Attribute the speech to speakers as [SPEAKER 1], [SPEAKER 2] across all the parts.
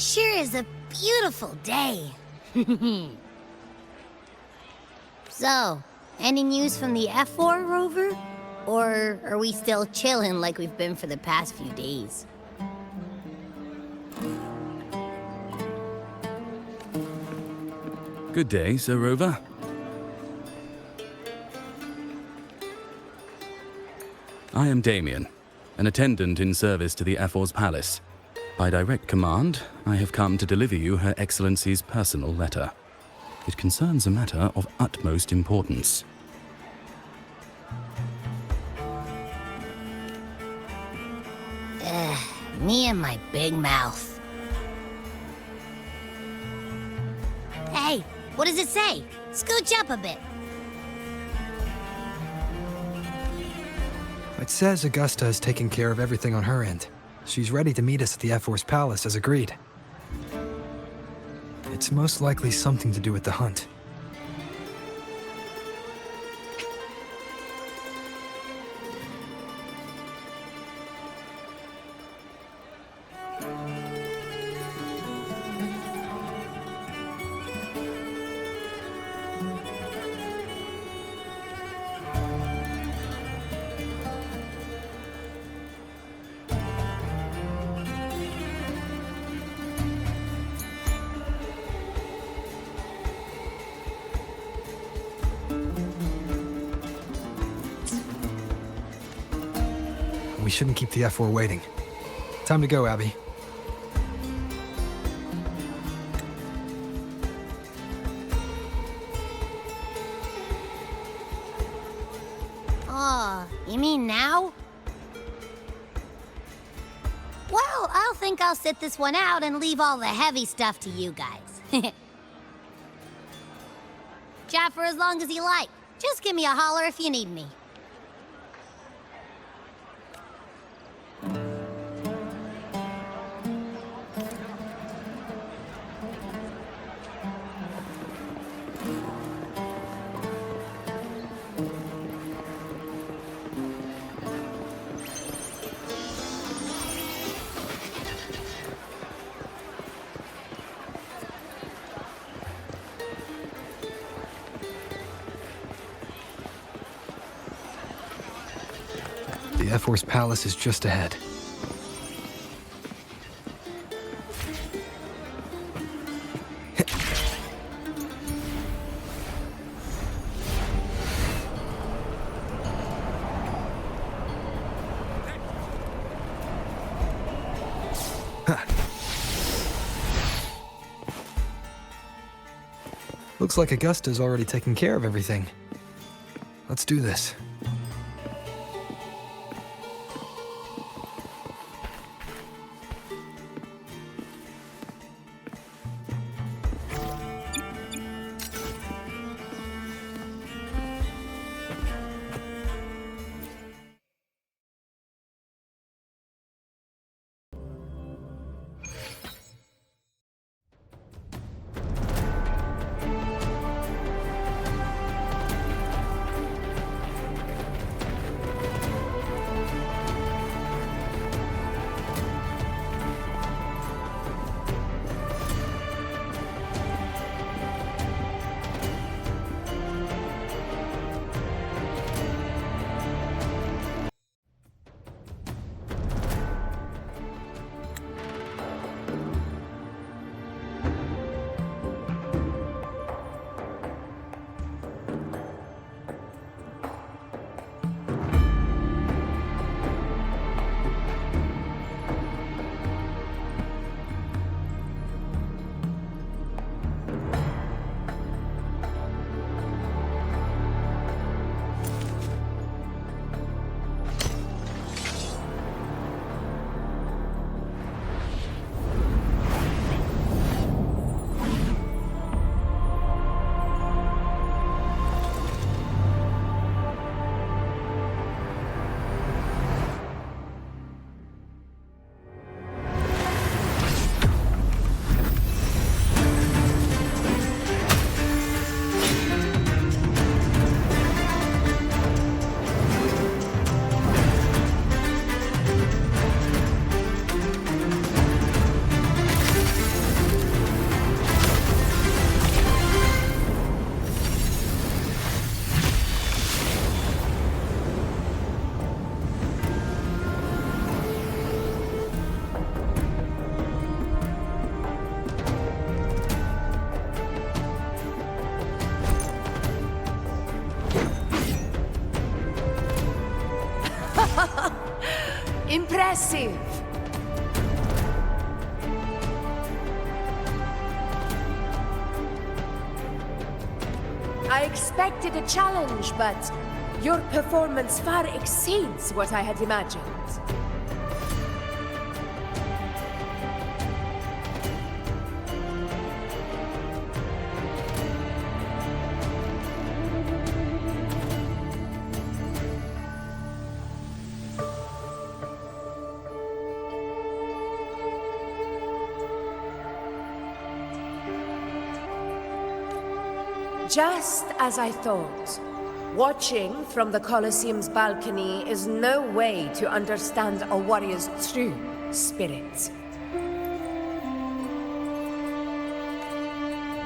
[SPEAKER 1] sure is a beautiful day. So, any news from the Ephor rover? Or are we still chilling like we've been for the past few days?
[SPEAKER 2] Good day, Sir Rover. I am Damien, an attendant in service to the Ephor's palace. By direct command, I have come to deliver you Her Excellency's personal letter. It concerns a matter of utmost importance.
[SPEAKER 1] Me and my big mouth. Hey, what does it say? Scooch up a bit.
[SPEAKER 3] It says Augusta has taken care of everything on her end. She's ready to meet us at the Ephor's palace as agreed. It's most likely something to do with the hunt. We shouldn't keep the Ephor waiting. Time to go, Abby.
[SPEAKER 1] Oh, you mean now? Well, I'll think I'll sit this one out and leave all the heavy stuff to you guys. Chat for as long as you like. Just give me a holler if you need me.
[SPEAKER 3] The Ephor's palace is just ahead. Looks like Augusta's already taken care of everything. Let's do this.
[SPEAKER 4] Impressive! I expected a challenge, but your performance far exceeds what I had imagined. Just as I thought. Watching from the Colosseum's balcony is no way to understand a warrior's true spirit.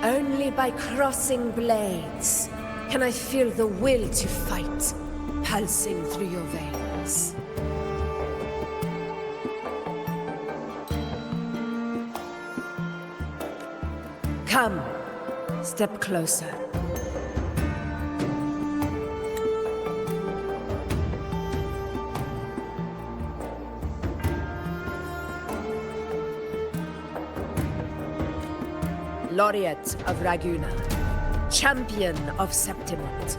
[SPEAKER 4] Only by crossing blades can I feel the will to fight pulsing through your veins. Come, step closer. Laureate of Raguna, champion of Septimont,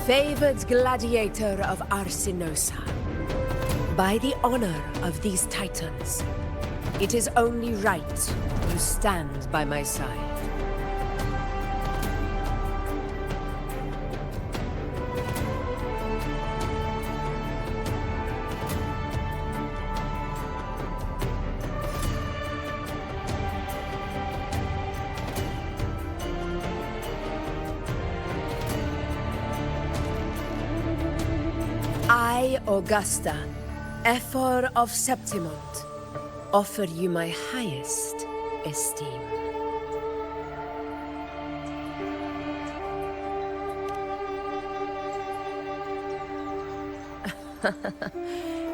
[SPEAKER 4] favored gladiator of Arsinosa. By the honor of these titans, it is only right you stand by my side. I, Augusta, Ephor of Septimont, offer you my highest esteem.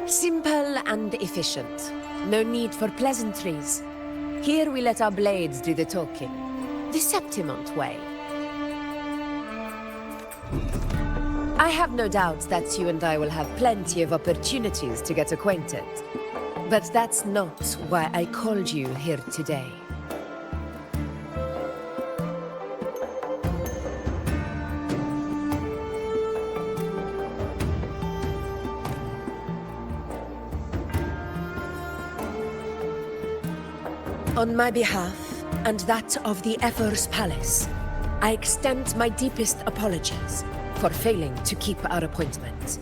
[SPEAKER 4] Simple and efficient. No need for pleasantries. Here we let our blades do the talking. The Septimont way. I have no doubt that you and I will have plenty of opportunities to get acquainted. But that's not why I called you here today. On my behalf, and that of the Ephor's Palace, I extend my deepest apologies for failing to keep our appointment.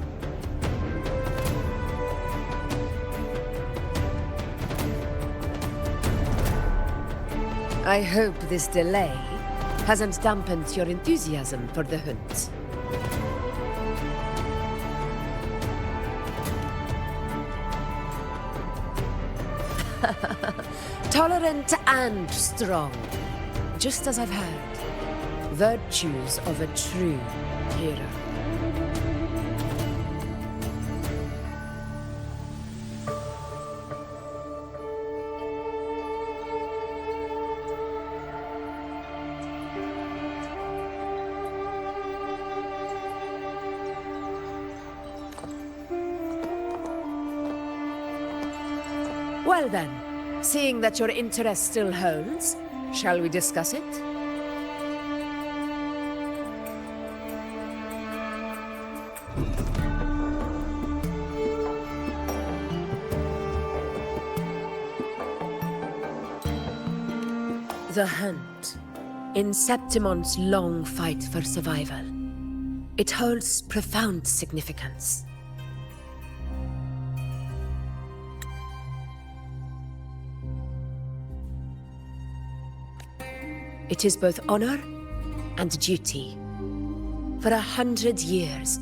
[SPEAKER 4] I hope this delay hasn't dampened your enthusiasm for the hunt. Tolerant and strong, just as I've heard. Virtues of a true hero. Well then, seeing that your interest still holds, shall we discuss it? The hunt. In Septimont's long fight for survival. It holds profound significance. It is both honor and duty. For 100 years,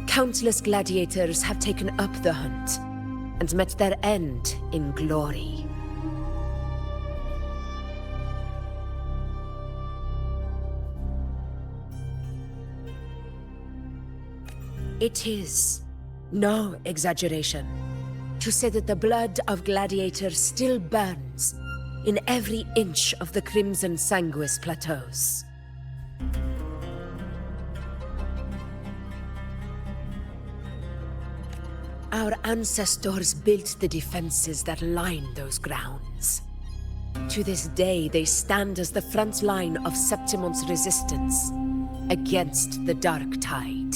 [SPEAKER 4] countless gladiators have taken up the hunt and met their end in glory. It is no exaggeration to say that the blood of gladiators still burns in every inch of the crimson Sanguis Plateaus. Our ancestors built the defenses that line those grounds. To this day, they stand as the front line of Septimont's resistance against the Dark Tide.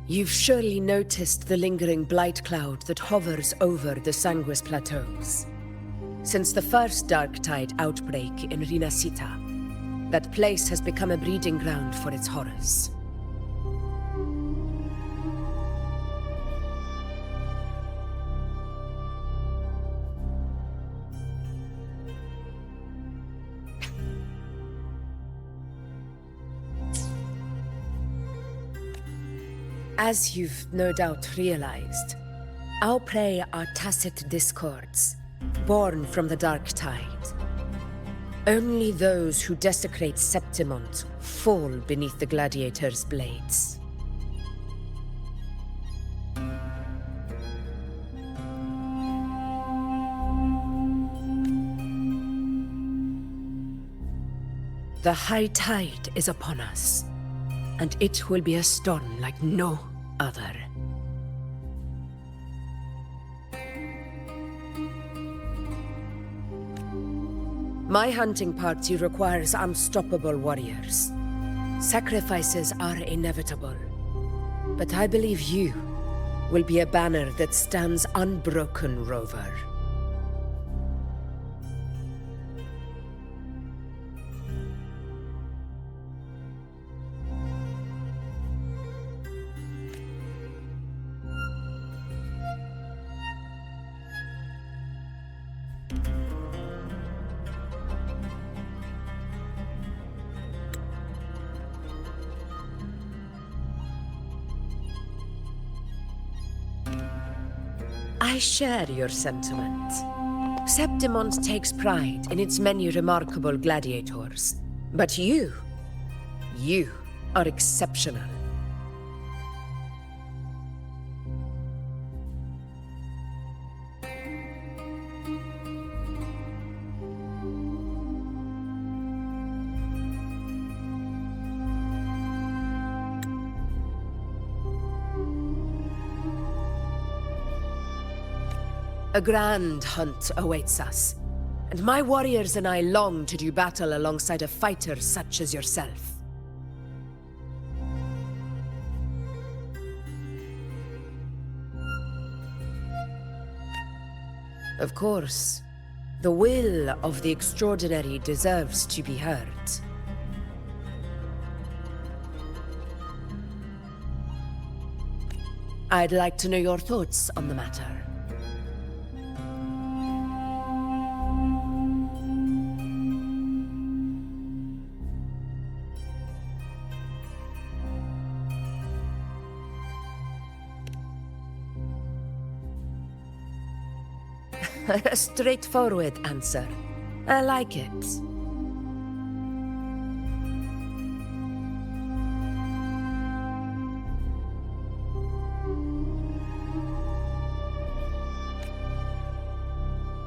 [SPEAKER 4] You've surely noticed the lingering blight cloud that hovers over the Sanguis Plateaus. Since the first Dark Tide outbreak in Rinascita, that place has become a breeding ground for its horrors. As you've no doubt realized, our prey are tacit discords, born from the Dark Tide. Only those who desecrate Septimont fall beneath the gladiator's blades. The high tide is upon us, and it will be a storm like no other. My hunting party requires unstoppable warriors. Sacrifices are inevitable, but I believe you will be a banner that stands unbroken, Rover. I share your sentiment. Septimont takes pride in its many remarkable gladiators. But you are exceptional. A grand hunt awaits us, and my warriors and I long to do battle alongside a fighter such as yourself. Of course, the will of the extraordinary deserves to be heard. I'd like to know your thoughts on the matter. A straightforward answer. I like it.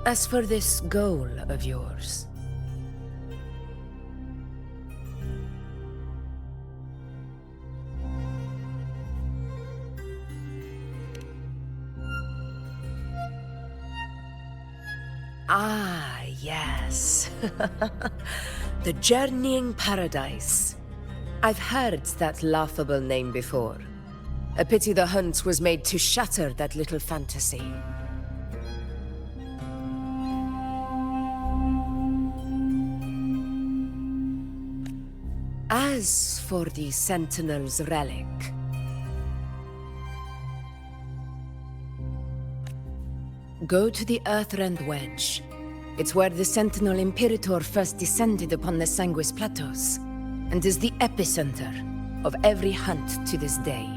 [SPEAKER 4] As for this goal of yours, yes. The Journeying Paradise. I've heard that laughable name before. A pity the hunt was made to shatter that little fantasy. As for the Sentinel's relic, go to the Earthrend Wedge. It's where the Sentinel Imperator first descended upon the Sanguis Plateaus, and is the epicenter of every hunt to this day.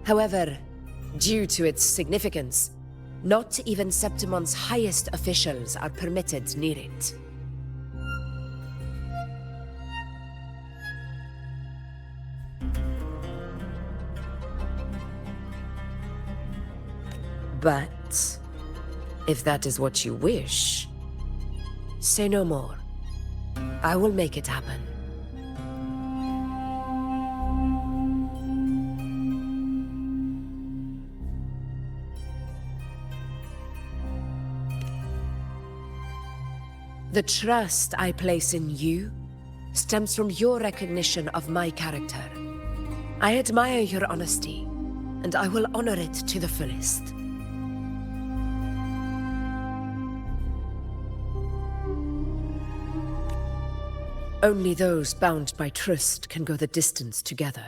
[SPEAKER 4] However, due to its significance, not even Septimont's highest officials are permitted near it. But if that is what you wish, say no more. I will make it happen. The trust I place in you stems from your recognition of my character. I admire your honesty, and I will honor it to the fullest. Only those bound by trust can go the distance together.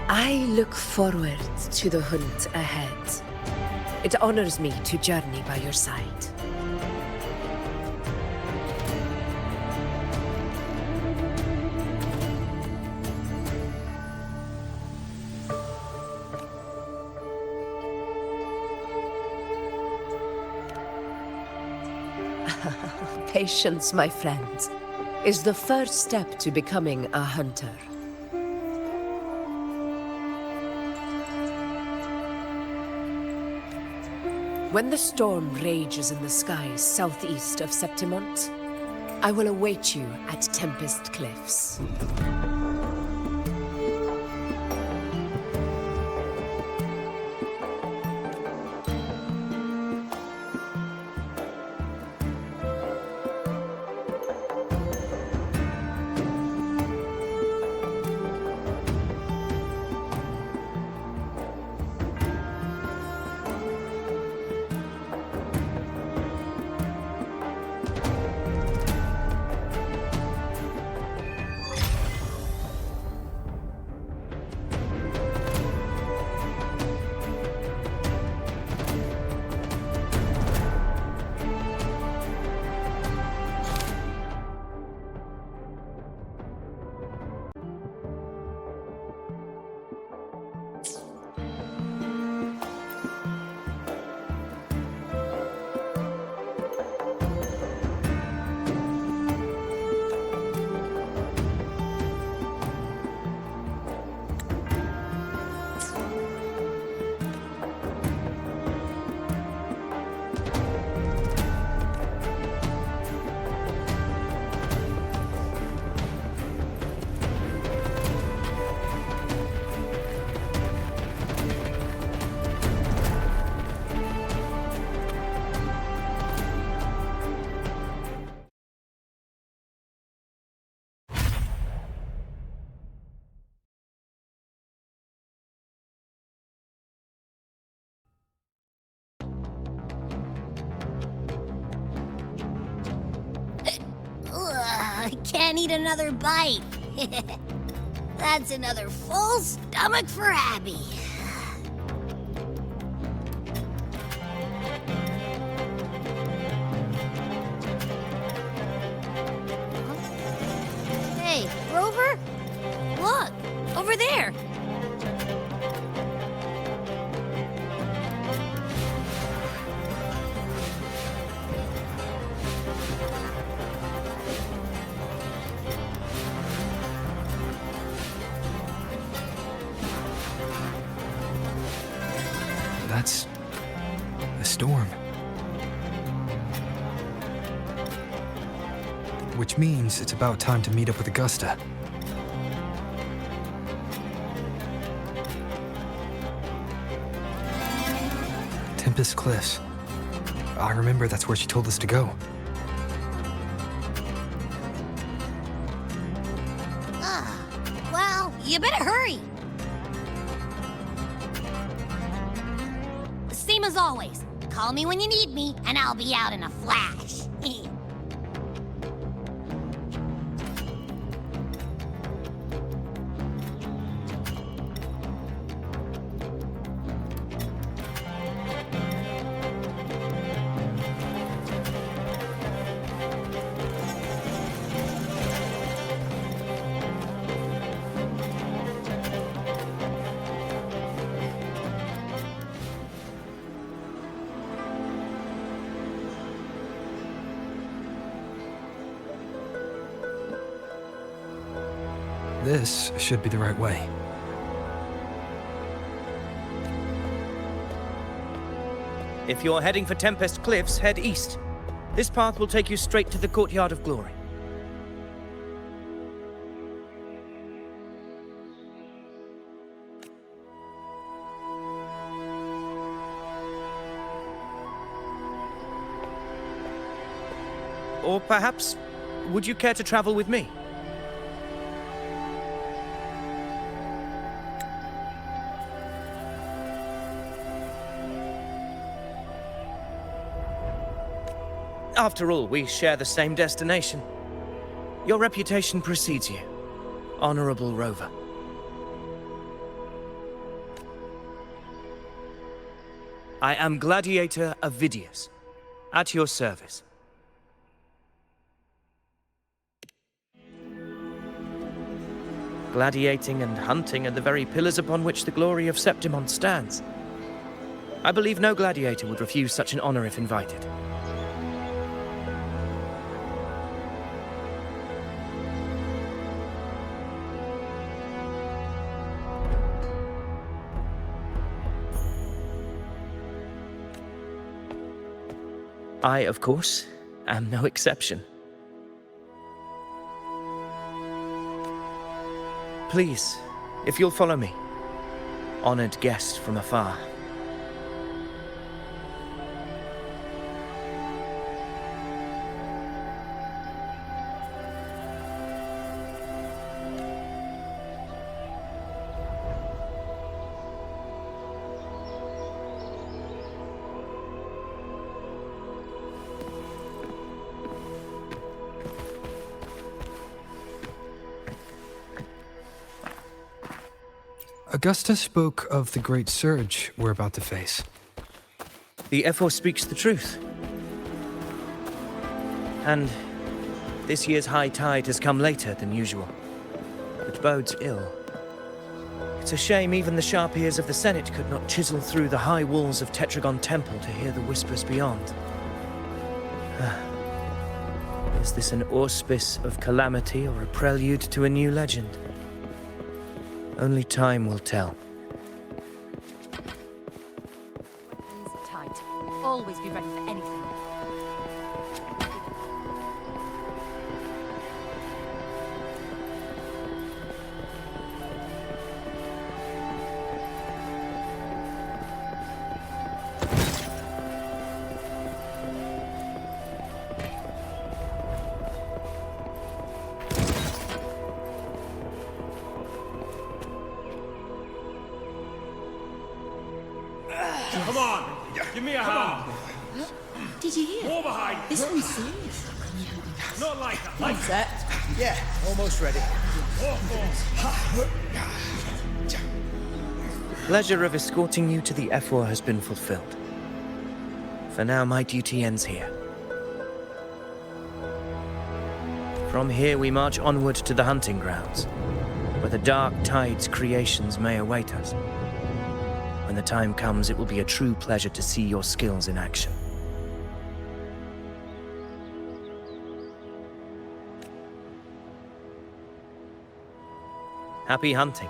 [SPEAKER 4] I look forward to the hunt ahead. It honors me to journey by your side. Patience, my friend, is the first step to becoming a hunter. When the storm rages in the skies southeast of Septimont, I will await you at Tempest Cliffs.
[SPEAKER 1] I can't eat another bite. That's another full stomach for Abby. Hey, Rover? Look, over there.
[SPEAKER 3] That's a storm. Which means it's about time to meet up with Augusta. Tempest Cliffs. I remember that's where she told us to go.
[SPEAKER 1] Well, you better hurry. Same as always. Call me when you need me, and I'll be out in a flash.
[SPEAKER 3] This should be the right way.
[SPEAKER 5] If you're heading for Tempest Cliffs, head east. This path will take you straight to the Courtyard of Glory. Or perhaps, would you care to travel with me? After all, we share the same destination. Your reputation precedes you, honorable rover. I am Gladiator Avidius, at your service. Gladiating and hunting are the very pillars upon which the glory of Septimont stands. I believe no gladiator would refuse such an honor if invited. I, of course, am no exception. Please, if you'll follow me, honored guest from afar.
[SPEAKER 3] Augusta spoke of the great surge we're about to face.
[SPEAKER 5] The Ephor speaks the truth. And this year's high tide has come later than usual, which bodes ill. It's a shame even the sharp ears of the Senate could not chisel through the high walls of Tetragon Temple to hear the whispers beyond. Is this an auspice of calamity or a prelude to a new legend? Only time will tell.
[SPEAKER 6] Hands tight. Always be ready for anything.
[SPEAKER 7] Come on! Give me a hand!
[SPEAKER 6] Did you hear?
[SPEAKER 7] More behind!
[SPEAKER 6] This one's serious.
[SPEAKER 7] Not like that! Like
[SPEAKER 8] Set? Yeah, almost ready.
[SPEAKER 5] Pleasure of escorting you to the Ephor has been fulfilled. For now, my duty ends here. From here, we march onward to the hunting grounds, where the dark tide's creations may await us. When the time comes, it will be a true pleasure to see your skills in action. Happy hunting.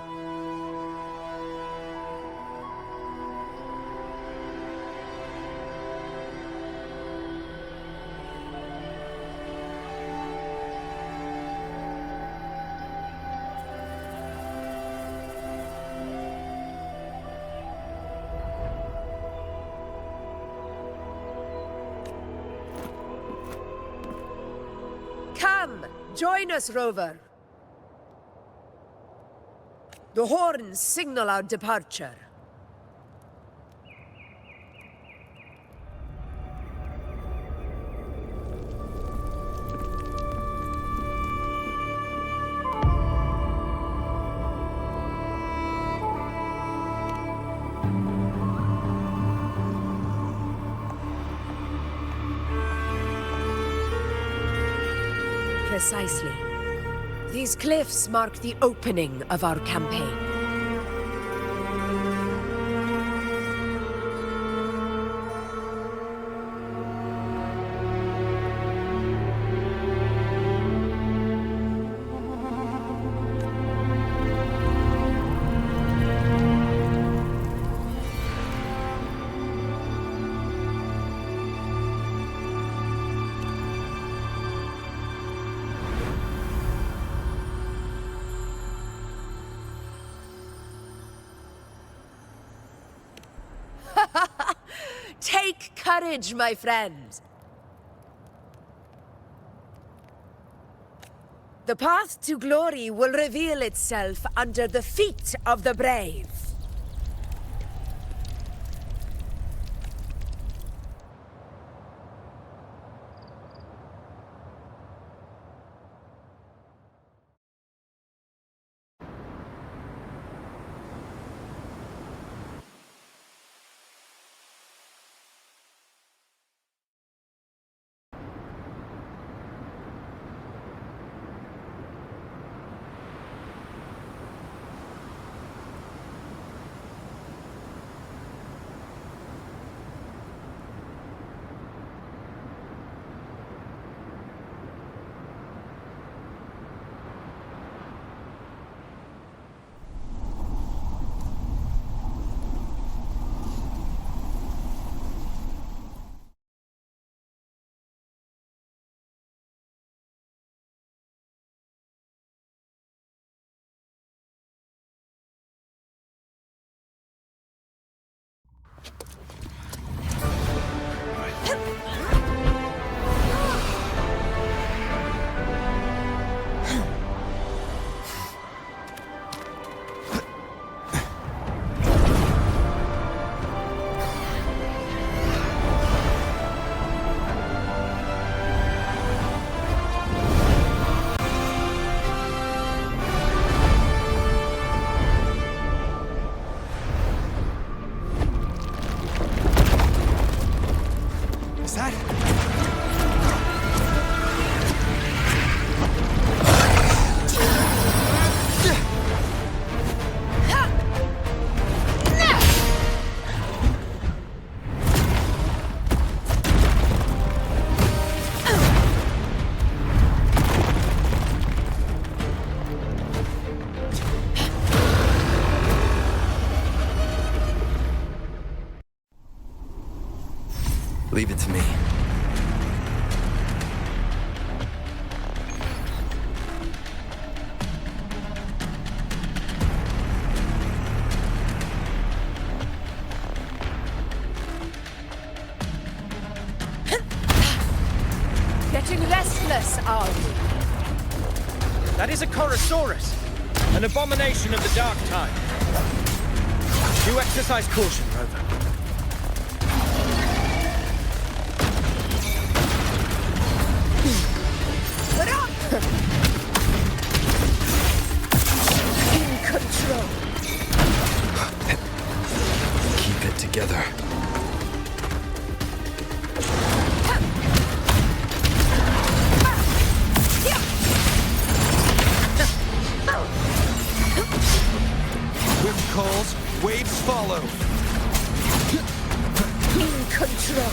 [SPEAKER 4] Come, join us, rover. The horns signal our departure. Precisely. These cliffs mark the opening of our campaign. Take courage, my friends. The path to glory will reveal itself under the feet of the brave.
[SPEAKER 3] Leave it to me.
[SPEAKER 4] Getting restless, are you?
[SPEAKER 5] That is a Chorosaurus, an abomination of the dark time. Do exercise caution, Rover.
[SPEAKER 4] In control.
[SPEAKER 3] Keep it together.
[SPEAKER 8] Wind calls, waves follow.
[SPEAKER 4] In control.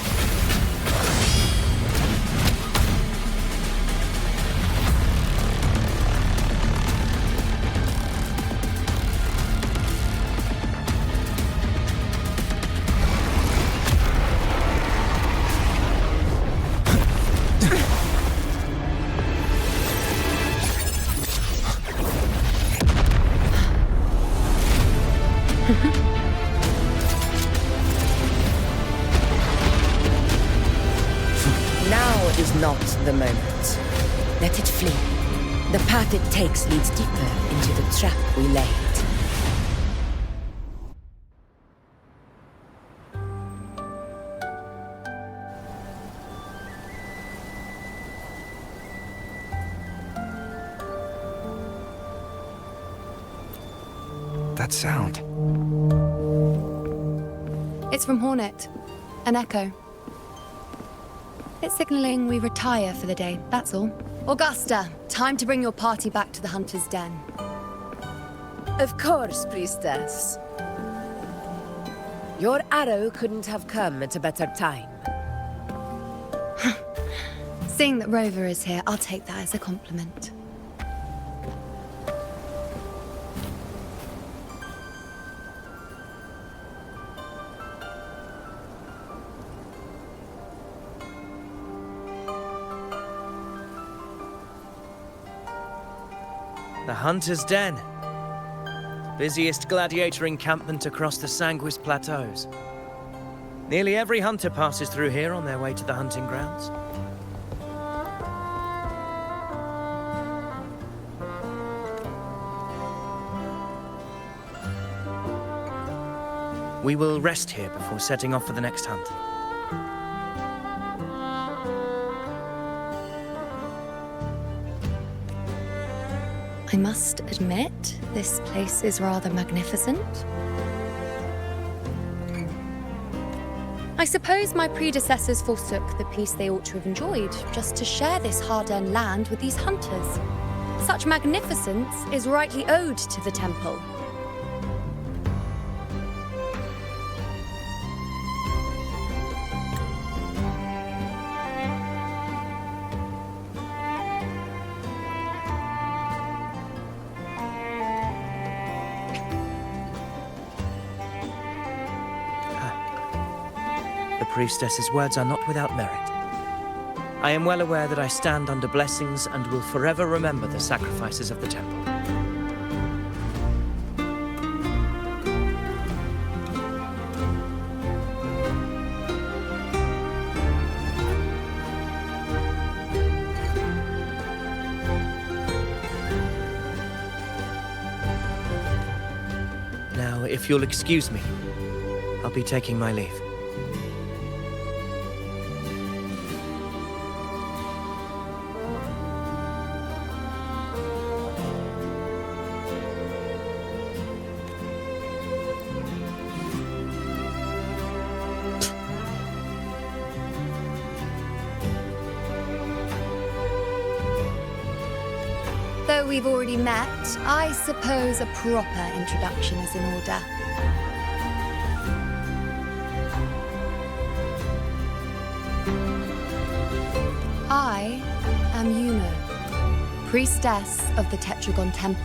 [SPEAKER 9] Now is not the moment. Let it flee. The path it takes leads deeper into the trap we laid.
[SPEAKER 3] That sound.
[SPEAKER 6] It's from Hornet. An echo. It's signaling we retire for the day, that's all. Augusta, time to bring your party back to the Hunter's Den.
[SPEAKER 4] Of course, priestess. Your arrow couldn't have come at a better time.
[SPEAKER 6] Seeing that Rover is here, I'll take that as a compliment.
[SPEAKER 5] The Hunter's Den. Busiest gladiator encampment across the Sanguis Plateaus. Nearly every hunter passes through here on their way to the hunting grounds. We will rest here before setting off for the next hunt.
[SPEAKER 6] I must admit, this place is rather magnificent. I suppose my predecessors forsook the peace they ought to have enjoyed just to share this hard-earned land with these hunters. Such magnificence is rightly owed to the temple.
[SPEAKER 5] The priestess's words are not without merit. I am well aware that I stand under blessings and will forever remember the sacrifices of the temple. Now, if you'll excuse me, I'll be taking my leave.
[SPEAKER 6] Though we've already met, I suppose a proper introduction is in order. I am Yuno, priestess of the Tetragon Temple.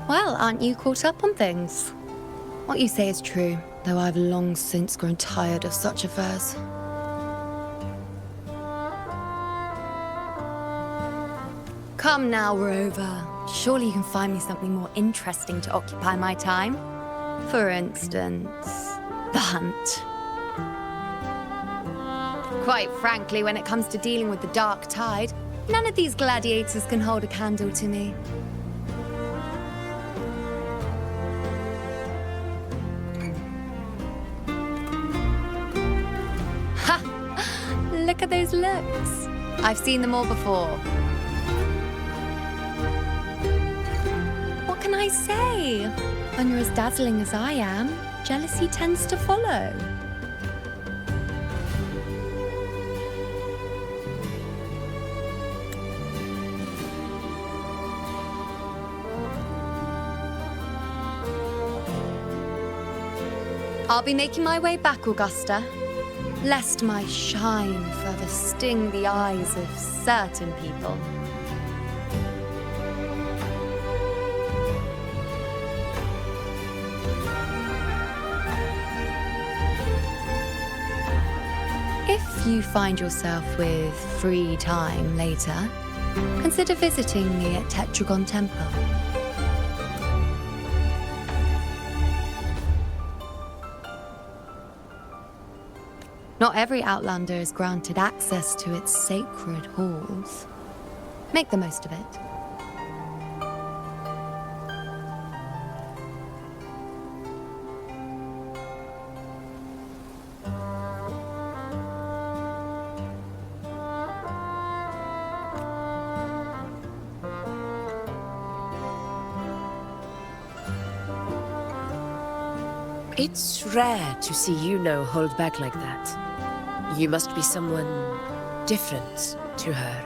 [SPEAKER 6] Well, aren't you caught up on things? What you say is true, though I've long since grown tired of such affairs. Come now, Rover. Surely you can find me something more interesting to occupy my time. For instance, the hunt. Quite frankly, when it comes to dealing with the dark tide, none of these gladiators can hold a candle to me. Look at those looks. I've seen them all before. What can I say? When you're as dazzling as I am, jealousy tends to follow. I'll be making my way back, Augusta, lest my shine further sting the eyes of certain people. If you find yourself with free time later, consider visiting me at Tetragon Temple. Not every Outlander is granted access to its sacred halls. Make the most of it.
[SPEAKER 4] It's rare to see Yuno hold back like that. You must be someone different to her.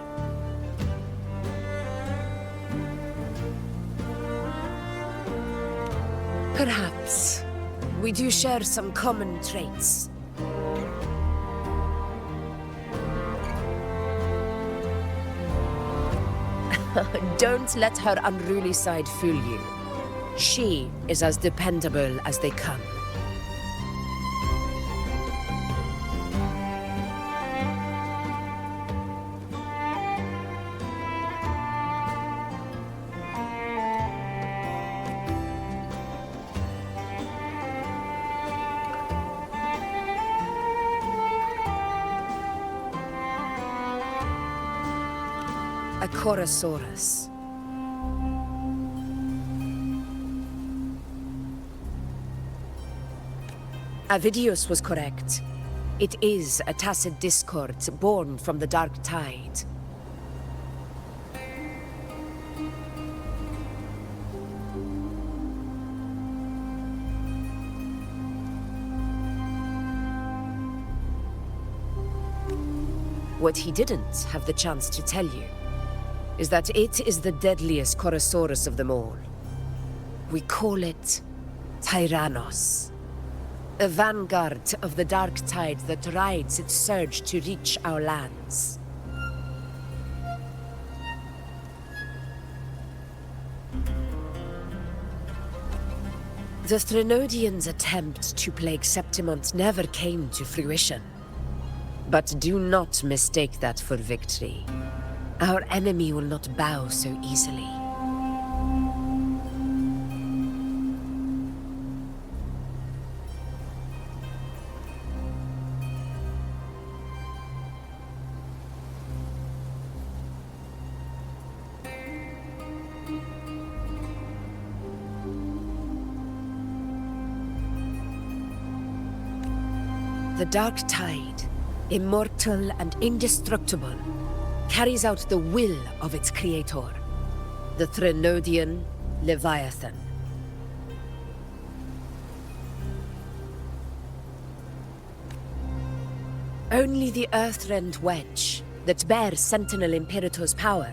[SPEAKER 4] Perhaps we do share some common traits. Don't let her unruly side fool you. She is as dependable as they come. A Chorosaurus. Avidius was correct. It is a tacit discord born from the Dark Tide. What he didn't have the chance to tell you is that it is the deadliest Chorosaurus of them all. We call it Tyrannos. A vanguard of the Dark Tide that rides its surge to reach our lands. The Threnodians' attempt to plague Septimont never came to fruition. But do not mistake that for victory. Our enemy will not bow so easily. The Dark Tide, immortal and indestructible, carries out the will of its creator, the Threnodian Leviathan. Only the Earthrend Wedge, that bears Sentinel Imperator's power,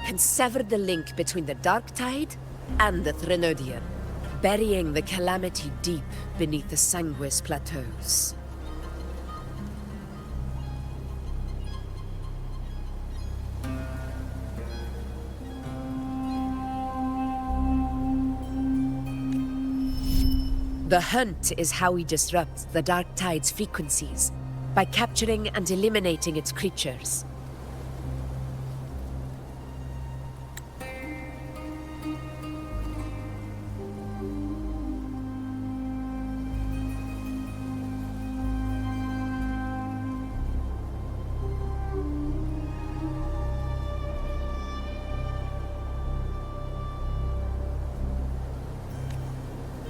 [SPEAKER 4] can sever the link between the Dark Tide and the Threnodian, burying the calamity deep beneath the Sanguis Plateaus. The hunt is how we disrupt the Dark Tide's frequencies, by capturing and eliminating its creatures.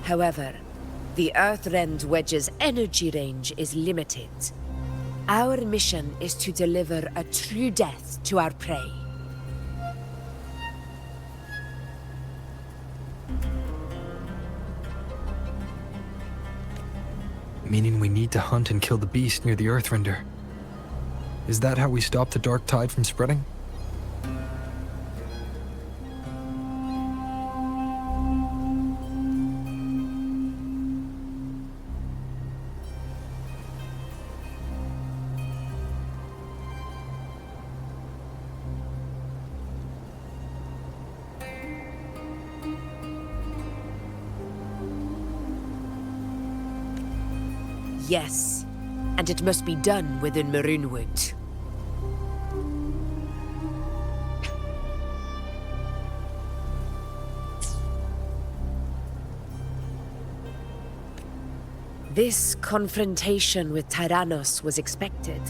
[SPEAKER 4] However, the Earthrend Wedge's energy range is limited. Our mission is to deliver a true death to our prey.
[SPEAKER 3] Meaning we need to hunt and kill the beast near the Earthrender. Is that how we stop the Dark Tide from spreading?
[SPEAKER 4] Yes, and it must be done within Maroonwood. This confrontation with Tyrannos was expected,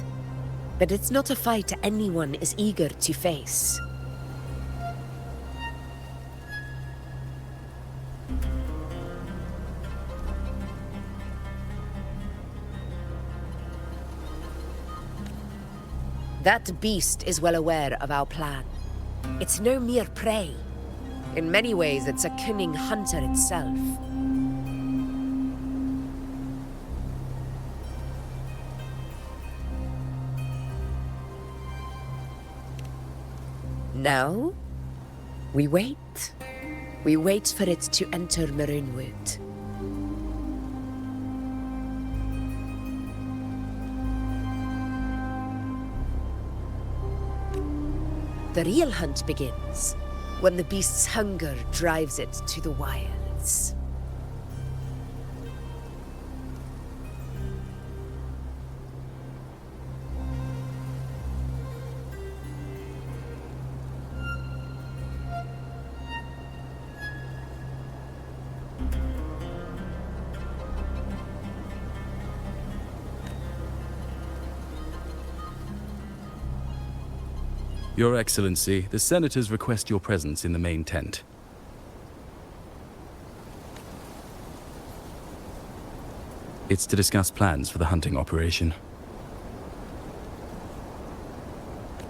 [SPEAKER 4] but it's not a fight anyone is eager to face. That beast is well aware of our plan. It's no mere prey. In many ways, it's a cunning hunter itself. Now, we wait. We wait for it to enter Maroonwood. The real hunt begins when the beast's hunger drives it to the wilds.
[SPEAKER 2] Your Excellency, the senators request your presence in the main tent. It's to discuss plans for the hunting operation.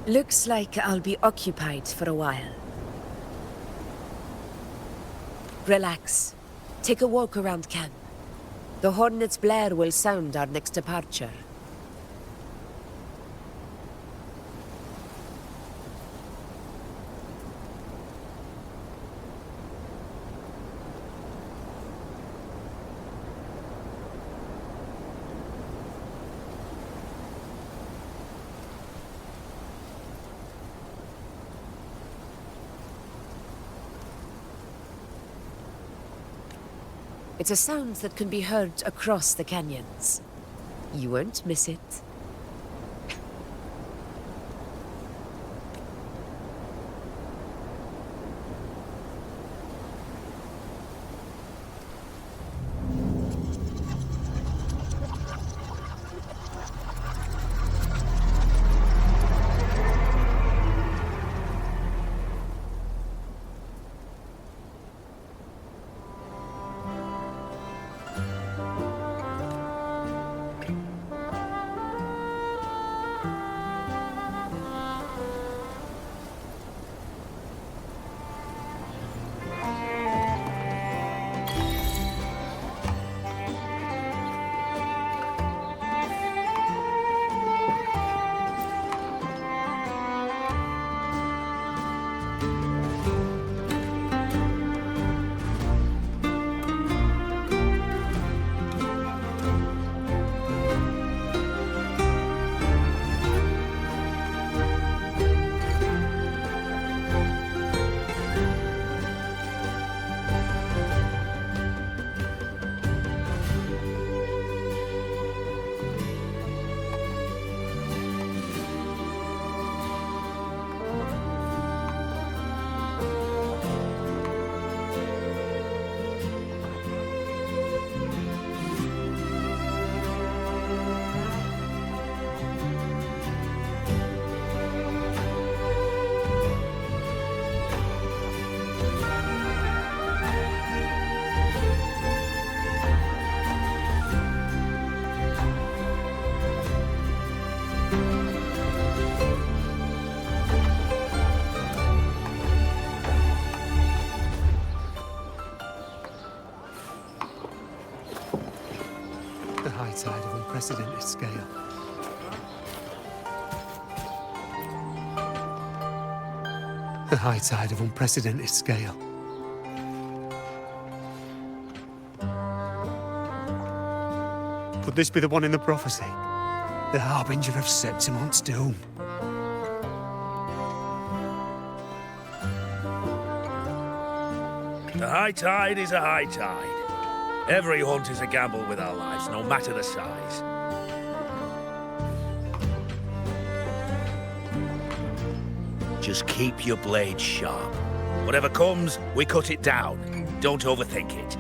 [SPEAKER 4] Looks like I'll be occupied for a while. Relax. Take a walk around camp. The hornet's blare will sound our next departure. It's a sound that can be heard across the canyons. You won't miss it.
[SPEAKER 10] The high tide of unprecedented scale. The high tide of unprecedented scale. Could this be the one in the prophecy? The harbinger of Septimont's doom?
[SPEAKER 11] The high tide is a high tide. Every hunt is a gamble with our lives, no matter the size. Just keep your blade sharp. Whatever comes, we cut it down. Don't overthink it.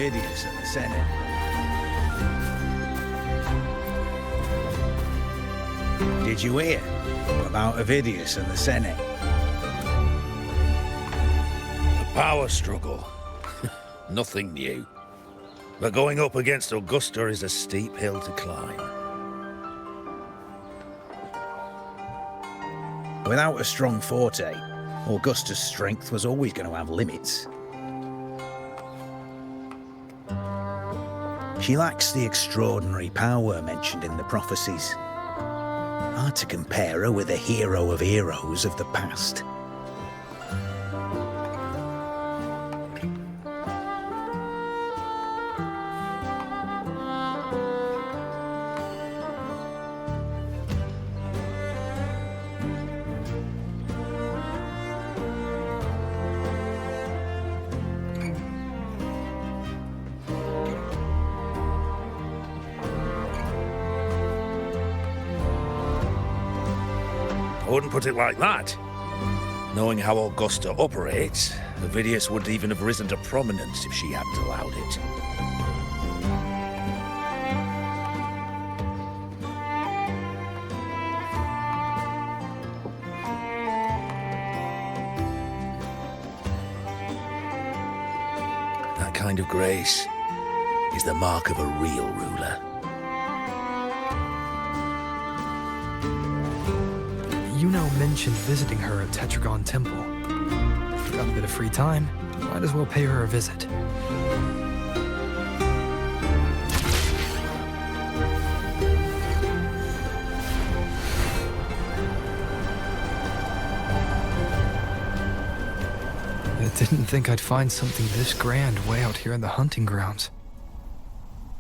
[SPEAKER 11] Avidius and the Senate. Did you hear about Avidius and the Senate?
[SPEAKER 12] The power struggle. Nothing new. But going up against Augusta is a steep hill to climb.
[SPEAKER 11] Without a strong forte, Augusta's strength was always going to have limits. She lacks the extraordinary power mentioned in the prophecies. Hard to compare her with a hero of heroes of the past.
[SPEAKER 12] I wouldn't put it like that. Knowing how Augusta operates, Avidius would even have risen to prominence if she hadn't allowed it. That kind of grace is the mark of a real ruler.
[SPEAKER 3] Yuno mentioned visiting her at Tetragon Temple. Got a bit of free time, might as well pay her a visit. I didn't think I'd find something this grand way out here in the hunting grounds.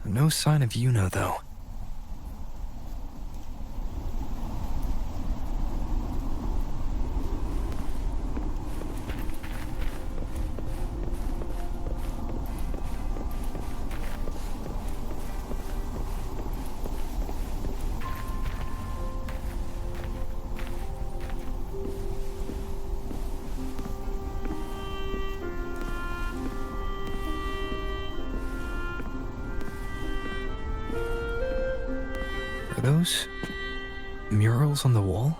[SPEAKER 3] No sign of Yuno, though. Are those murals on the wall?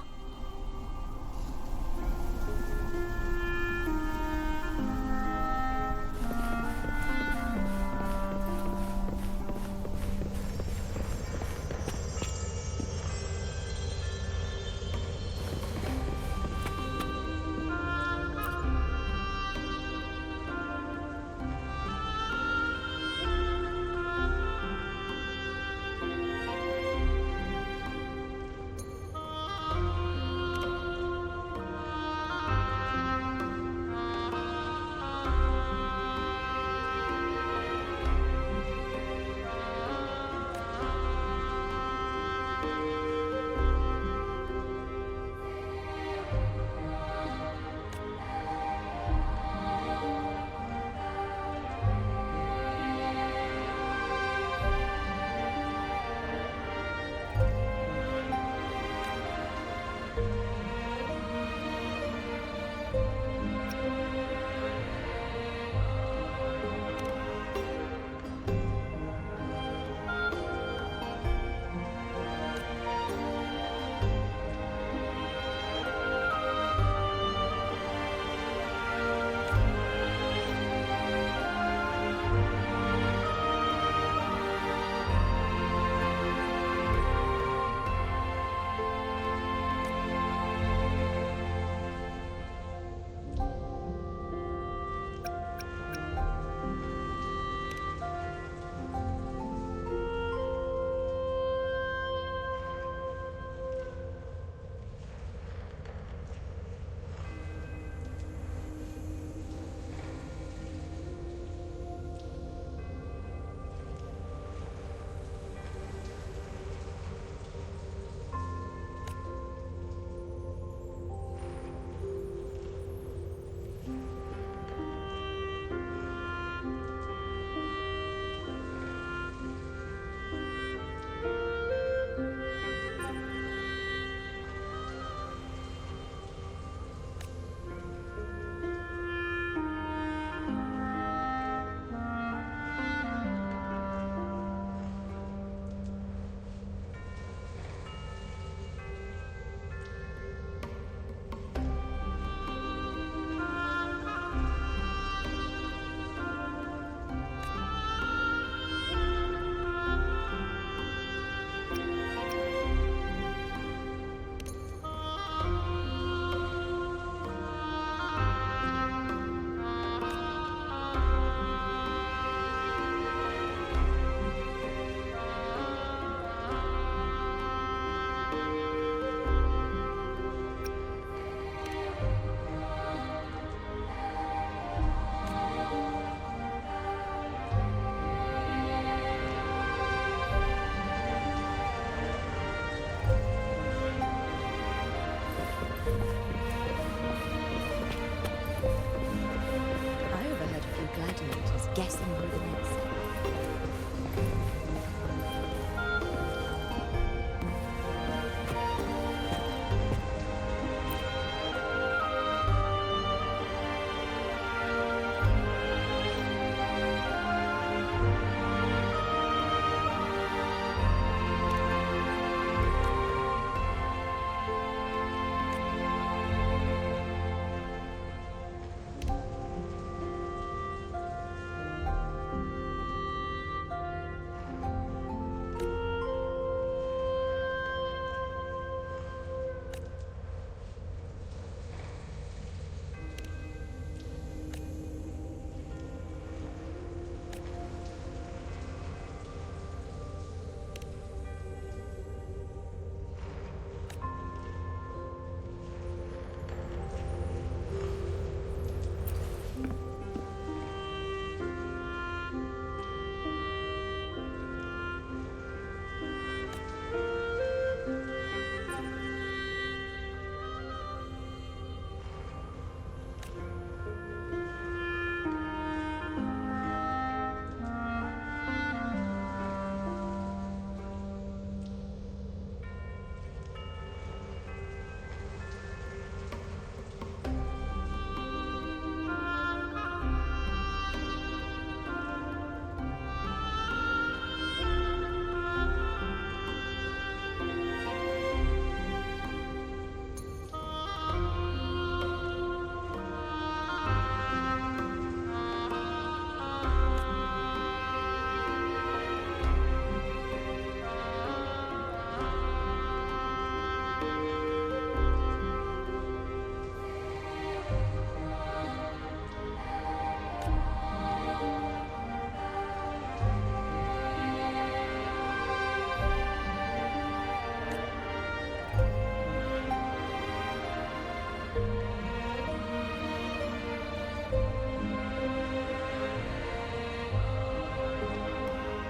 [SPEAKER 6] guessing who the next.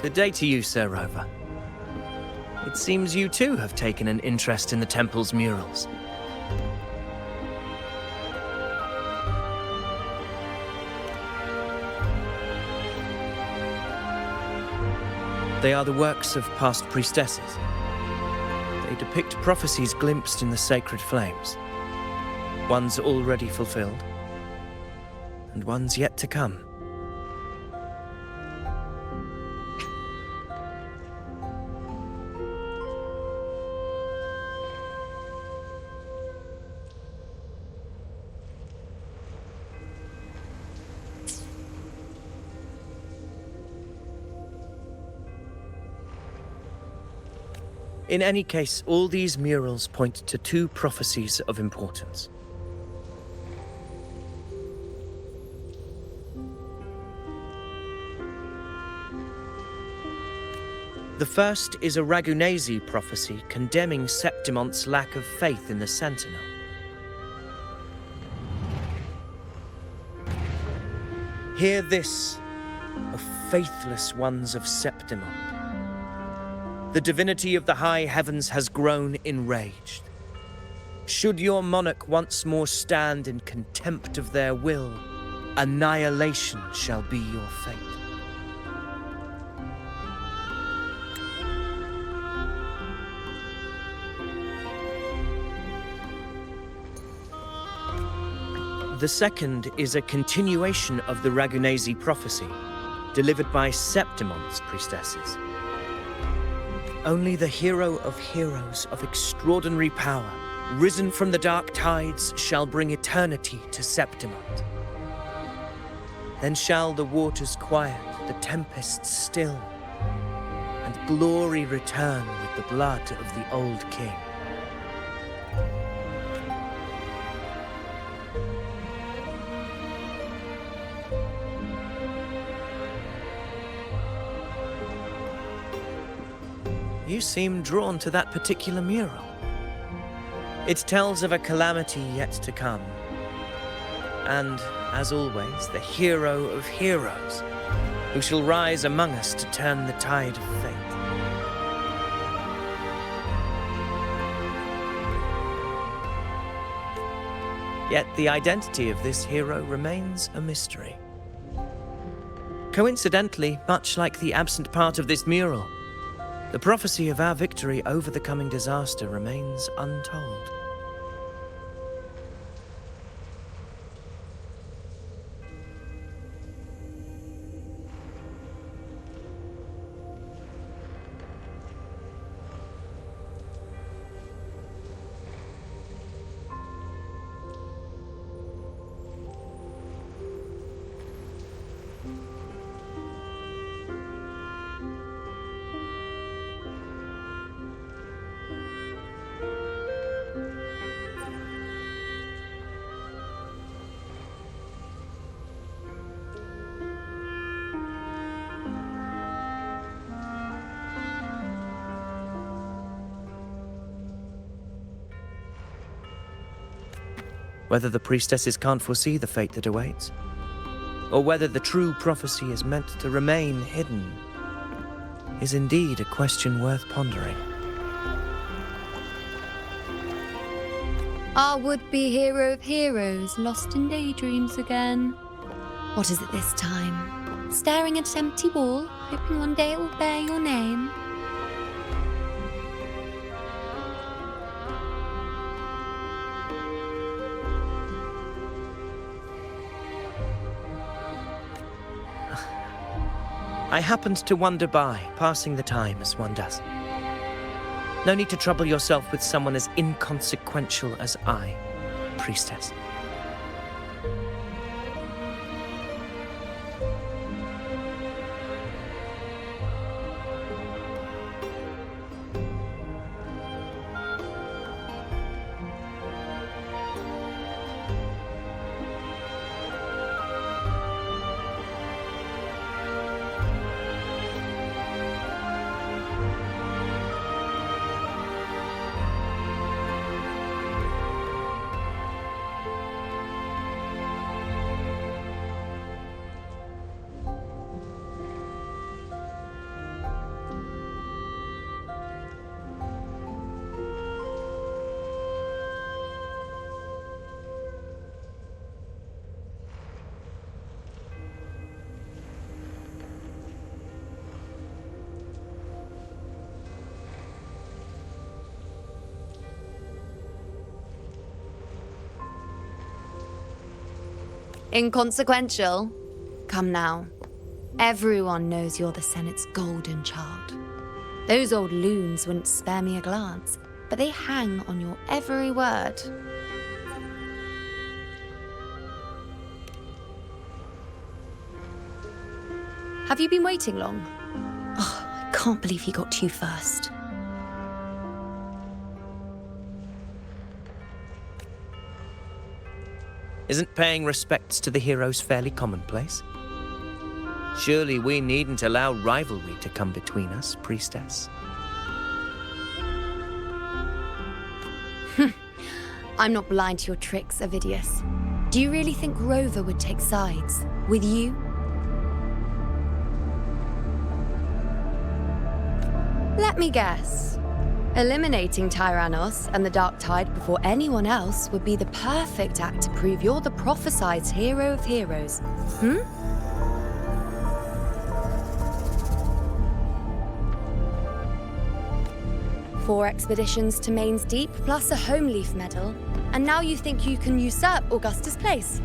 [SPEAKER 5] Good day to you, Sir Rover. It seems you too have taken an interest in the temple's murals. They are the works of past priestesses. They depict prophecies glimpsed in the sacred flames. Ones already fulfilled, and ones yet to come. In any case, all these murals point to two prophecies of importance. The first is a Ragunesi prophecy condemning Septimont's lack of faith in the Sentinel. Hear this, O faithless ones of Septimont. The divinity of the high heavens has grown enraged. Should your monarch once more stand in contempt of their will, annihilation shall be your fate. The second is a continuation of the Ragunesi prophecy, delivered by Septimont's priestesses. Only the hero of heroes of extraordinary power, risen from the dark tides, shall bring eternity to Septimont. Then shall the waters quiet, the tempests still, and glory return with the blood of the old king. You seem drawn to that particular mural. It tells of a calamity yet to come. And, as always, the hero of heroes, who shall rise among us to turn the tide of fate. Yet the identity of this hero remains a mystery. Coincidentally, much like the absent part of this mural, the prophecy of our victory over the coming disaster remains untold. Whether the priestesses can't foresee the fate that awaits, or whether the true prophecy is meant to remain hidden, is indeed a question worth pondering.
[SPEAKER 6] Our would-be hero of heroes, lost in daydreams again. What is it this time? Staring at an empty wall, hoping one day it will bear your name?
[SPEAKER 5] I happened to wander by, passing the time as one does. No need to trouble yourself with someone as inconsequential as I, priestess.
[SPEAKER 6] Inconsequential? Come now. Everyone knows you're the Senate's golden child. Those old loons wouldn't spare me a glance, but they hang on your every word. Have you been waiting long? Oh, I can't believe he got to you first.
[SPEAKER 5] Isn't paying respects to the heroes fairly commonplace? Surely we needn't allow rivalry to come between us, priestess.
[SPEAKER 6] I'm not blind to your tricks, Avidius. Do you really think Rover would take sides with you? Let me guess. Eliminating Tyrannos and the Dark Tide before anyone else would be the perfect act to prove you're the prophesied hero of heroes. Hmm? Four expeditions to Main's Deep, plus a Home Leaf medal, and now you think you can usurp Augusta's place?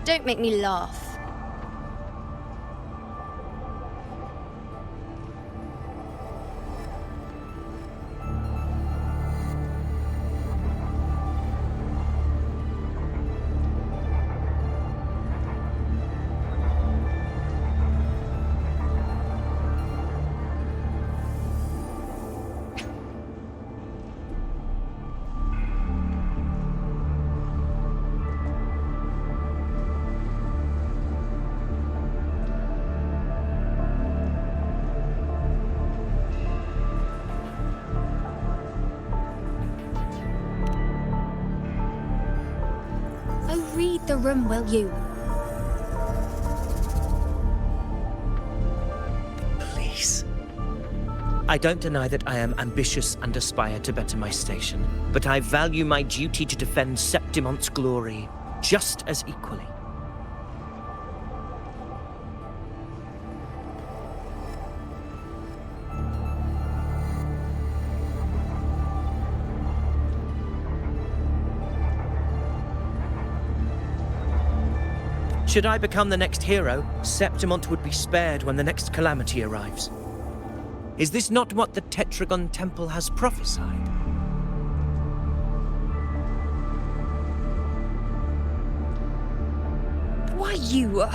[SPEAKER 6] Don't make me laugh. Read the room, will you?
[SPEAKER 5] Please. I don't deny that I am ambitious and aspire to better my station, but I value my duty to defend Septimont's glory just as equally. Should I become the next hero, Septimont would be spared when the next calamity arrives. Is this not what the Tetragon Temple has prophesied?
[SPEAKER 6] Why you...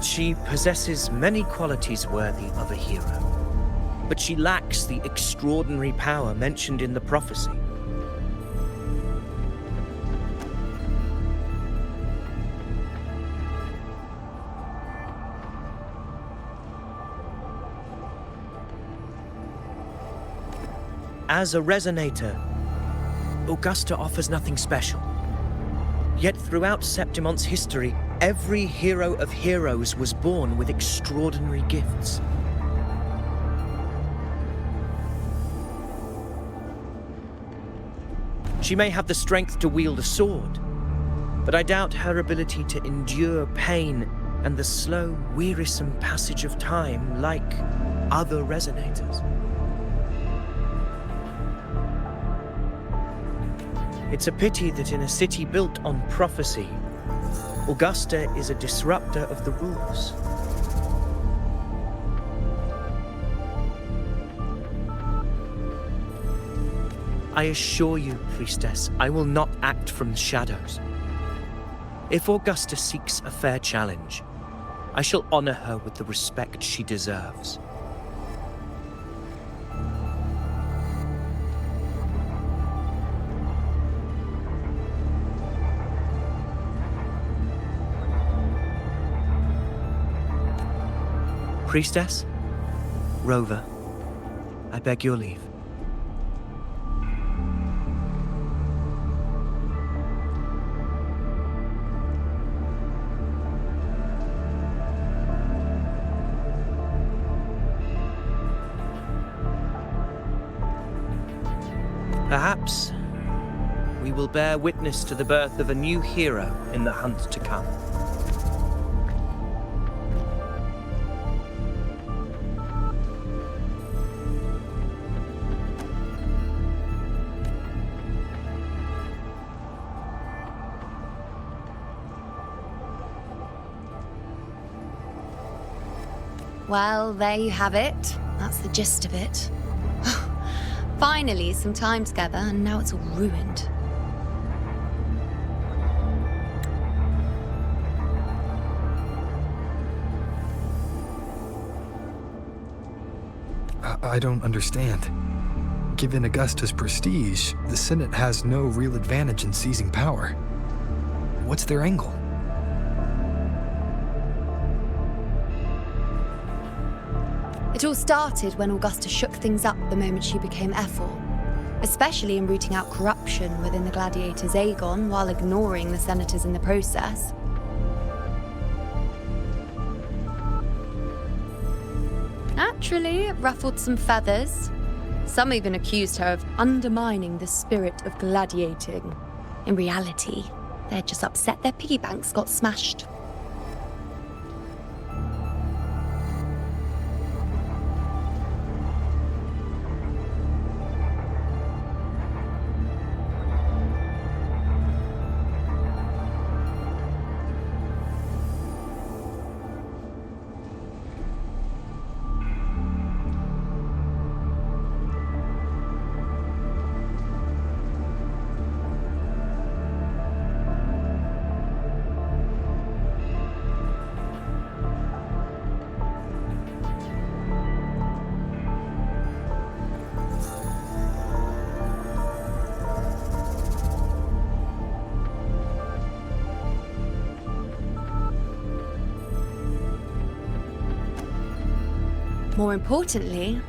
[SPEAKER 5] She possesses many qualities worthy of a hero, but she lacks the extraordinary power mentioned in the prophecy. As a resonator, Augusta offers nothing special. Yet throughout Septimont's history, every hero of heroes was born with extraordinary gifts. She may have the strength to wield a sword, but I doubt her ability to endure pain and the slow, wearisome passage of time like other resonators. It's a pity that in a city built on prophecy, Augusta is a disruptor of the rules. I assure you, Priestess, I will not act from the shadows. If Augusta seeks a fair challenge, I shall honor her with the respect she deserves. Priestess, Rover, I beg your leave. Perhaps we will bear witness to the birth of a new hero in the hunt to come.
[SPEAKER 6] Well, there you have it. That's the gist of it. Finally, some time together, and now it's all ruined.
[SPEAKER 3] I don't understand. Given Augusta's prestige, the Senate has no real advantage in seizing power. What's their angle?
[SPEAKER 6] It all started when Augusta shook things up the moment she became Ephor, especially in rooting out corruption within the gladiators' Aegon while ignoring the senators in the process. Naturally, it ruffled some feathers. Some even accused her of undermining the spirit of gladiating. In reality, they're just upset their piggy banks got smashed. More importantly,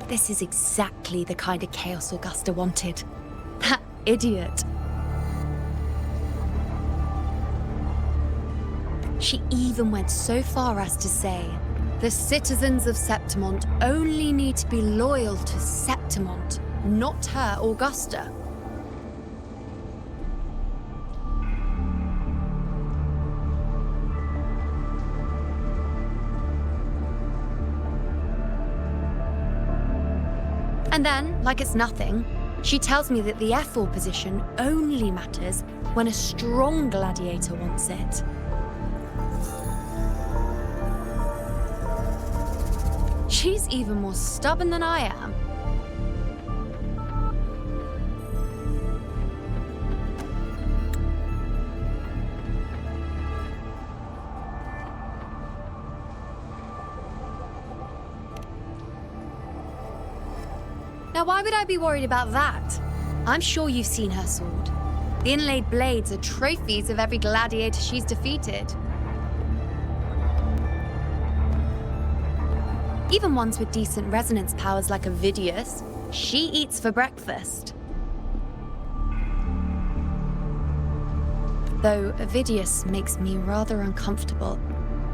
[SPEAKER 6] this is exactly the kind of chaos Augusta wanted. That idiot. She even went so far as to say, the citizens of Septimont only need to be loyal to Septimont, not her, Augusta. And then, like it's nothing, she tells me that the Ephor position only matters when a strong gladiator wants it. She's even more stubborn than I am. Now, why would I be worried about that? I'm sure you've seen her sword. The inlaid blades are trophies of every gladiator she's defeated. Even ones with decent resonance powers like Ovidius, she eats for breakfast. Though Ovidius makes me rather uncomfortable.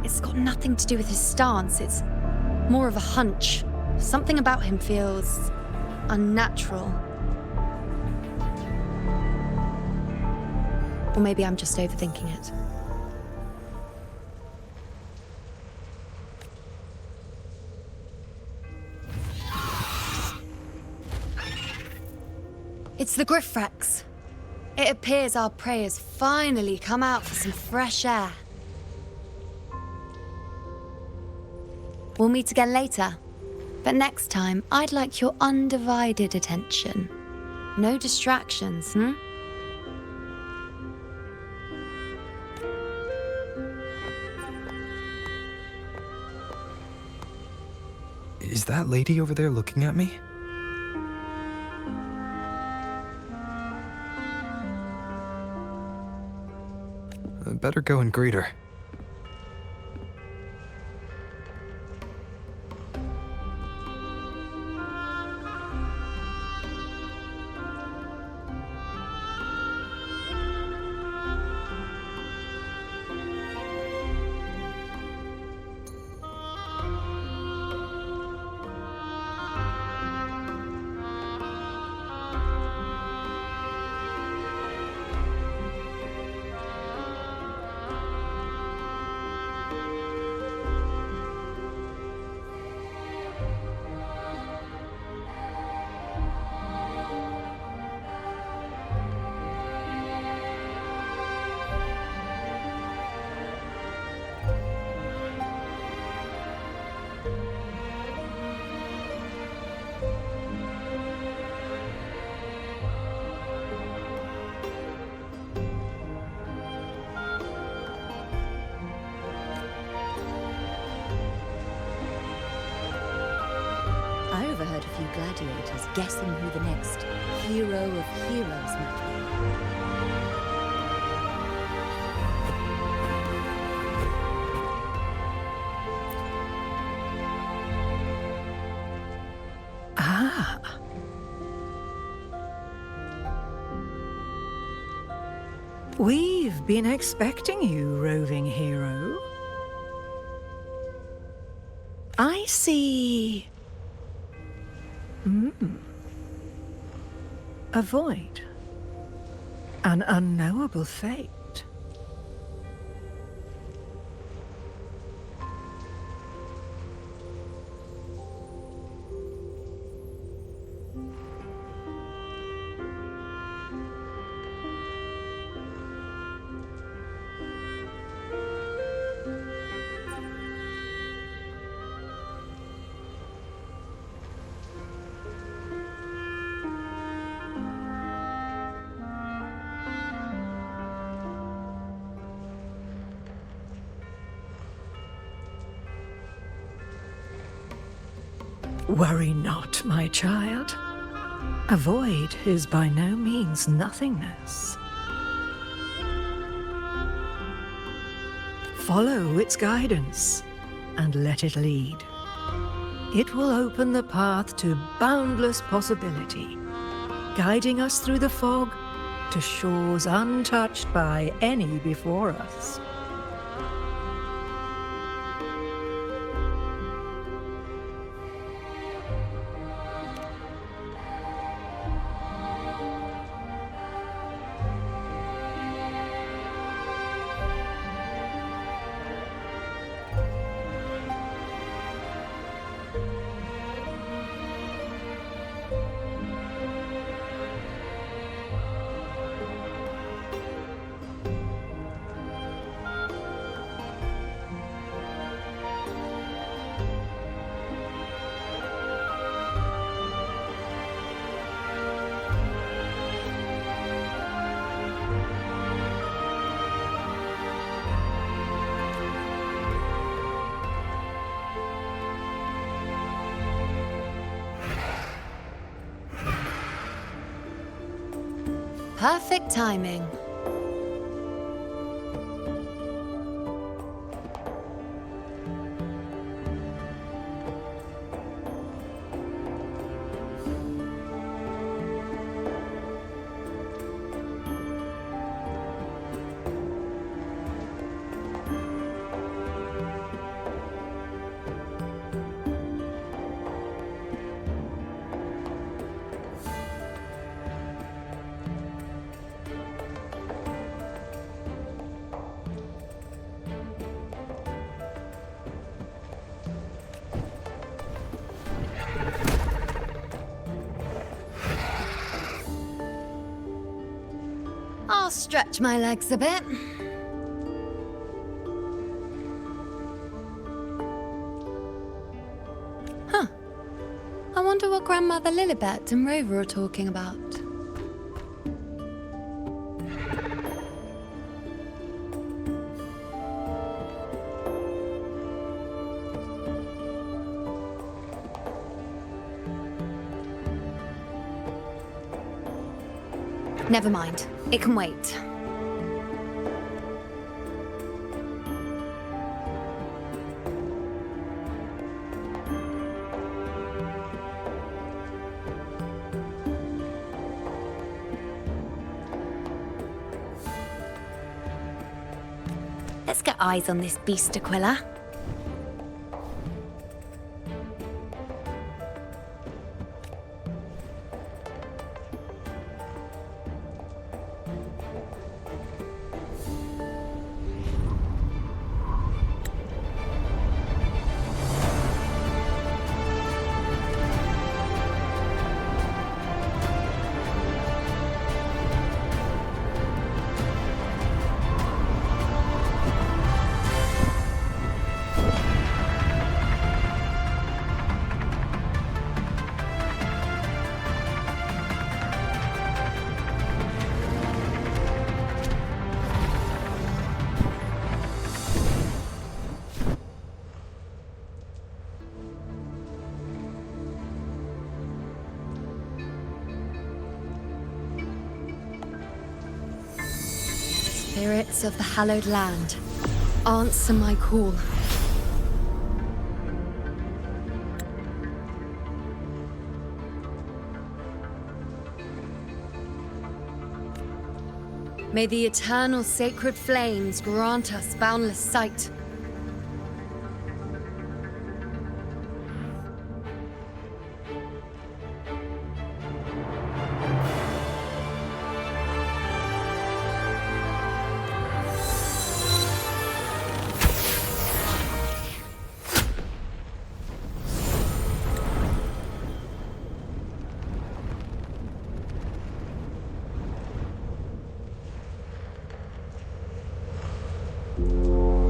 [SPEAKER 6] It's got nothing to do with his stance, it's more of a hunch. Something about him feels unnatural. Or maybe I'm just overthinking it. It's the Griffrex. It appears our prey has finally come out for some fresh air. We'll meet again later. But next time, I'd like your undivided attention. No distractions,
[SPEAKER 3] Is that lady over there looking at me? I better go and greet her.
[SPEAKER 13] I overheard a few gladiators guessing who the next hero of heroes might be.
[SPEAKER 14] Ah. We've been expecting you, roving hero. I see... A void. An unknowable fate. Worry not, my child. A void is by no means nothingness. Follow its guidance and let it lead. It will open the path to boundless possibility, guiding us through the fog to shores untouched by any before us.
[SPEAKER 6] perfect timing. I'll stretch my legs a bit. Huh. I wonder what Grandmother Lilibet and Rover are talking about. Never mind. It can wait. Let's get eyes on this beast, Aquila. Spirits of the hallowed land, answer my call. May the eternal sacred flames grant us boundless sight.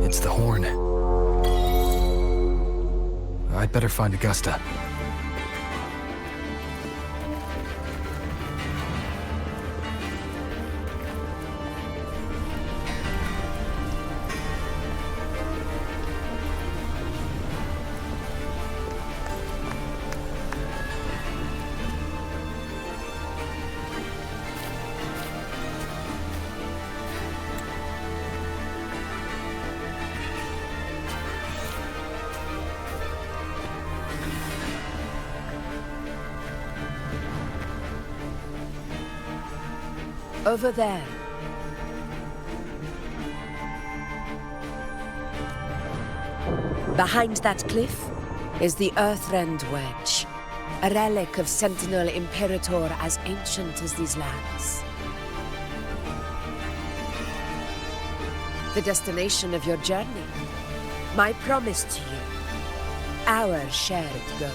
[SPEAKER 3] It's the horn. I'd better find Augusta.
[SPEAKER 4] Over there. Behind that cliff is the Earthrend Wedge, a relic of Sentinel Imperator as ancient as these lands. The destination of your journey, my promise to you, our shared goal.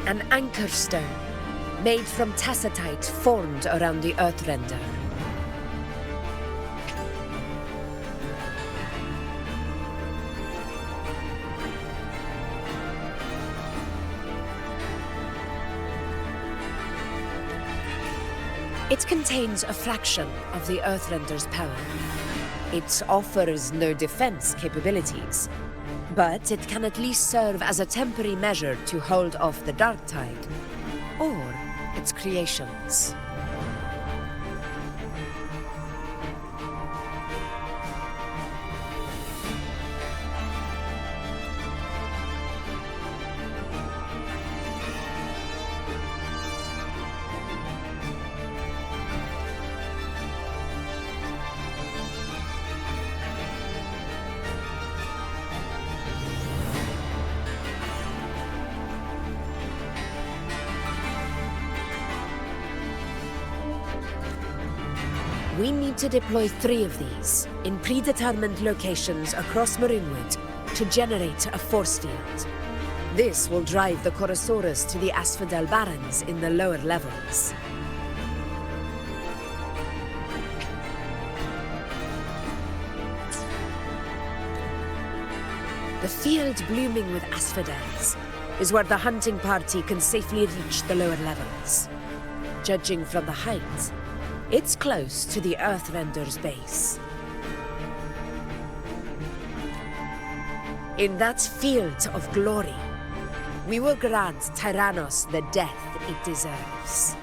[SPEAKER 4] An anchor stone, made from tacitite formed around the Earthrender. It contains a fraction of the Earthrender's power. It offers no defense capabilities, but it can at least serve as a temporary measure to hold off the dark tide, or its creations. We need to deploy 3 of these in predetermined locations across Marinwood to generate a force field. This will drive the Chorosaurus to the Asphodel Barrens in the lower levels. The field blooming with asphodels is where the hunting party can safely reach the lower levels. Judging from the height, it's close to the Earthrender's base. In that field of glory, we will grant Tyrannos the death it deserves.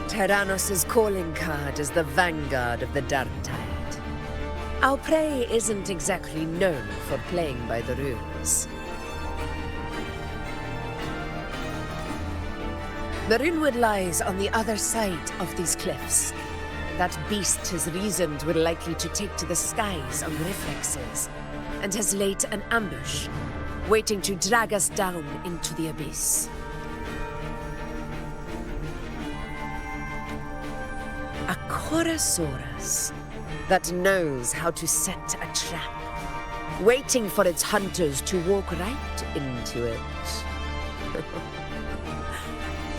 [SPEAKER 4] Tyrannos' calling card is the vanguard of the dark tide. Our prey isn't exactly known for playing by the rules. Marinwood lies on the other side of these cliffs. That beast has reasoned we're likely to take to the skies on reflexes, and has laid an ambush, waiting to drag us down into the abyss. A Chorosaurus that knows how to set a trap, waiting for its hunters to walk right into it.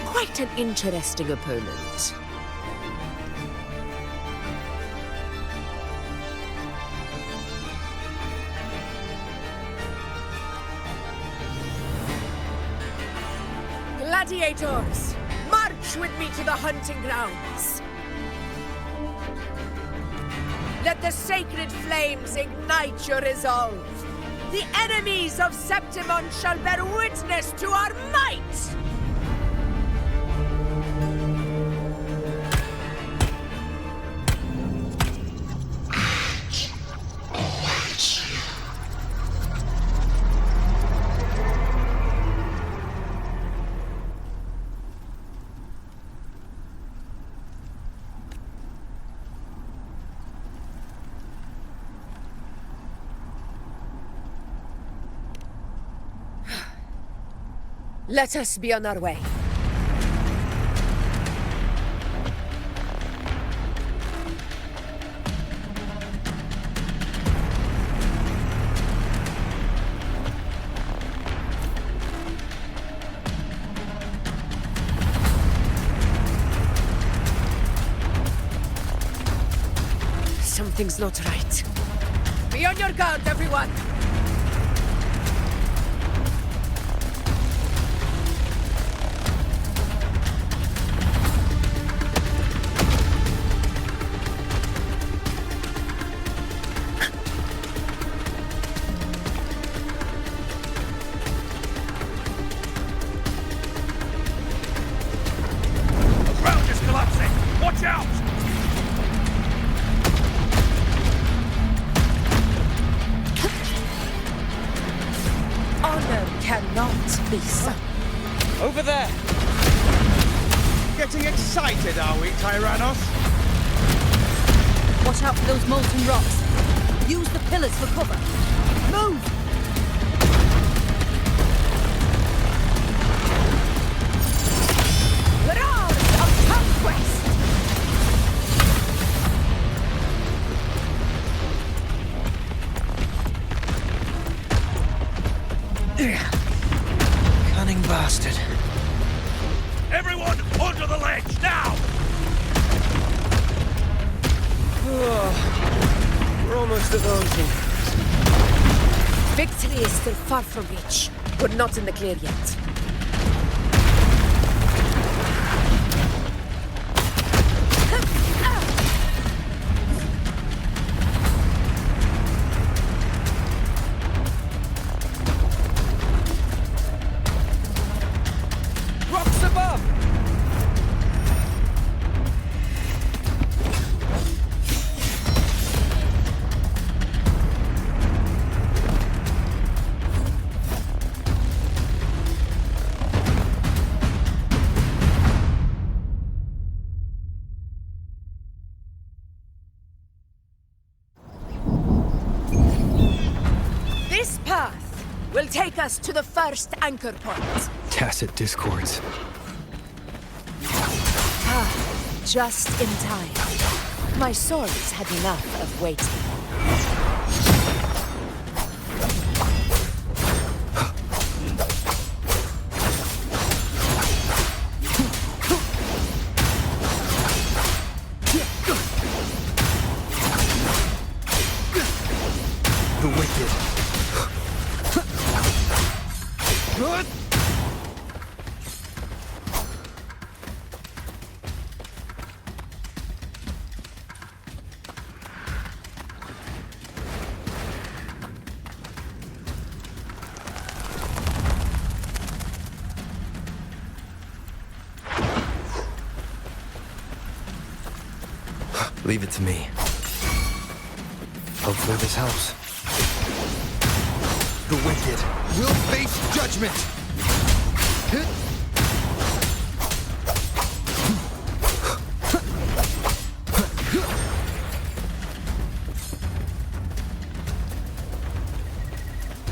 [SPEAKER 4] Quite an interesting opponent. Gladiators, march with me to the hunting grounds. Let the sacred flames ignite your resolve. The enemies of Septimont shall bear witness to our might! Let us be on our way. Something's not right. Be on your guard, everyone!
[SPEAKER 8] Over there! Getting excited, are we, Tyrannos?
[SPEAKER 15] Watch out for those molten rocks. Use the pillars for cover. Move! The roars of
[SPEAKER 5] Cunning bastard.
[SPEAKER 12] Everyone onto the ledge, now!
[SPEAKER 5] Oh, we're almost at Wuthering.
[SPEAKER 4] Victory is still far from reach. We're not in the clear yet.
[SPEAKER 5] Rocks above!
[SPEAKER 4] This path will take us to the first anchor point.
[SPEAKER 3] Tacit discords.
[SPEAKER 4] Just in time. My swords had enough of waiting.
[SPEAKER 3] The wicked. Leave it to me. Hopefully this helps. The wicked will face judgment!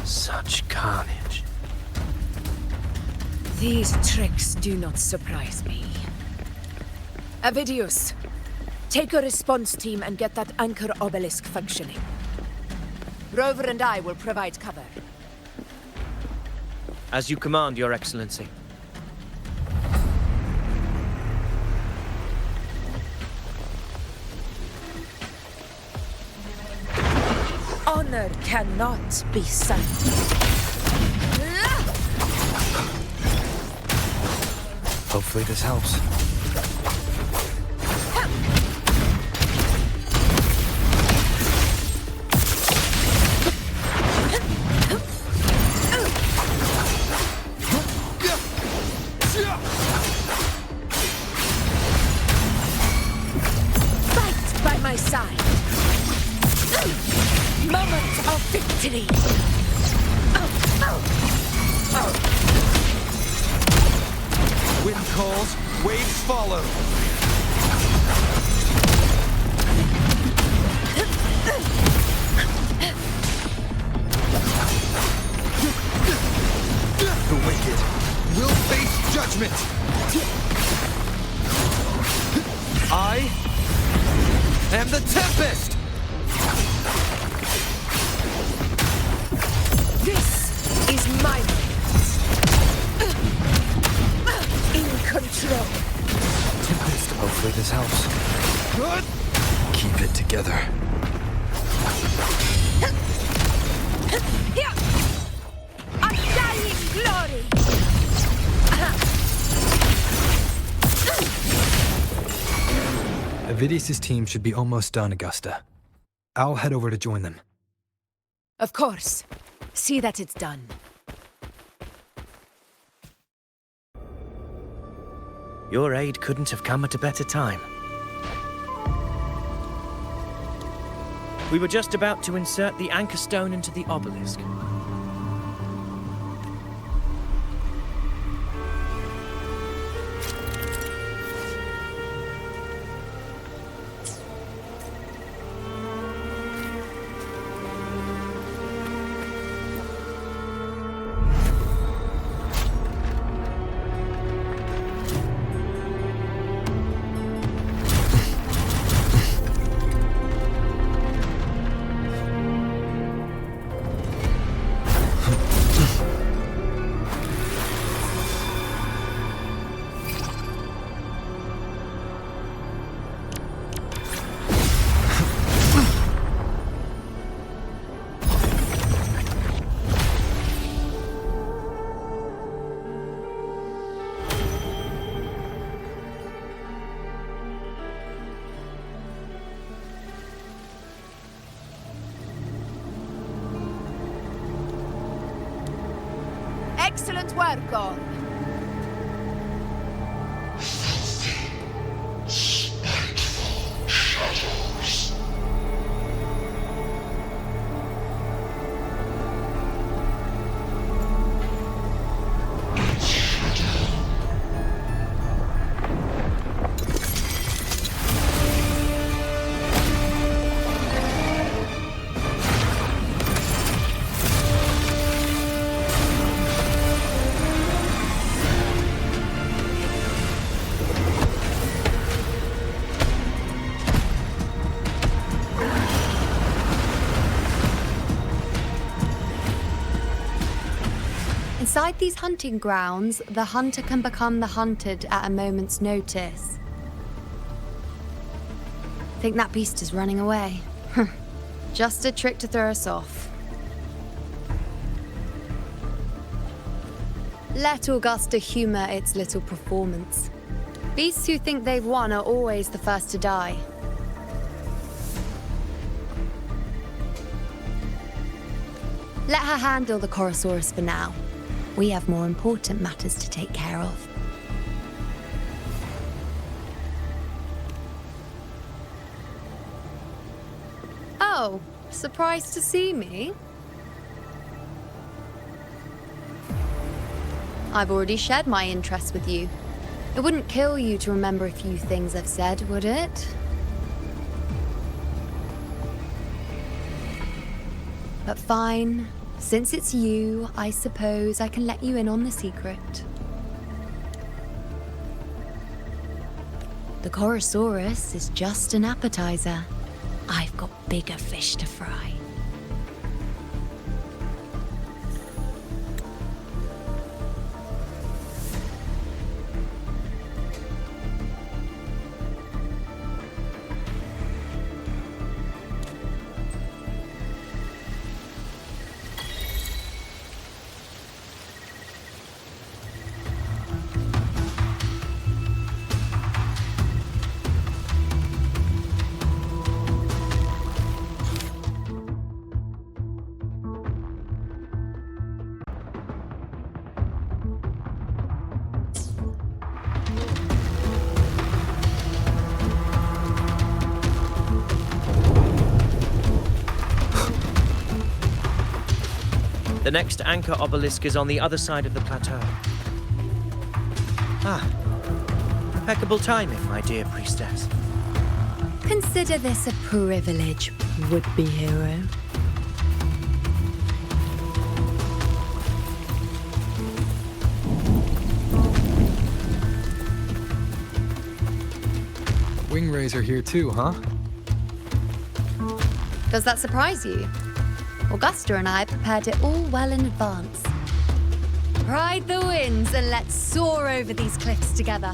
[SPEAKER 5] Such carnage.
[SPEAKER 4] These tricks do not surprise me. Avidius, take a response team and get that anchor obelisk functioning. Rover and I will provide cover.
[SPEAKER 5] As you command, Your Excellency.
[SPEAKER 4] Honor cannot be silenced.
[SPEAKER 3] Hopefully this helps.
[SPEAKER 4] Fight by my side. Moment of victory.
[SPEAKER 8] Wind calls, waves follow.
[SPEAKER 3] The wicked will face judgment! I am the Tempest!
[SPEAKER 4] This is my moment. In control.
[SPEAKER 3] Tempest. Hopefully this helps. Keep it together.
[SPEAKER 4] Undying glory.
[SPEAKER 3] Avidius' team should be almost done, Augusta. I'll head over to join them.
[SPEAKER 4] Of course. See that it's done.
[SPEAKER 5] Your aid couldn't have come at a better time. We were just about to insert the anchor stone into the obelisk.
[SPEAKER 4] Excellent work, all.
[SPEAKER 6] Inside these hunting grounds, the hunter can become the hunted at a moment's notice. Think that beast is running away? Just a trick to throw us off. Let Augusta humor its little performance. Beasts who think they've won are always the first to die. Let her handle the Chorosaurus for now. We have more important matters to take care of. Oh, surprised to see me? I've already shared my interest with you. It wouldn't kill you to remember a few things I've said, would it? But fine. Since it's you, I suppose I can let you in on the secret. The Chorosaurus is just an appetizer. I've got bigger fish to fry.
[SPEAKER 5] The next anchor obelisk is on the other side of the plateau. Ah, impeccable timing, my dear priestess.
[SPEAKER 6] Consider this a privilege, would-be hero.
[SPEAKER 3] Wingrays are here too, huh?
[SPEAKER 6] Does that surprise you? Augusta and I prepared it all well in advance. Ride the winds and let's soar over these cliffs together.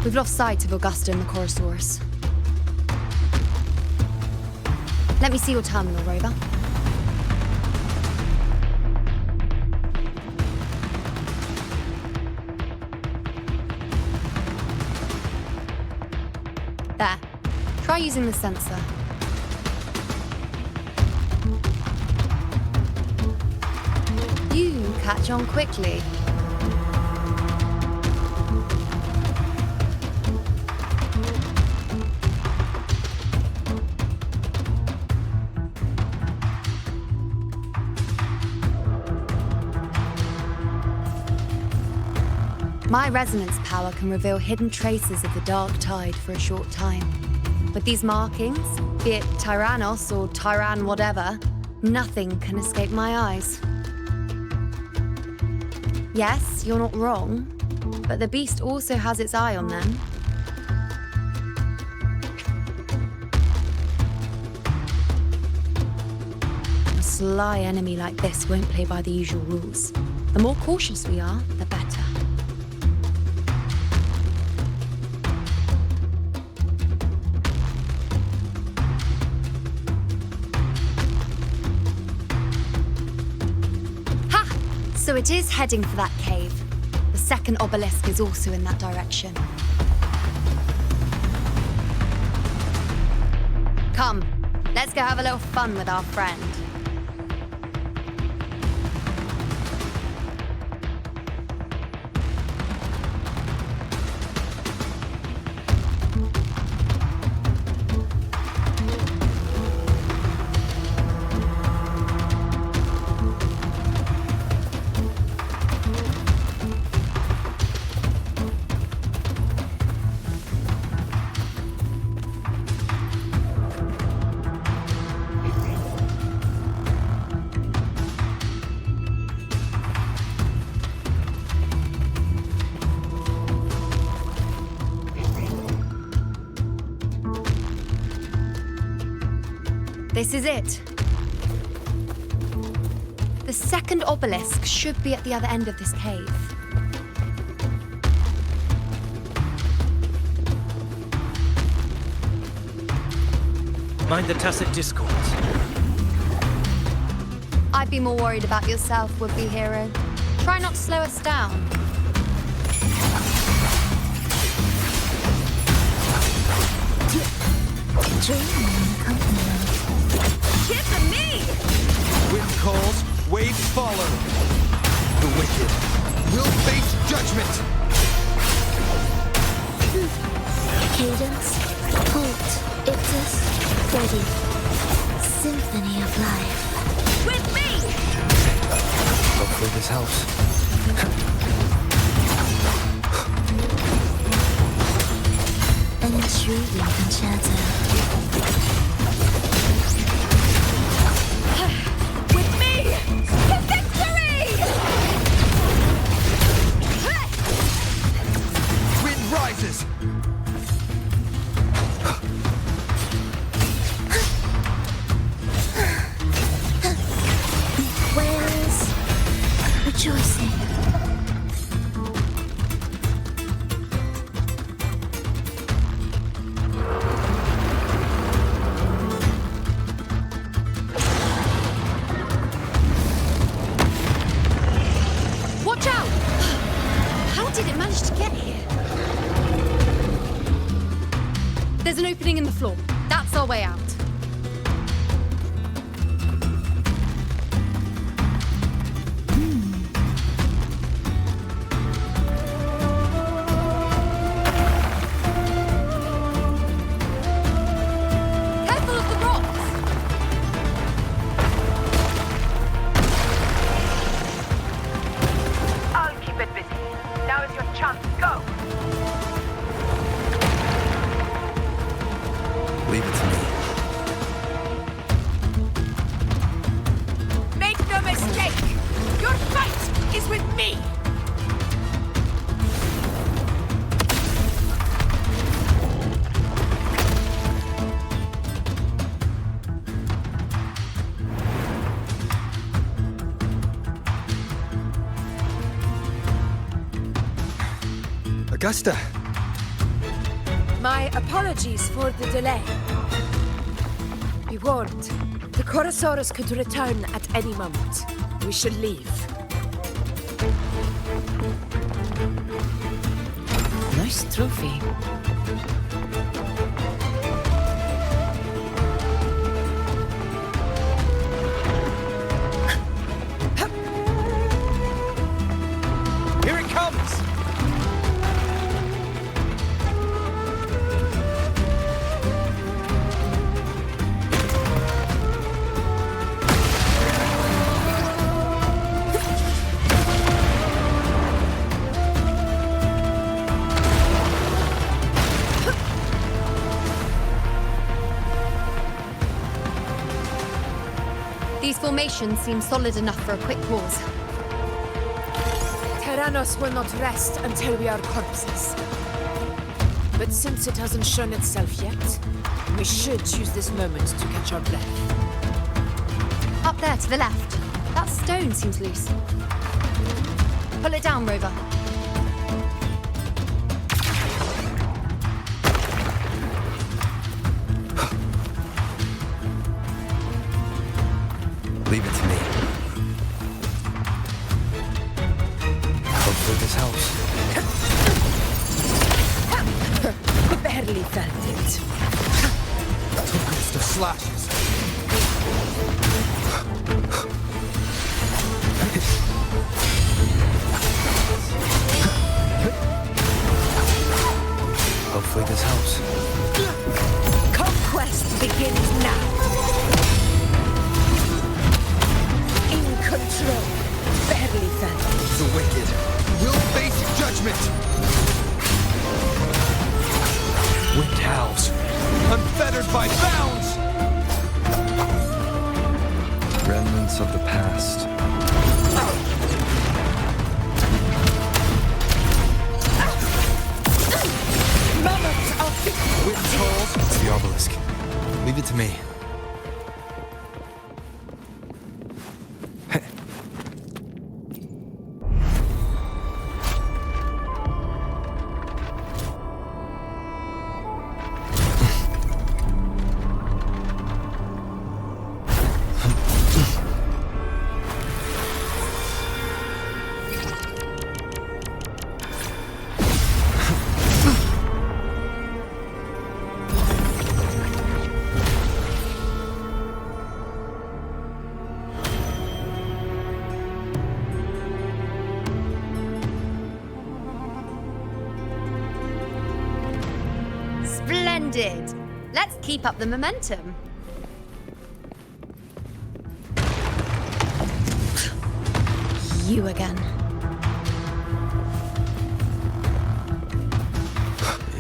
[SPEAKER 6] We've lost sight of Augusta and the Chorosaurus. Let me see your terminal, Rover. There. Try using the sensor. You catch on quickly. My resonance power can reveal hidden traces of the dark tide for a short time. With these markings, be it Tyrannos or Tyran whatever, nothing can escape my eyes. Yes, you're not wrong, but the beast also has its eye on them. A sly enemy like this won't play by the usual rules. The more cautious we are, the better. So it is heading for that cave. The second obelisk is also in that direction. Come, let's go have a little fun with our friend. This is it. The second obelisk should be at the other end of this cave.
[SPEAKER 5] Mind the tacit discourse.
[SPEAKER 6] I'd be more worried about yourself, would-be hero. Try not to slow us down.
[SPEAKER 15] Kiss me!
[SPEAKER 8] Wind calls, waves follow. The wicked will face judgment.
[SPEAKER 16] Cadence, halt, ipsis, steady. Symphony of life.
[SPEAKER 15] With me!
[SPEAKER 3] Hopefully this helps.
[SPEAKER 16] An intriguing concerto.
[SPEAKER 15] With me! To victory!
[SPEAKER 8] Wind rises.
[SPEAKER 16] Where's rejoicing?
[SPEAKER 6] Watch out! How did it manage to get here? There's an opening in the floor. That's our way out. Careful of the rocks!
[SPEAKER 4] I'll keep it busy. Now is your chance. Go!
[SPEAKER 3] Leave it to me.
[SPEAKER 4] Make no mistake! Your fight is with me!
[SPEAKER 3] Augusta!
[SPEAKER 4] My apologies for the delay. Be warned, the Chorosaurus could return at any moment. We should leave.
[SPEAKER 9] Nice trophy.
[SPEAKER 8] Here it comes.
[SPEAKER 6] These formations seem solid enough for a quick pause.
[SPEAKER 4] Tyrannos will not rest until we are corpses. But since it hasn't shown itself yet, we should use this moment to catch our breath.
[SPEAKER 6] Up there to the left. That stone seems loose. Pull it down, Rover.
[SPEAKER 3] Leave it to me.
[SPEAKER 8] Hopefully this helps.
[SPEAKER 4] Barely felt it.
[SPEAKER 8] Toughest of slashes. Hopefully this helps.
[SPEAKER 4] Conquest begins now. In control. Barely felt it.
[SPEAKER 8] The wicked will face judgment. Wind howls, unfettered by bounds.
[SPEAKER 3] Remnants of the past.
[SPEAKER 4] Mammoth of
[SPEAKER 8] Wind calls.
[SPEAKER 3] It's the obelisk. Leave it to me.
[SPEAKER 6] Splendid! Let's keep up the momentum. You again.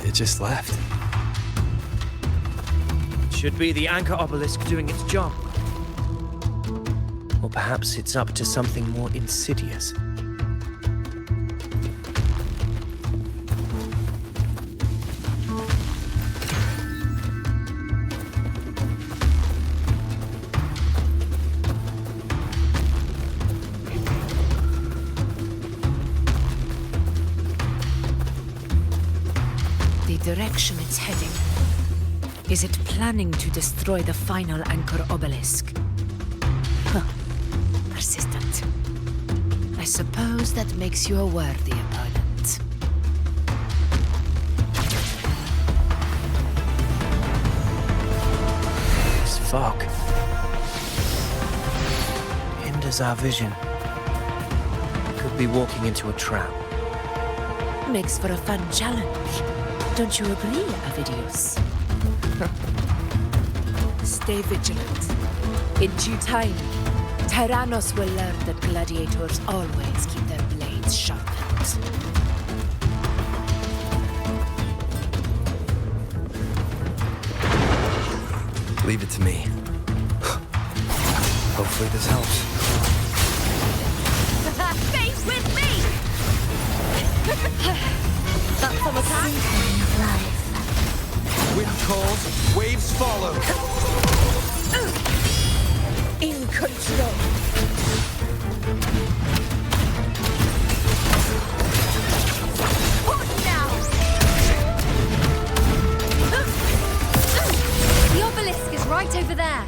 [SPEAKER 3] It just left.
[SPEAKER 5] Should be the anchor obelisk doing its job. Or perhaps it's up to something more insidious.
[SPEAKER 4] the direction it's heading. Is it planning to destroy the final anchor obelisk? Huh. Persistent. I suppose that makes you a worthy opponent.
[SPEAKER 5] This fog hinders our vision. Could be walking into a trap.
[SPEAKER 4] Makes for a fun challenge. Don't you agree, Avidius? Stay vigilant. In due time, Tyrannos will learn that gladiators always keep their blades sharpened.
[SPEAKER 3] Leave it to me. Hopefully this helps.
[SPEAKER 6] Face with me! That's some attack.
[SPEAKER 16] Symphony of life.
[SPEAKER 8] Wind calls, waves follow.
[SPEAKER 4] In control.
[SPEAKER 6] Push now! The obelisk is right over there.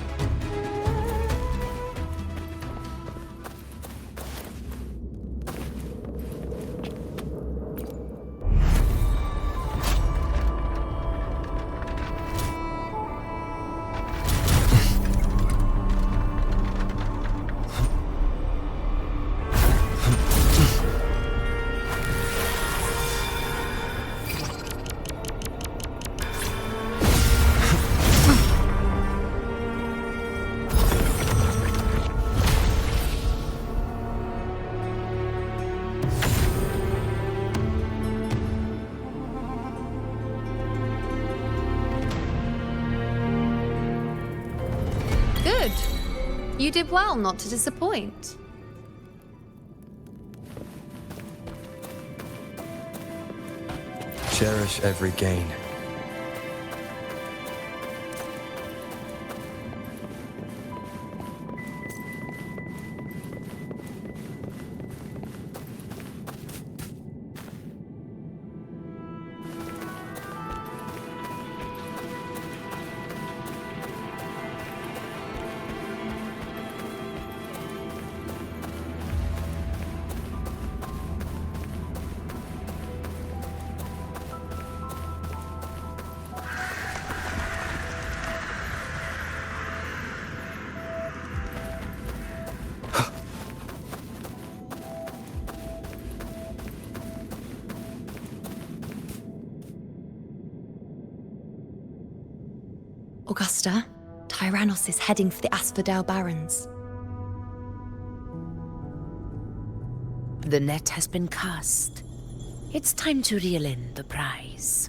[SPEAKER 6] Good. You did well not to disappoint.
[SPEAKER 3] Cherish every gain.
[SPEAKER 6] Augusta, Tyrannos is heading for the Asphodel Barrens.
[SPEAKER 9] The net has been cast. It's time to reel in the prize.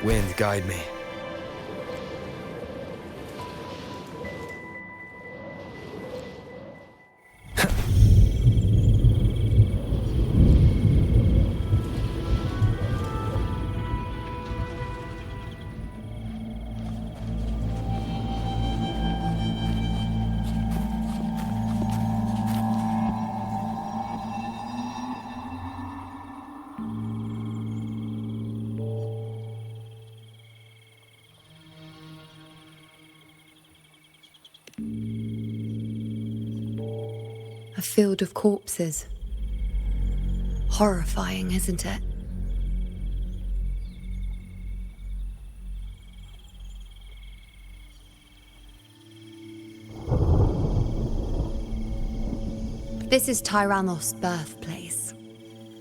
[SPEAKER 3] Wind, guide me.
[SPEAKER 6] A field of corpses. Horrifying, isn't it? This is Tyrannos' birthplace.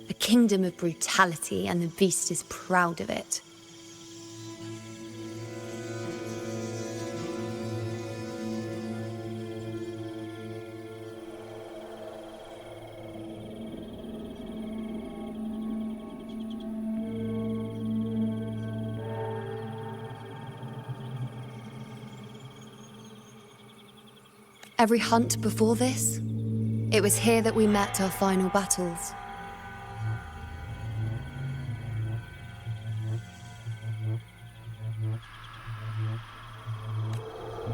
[SPEAKER 6] A kingdom of brutality, and the beast is proud of it. Every hunt before this, it was here that we met our final battles.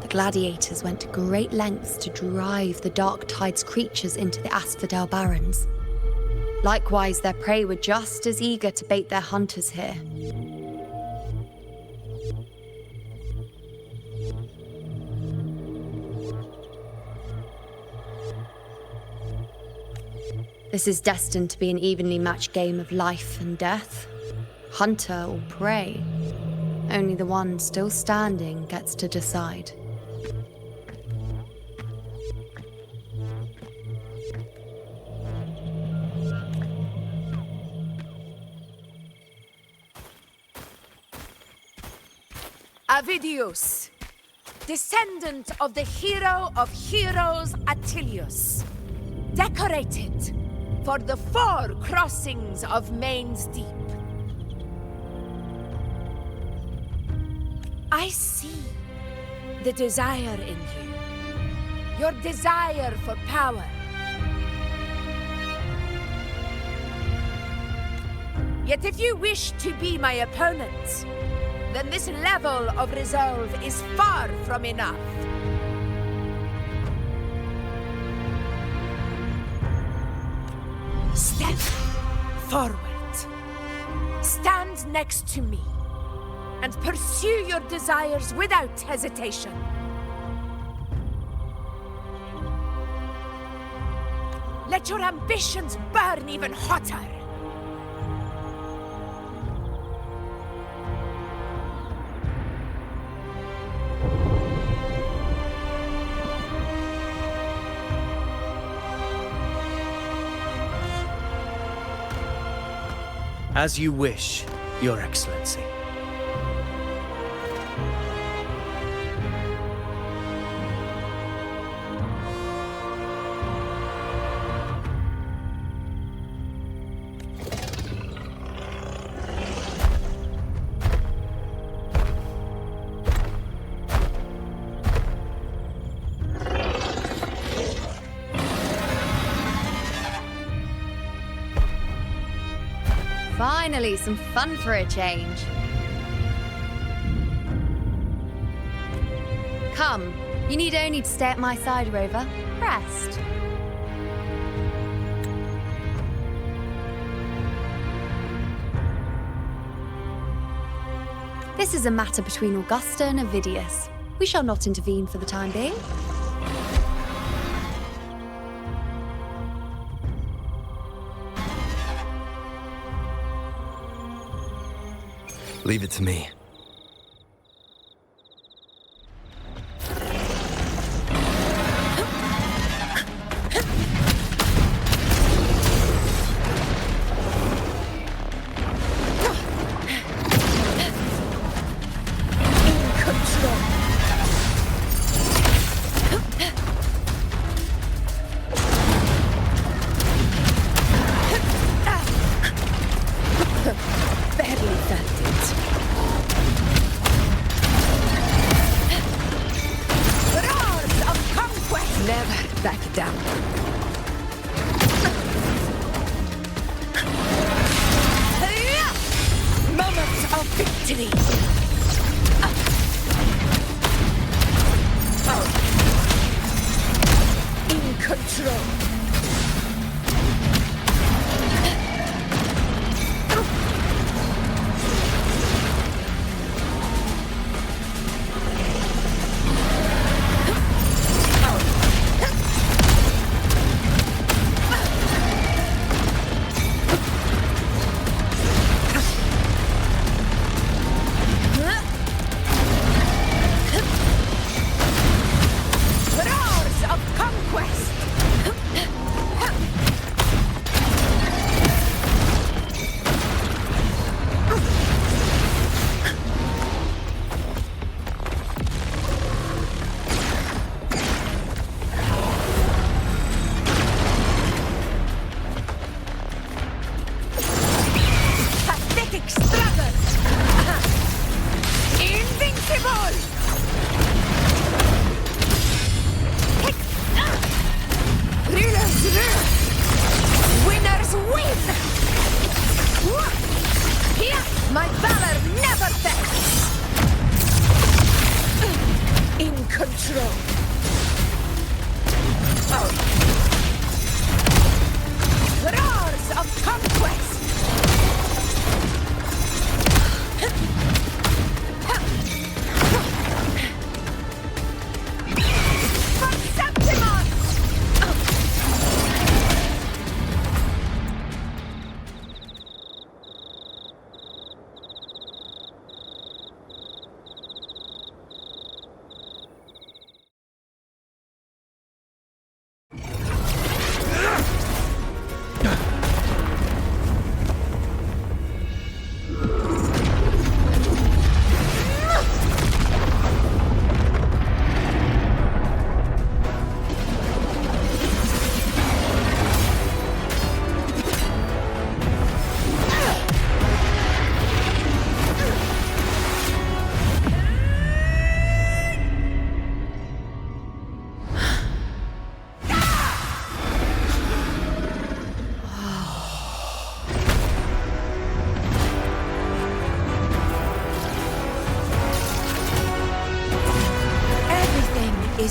[SPEAKER 6] The gladiators went to great lengths to drive the Dark Tide's creatures into the Asphodel Barrens. Likewise, their prey were just as eager to bait their hunters here. This is destined to be an evenly matched game of life and death. Hunter or prey. Only the one still standing gets to decide.
[SPEAKER 4] Avidius, descendant of the hero of heroes Attilius, decorated for the 4 crossings of Main's Deep. I see the desire in you, your desire for power. Yet if you wish to be my opponent, then this level of resolve is far from enough. Step forward. Stand next to me and pursue your desires without hesitation. Let your ambitions burn even hotter.
[SPEAKER 5] As you wish, Your Excellency.
[SPEAKER 6] Finally, some fun for a change. Come, you need only to stay at my side, Rover. Rest. This is a matter between Augusta and Avidius. We shall not intervene for the time being.
[SPEAKER 3] Leave it to me.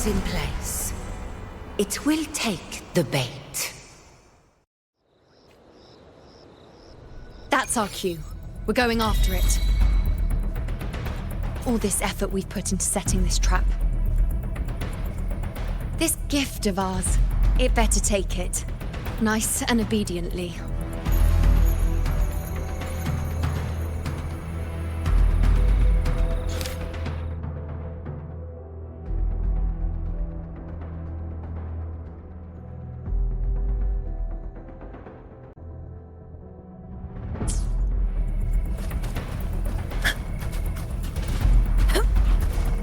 [SPEAKER 9] In place. It will take the bait.
[SPEAKER 6] That's our cue. We're going after it. All this effort we've put into setting this trap. This gift of ours, it better take it. Nice and obediently.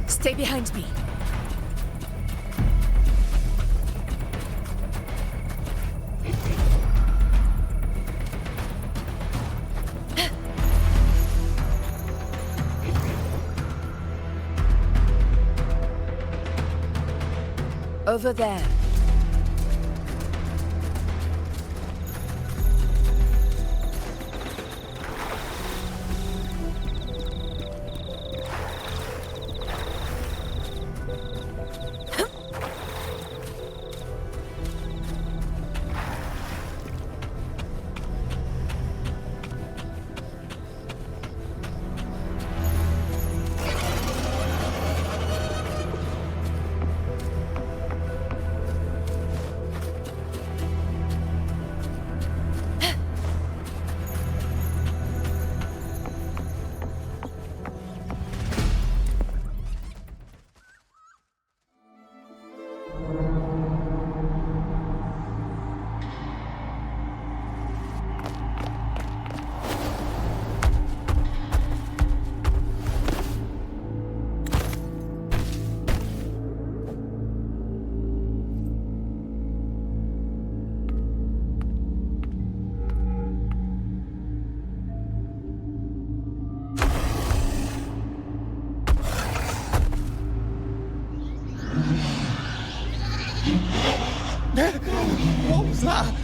[SPEAKER 4] Stay behind me. Over there.
[SPEAKER 15] Now!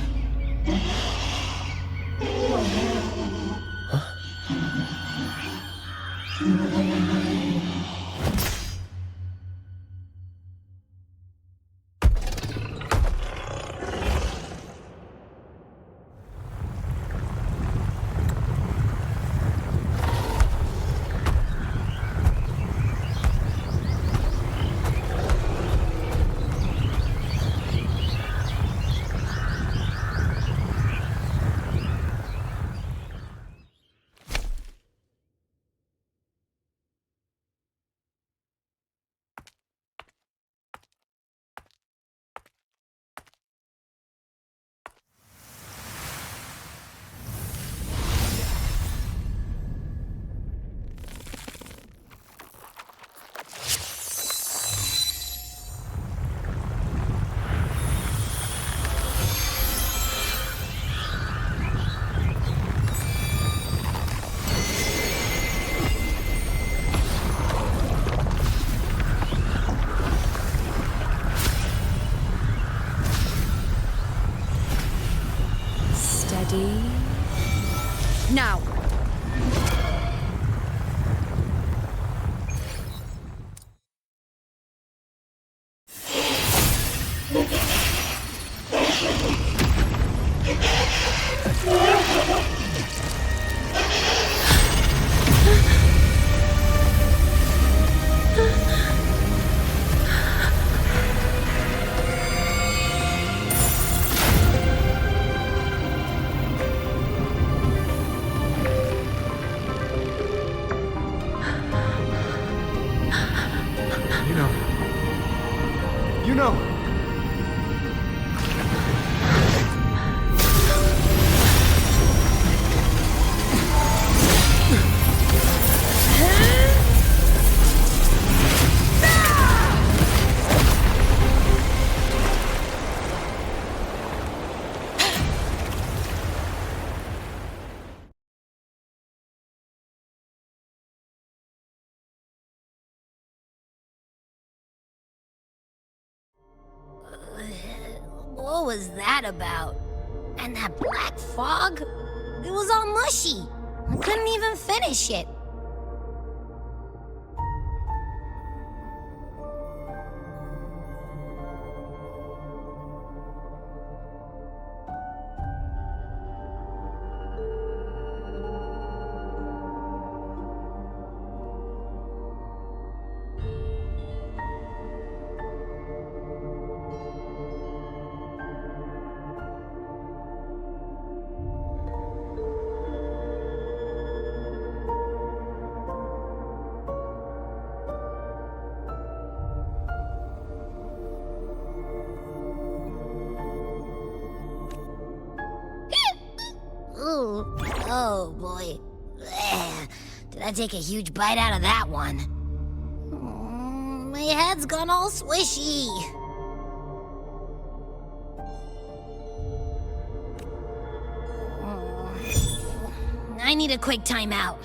[SPEAKER 3] You know.
[SPEAKER 1] What was that about? And that black fog? It was all mushy. I couldn't even finish it. Ooh, oh boy. Did I take a huge bite out of that one? My head's gone all swishy. I need a quick timeout.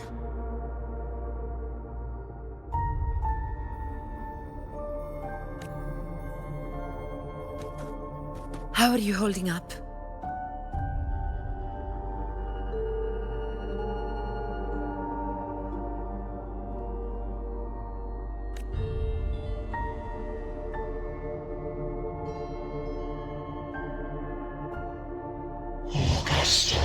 [SPEAKER 4] How are you holding up?
[SPEAKER 16] Augusta.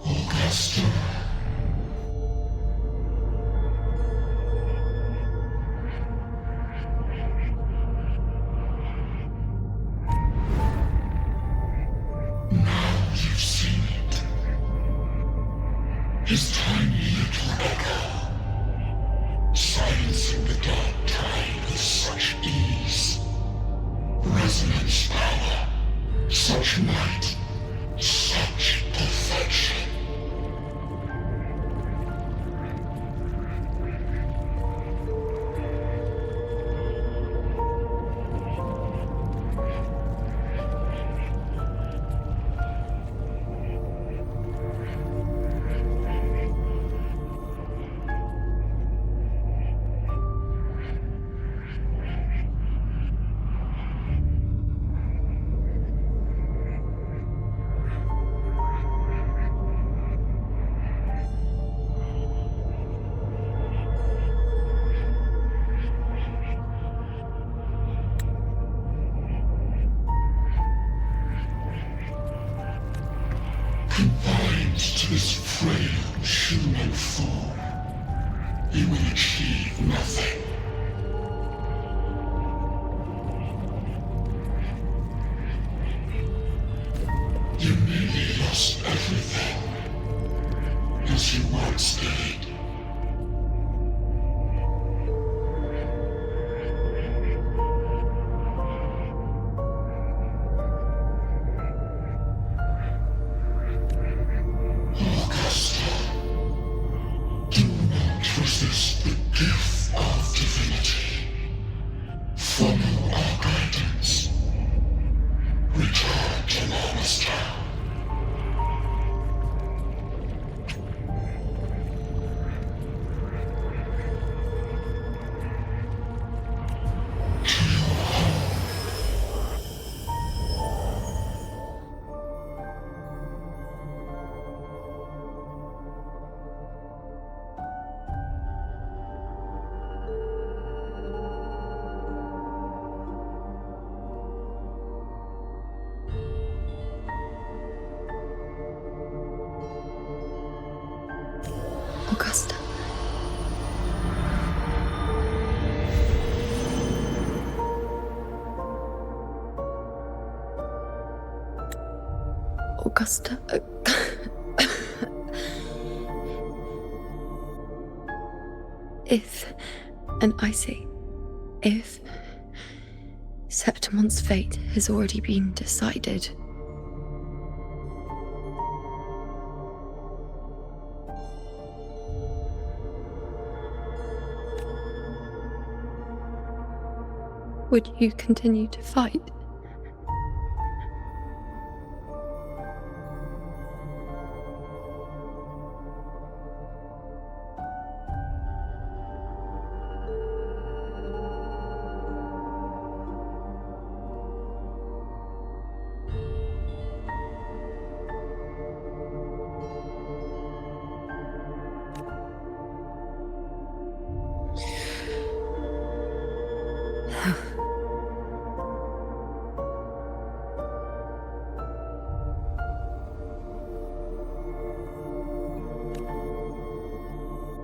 [SPEAKER 16] Augusta. Now you've seen it. His tiny little echo, silencing the dark tide with such ease. Resonance power, such might, such perfection. confined to this frail human form, you will achieve nothing. You nearly lost everything, as you once did. Augusta, do not resist the gift of divinity. Follow our guidance. Return to Rinascita.
[SPEAKER 6] Augusta. Augusta. If, and I say, if Septimont's fate has already been decided, would you continue to fight?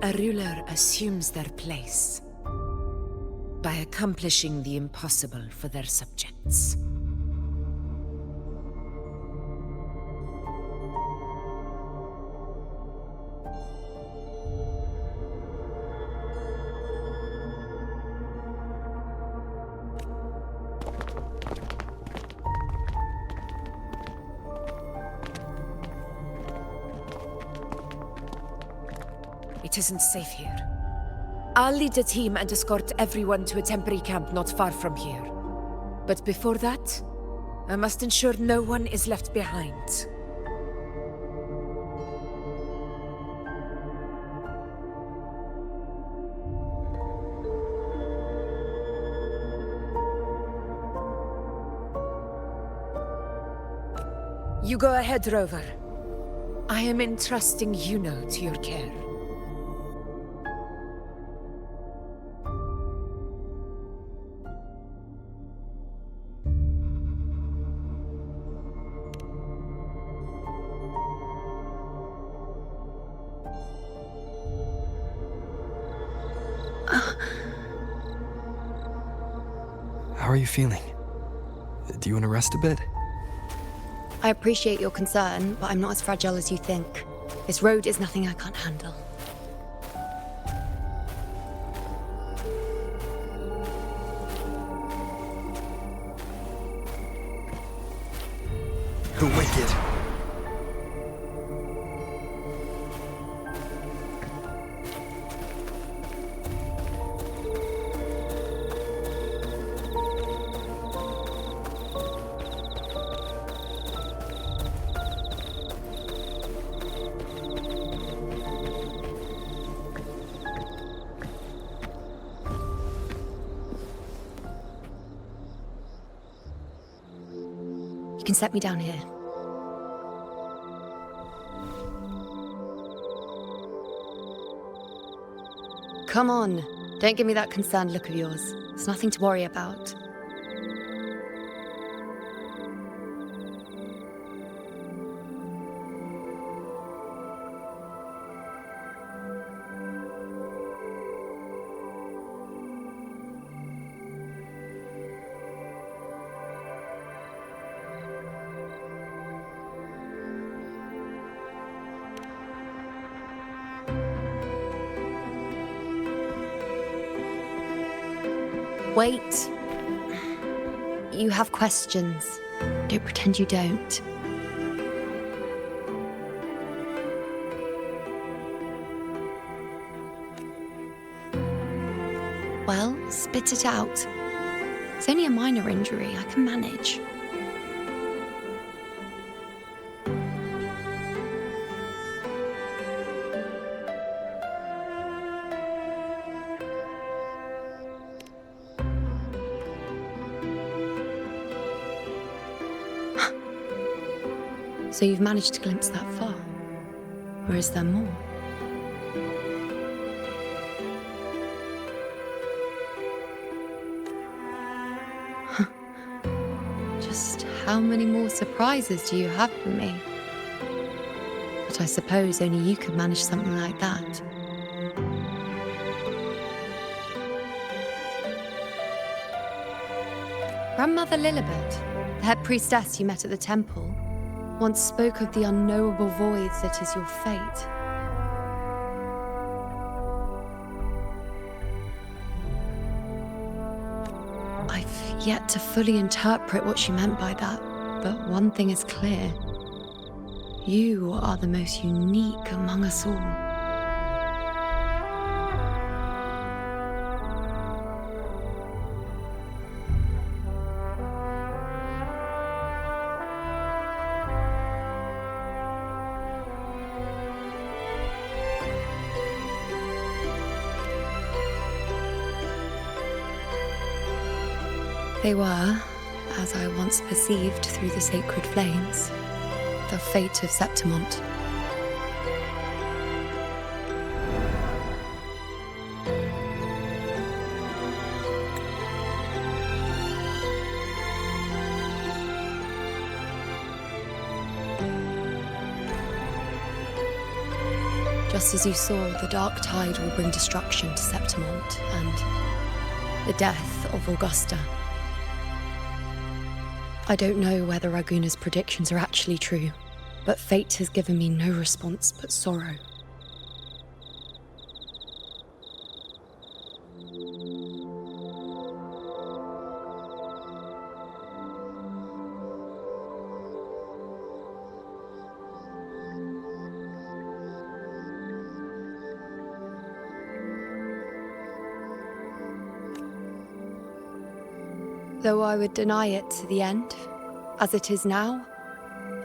[SPEAKER 4] A ruler assumes their place by accomplishing the impossible for their subjects. It isn't safe here. I'll lead a team and escort everyone to a temporary camp not far from here. But before that, I must ensure no one is left behind. You go ahead, Rover. I am entrusting Yuno to your care.
[SPEAKER 3] How are you feeling? Do you want to rest a bit?
[SPEAKER 6] I appreciate your concern, but I'm not as fragile as you think. This road is nothing I can't handle.
[SPEAKER 3] The wicked.
[SPEAKER 6] You can set me down here. Come on. Don't give me that concerned look of yours. It's nothing to worry about. Wait. You have questions. Don't pretend you don't. Well, spit it out. It's only a minor injury. I can manage. So you've managed to glimpse that far? Or is there more? Just how many more surprises do you have for me? But I suppose only you could manage something like that. Grandmother Lilibet, the head priestess you met at the temple, once spoke of the unknowable voids that is your fate. I've yet to fully interpret what she meant by that, but one thing is clear. You are the most unique among us all. They were, as I once perceived through the sacred flames, the fate of Septimont. Just as you saw, the dark tide will bring destruction to Septimont and the death of Augusta. I don't know whether Raguna's predictions are actually true, but fate has given me no response but sorrow. Though I would deny it to the end, as it is now,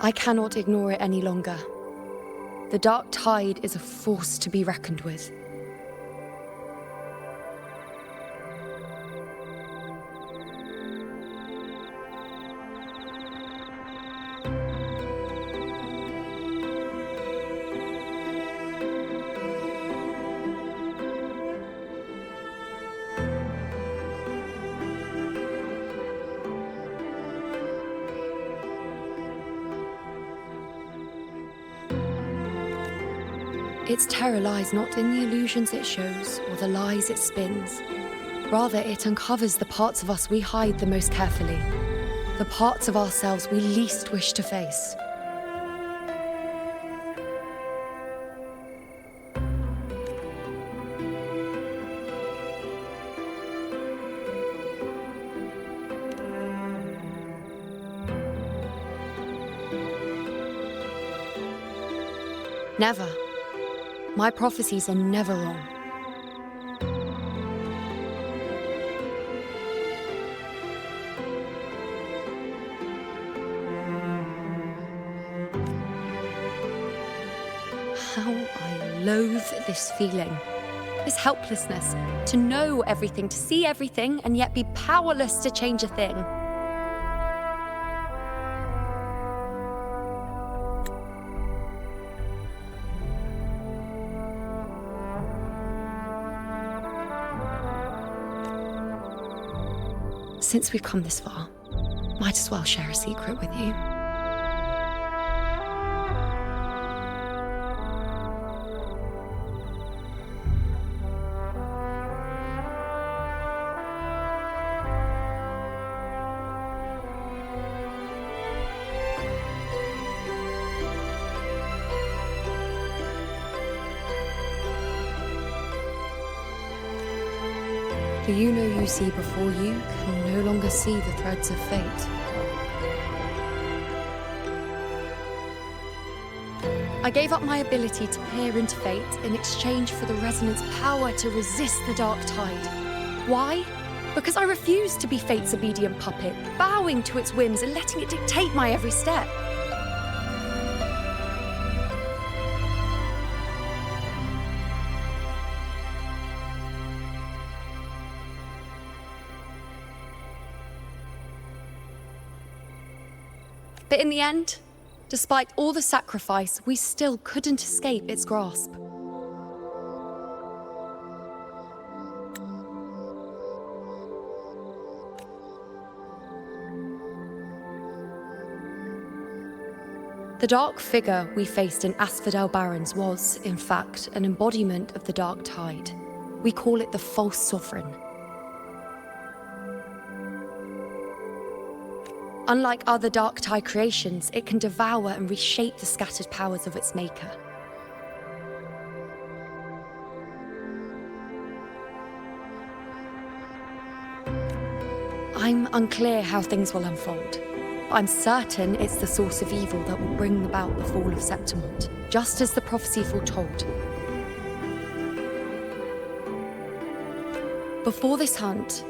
[SPEAKER 6] I cannot ignore it any longer. The dark tide is a force to be reckoned with. Its terror lies not in the illusions it shows or the lies it spins. Rather, it uncovers the parts of us we hide the most carefully, the parts of ourselves we least wish to face. Never. My prophecies are never wrong. How I loathe this feeling. This helplessness. To know everything, to see everything, and yet be powerless to change a thing. Since we've come this far, might as well share a secret with you. The you see before you can no longer see the threads of fate. I gave up my ability to peer into fate in exchange for the resonance power to resist the dark tide. Why? Because I refused to be fate's obedient puppet, bowing to its whims and letting it dictate my every step. But in the end, despite all the sacrifice, we still couldn't escape its grasp. The dark figure we faced in Asphodel Barrens was, in fact, an embodiment of the dark tide. We call it the false sovereign. Unlike other dark tide creations, it can devour and reshape the scattered powers of its maker. I'm unclear how things will unfold. I'm certain it's the source of evil that will bring about the fall of Septimont, just as the prophecy foretold. Before this hunt,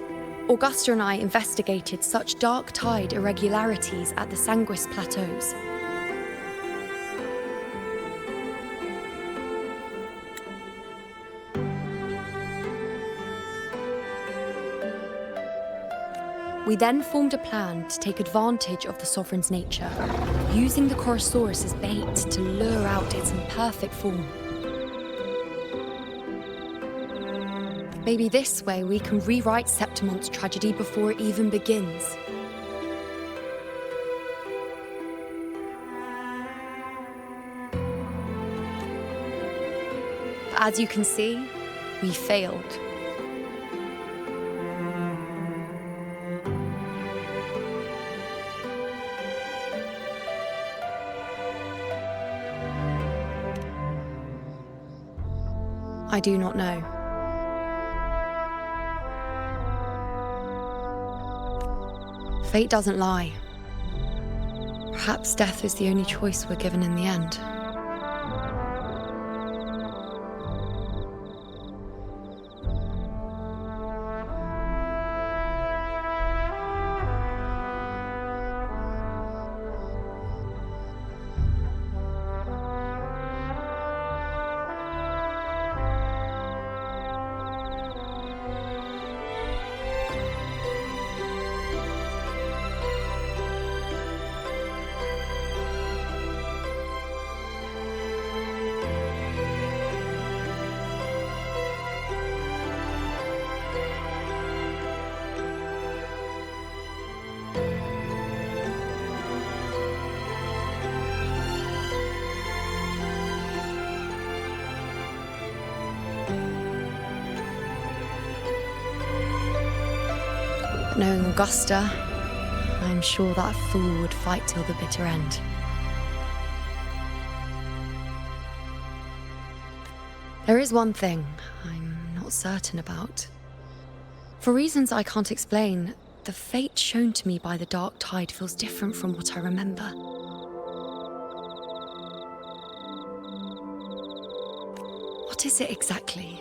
[SPEAKER 6] Augusta and I investigated such dark tide irregularities at the Sanguis Plateaus. We then formed a plan to take advantage of the Sovereign's nature, using the Chorosaurus as bait to lure out its imperfect form. Maybe this way we can rewrite Septimont's tragedy before it even begins. But as you can see, we failed. I do not know. Fate doesn't lie. Perhaps death is the only choice we're given in the end. Knowing Augusta, I'm sure that fool would fight till the bitter end. There is one thing I'm not certain about. For reasons I can't explain, the fate shown to me by the dark tide feels different from what I remember. What is it exactly?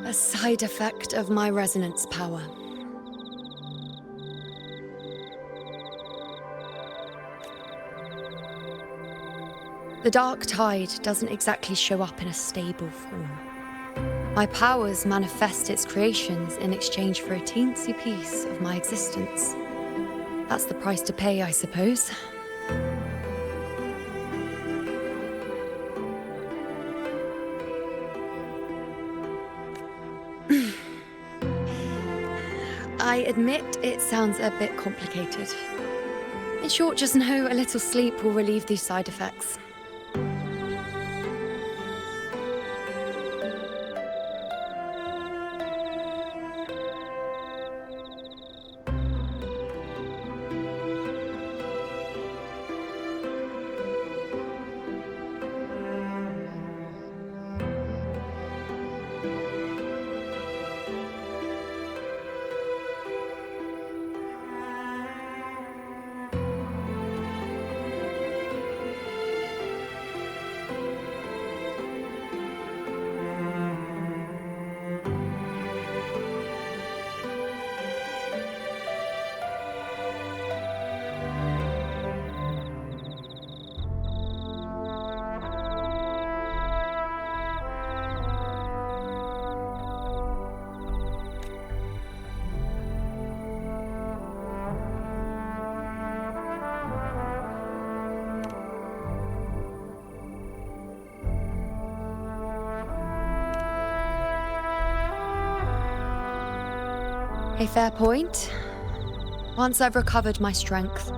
[SPEAKER 6] A side effect of my resonance power. The dark tide doesn't exactly show up in a stable form. My powers manifest its creations in exchange for a teensy piece of my existence. That's the price to pay, I suppose. I admit it sounds a bit complicated. In short, just know a little sleep will relieve these side effects. A fair point. Once I've recovered my strength,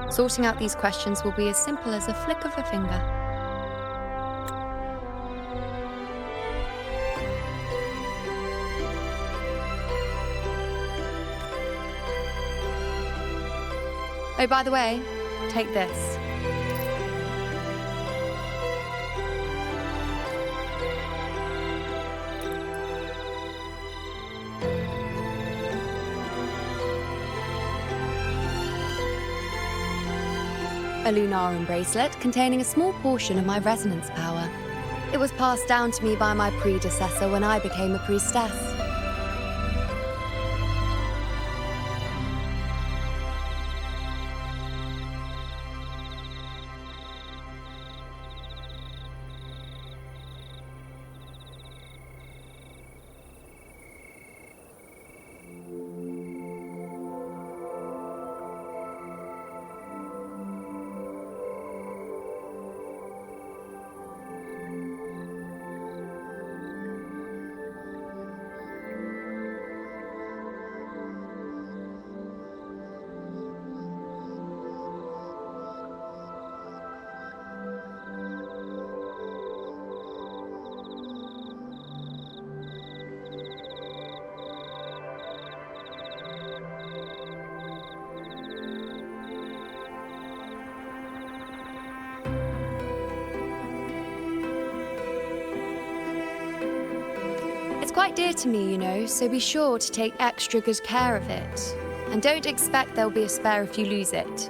[SPEAKER 6] sorting out these questions will be as simple as a flick of a finger. Oh, by the way, take this. A Lunarum bracelet containing a small portion of my resonance power. It was passed down to me by my predecessor when I became a priestess. Quite dear to me, you know, so be sure to take extra good care of it. And don't expect there'll be a spare if you lose it.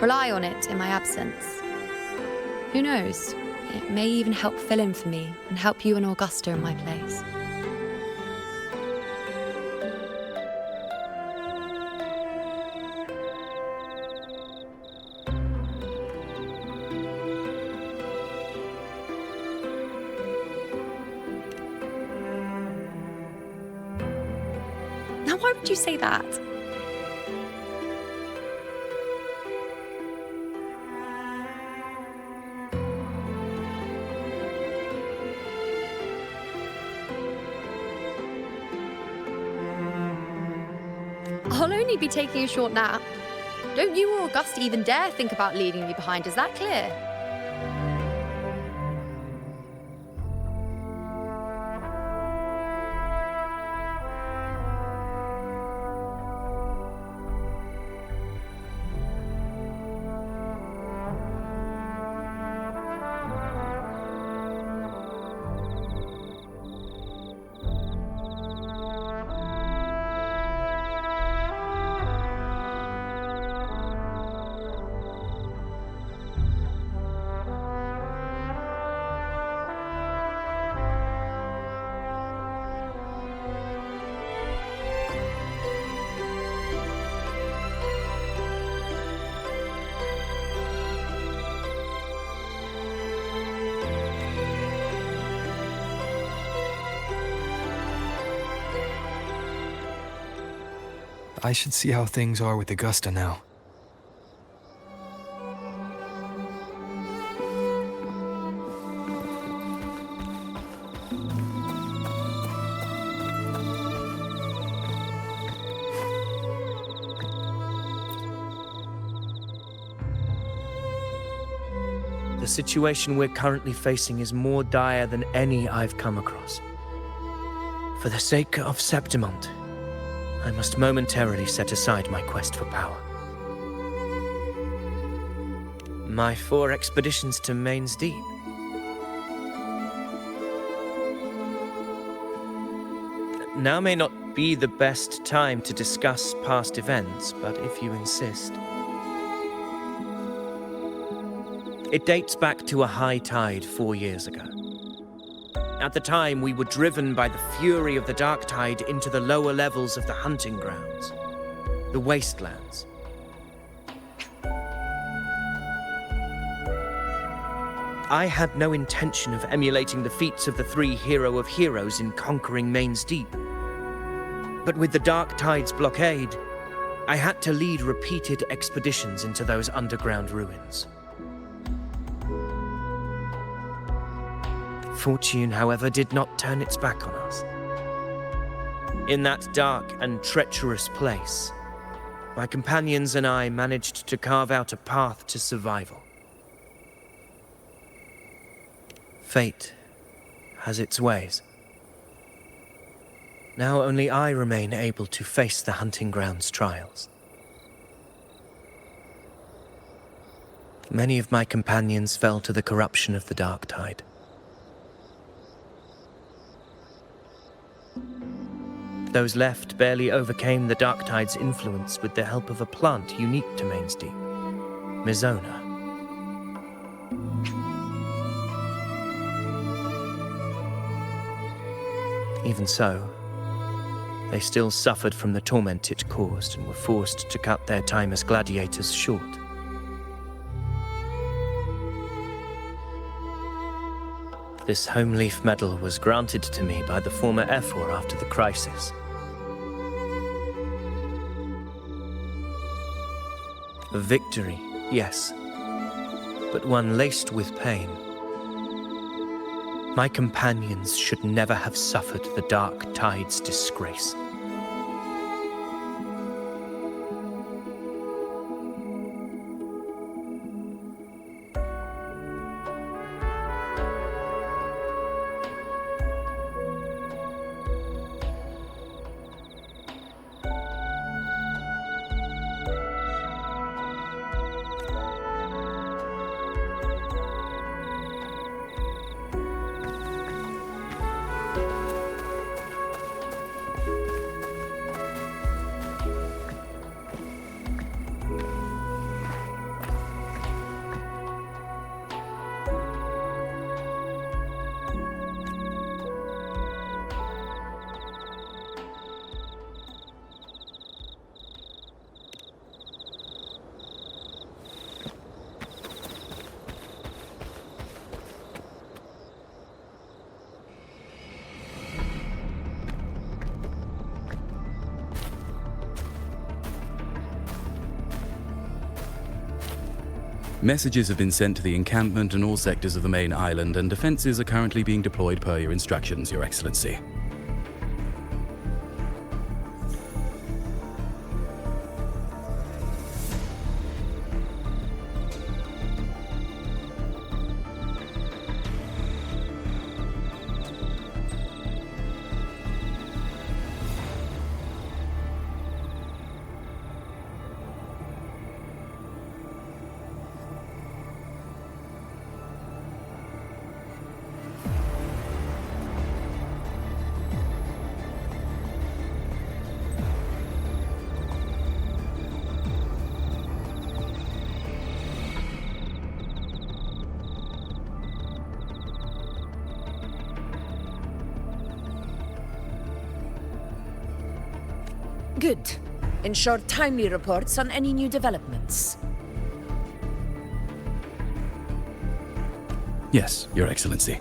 [SPEAKER 6] Rely on it in my absence. Who knows? It may even help fill in for me and help you and Augusta in my place. Why would you say that? I'll only be taking a short nap. Don't you or Augusta even dare think about leaving me behind, is that clear?
[SPEAKER 3] I should see how things are with Augusta now.
[SPEAKER 5] The situation we're currently facing is more dire than any I've come across. For the sake of Septimont, I must momentarily set aside my quest for power. My 4 expeditions to Main's Deep. Now may not be the best time to discuss past events, but if you insist. It dates back to a high tide 4 years ago. At the time, we were driven by the fury of the dark tide into the lower levels of the hunting grounds, the wastelands. I had no intention of emulating the feats of the 3 Hero of Heroes in conquering Main's Deep. But with the dark tide's blockade, I had to lead repeated expeditions into those underground ruins. Fortune, however, did not turn its back on us. In that dark and treacherous place, my companions and I managed to carve out a path to survival. Fate has its ways. Now only I remain able to face the hunting ground's trials. Many of my companions fell to the corruption of the dark tide. Those left barely overcame the dark tide's influence with the help of a plant unique to Main's Deep, Mizona. Even so, they still suffered from the torment it caused and were forced to cut their time as gladiators short. This home leaf medal was granted to me by the former Ephor after the crisis. A victory, yes, but one laced with pain. My companions should never have suffered the dark tide's disgrace.
[SPEAKER 2] Messages have been sent to the encampment and all sectors of the main island, and defenses are currently being deployed per your instructions, Your Excellency.
[SPEAKER 4] Good. Ensure timely reports on any new developments.
[SPEAKER 2] Yes, Your Excellency.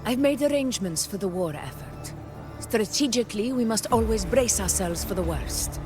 [SPEAKER 4] I've made arrangements for the war effort. Strategically, we must always brace ourselves for the worst.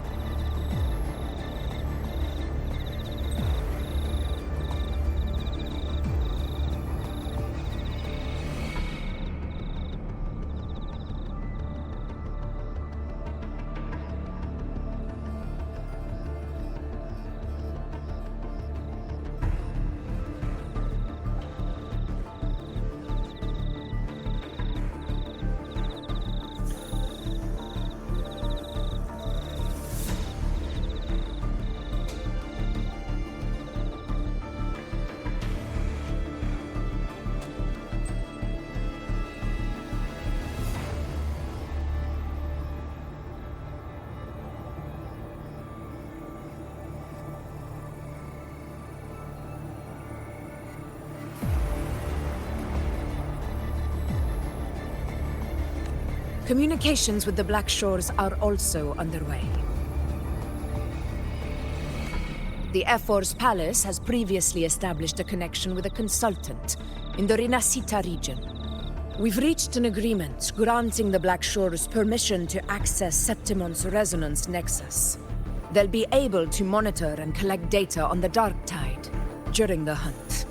[SPEAKER 4] Communications with the Black Shores are also underway. The Ephor's palace has previously established a connection with a consultant in the Rinascita region. We've reached an agreement granting the Black Shores permission to access Septimont's resonance nexus. They'll be able to monitor and collect data on the Dark Tide during the hunt.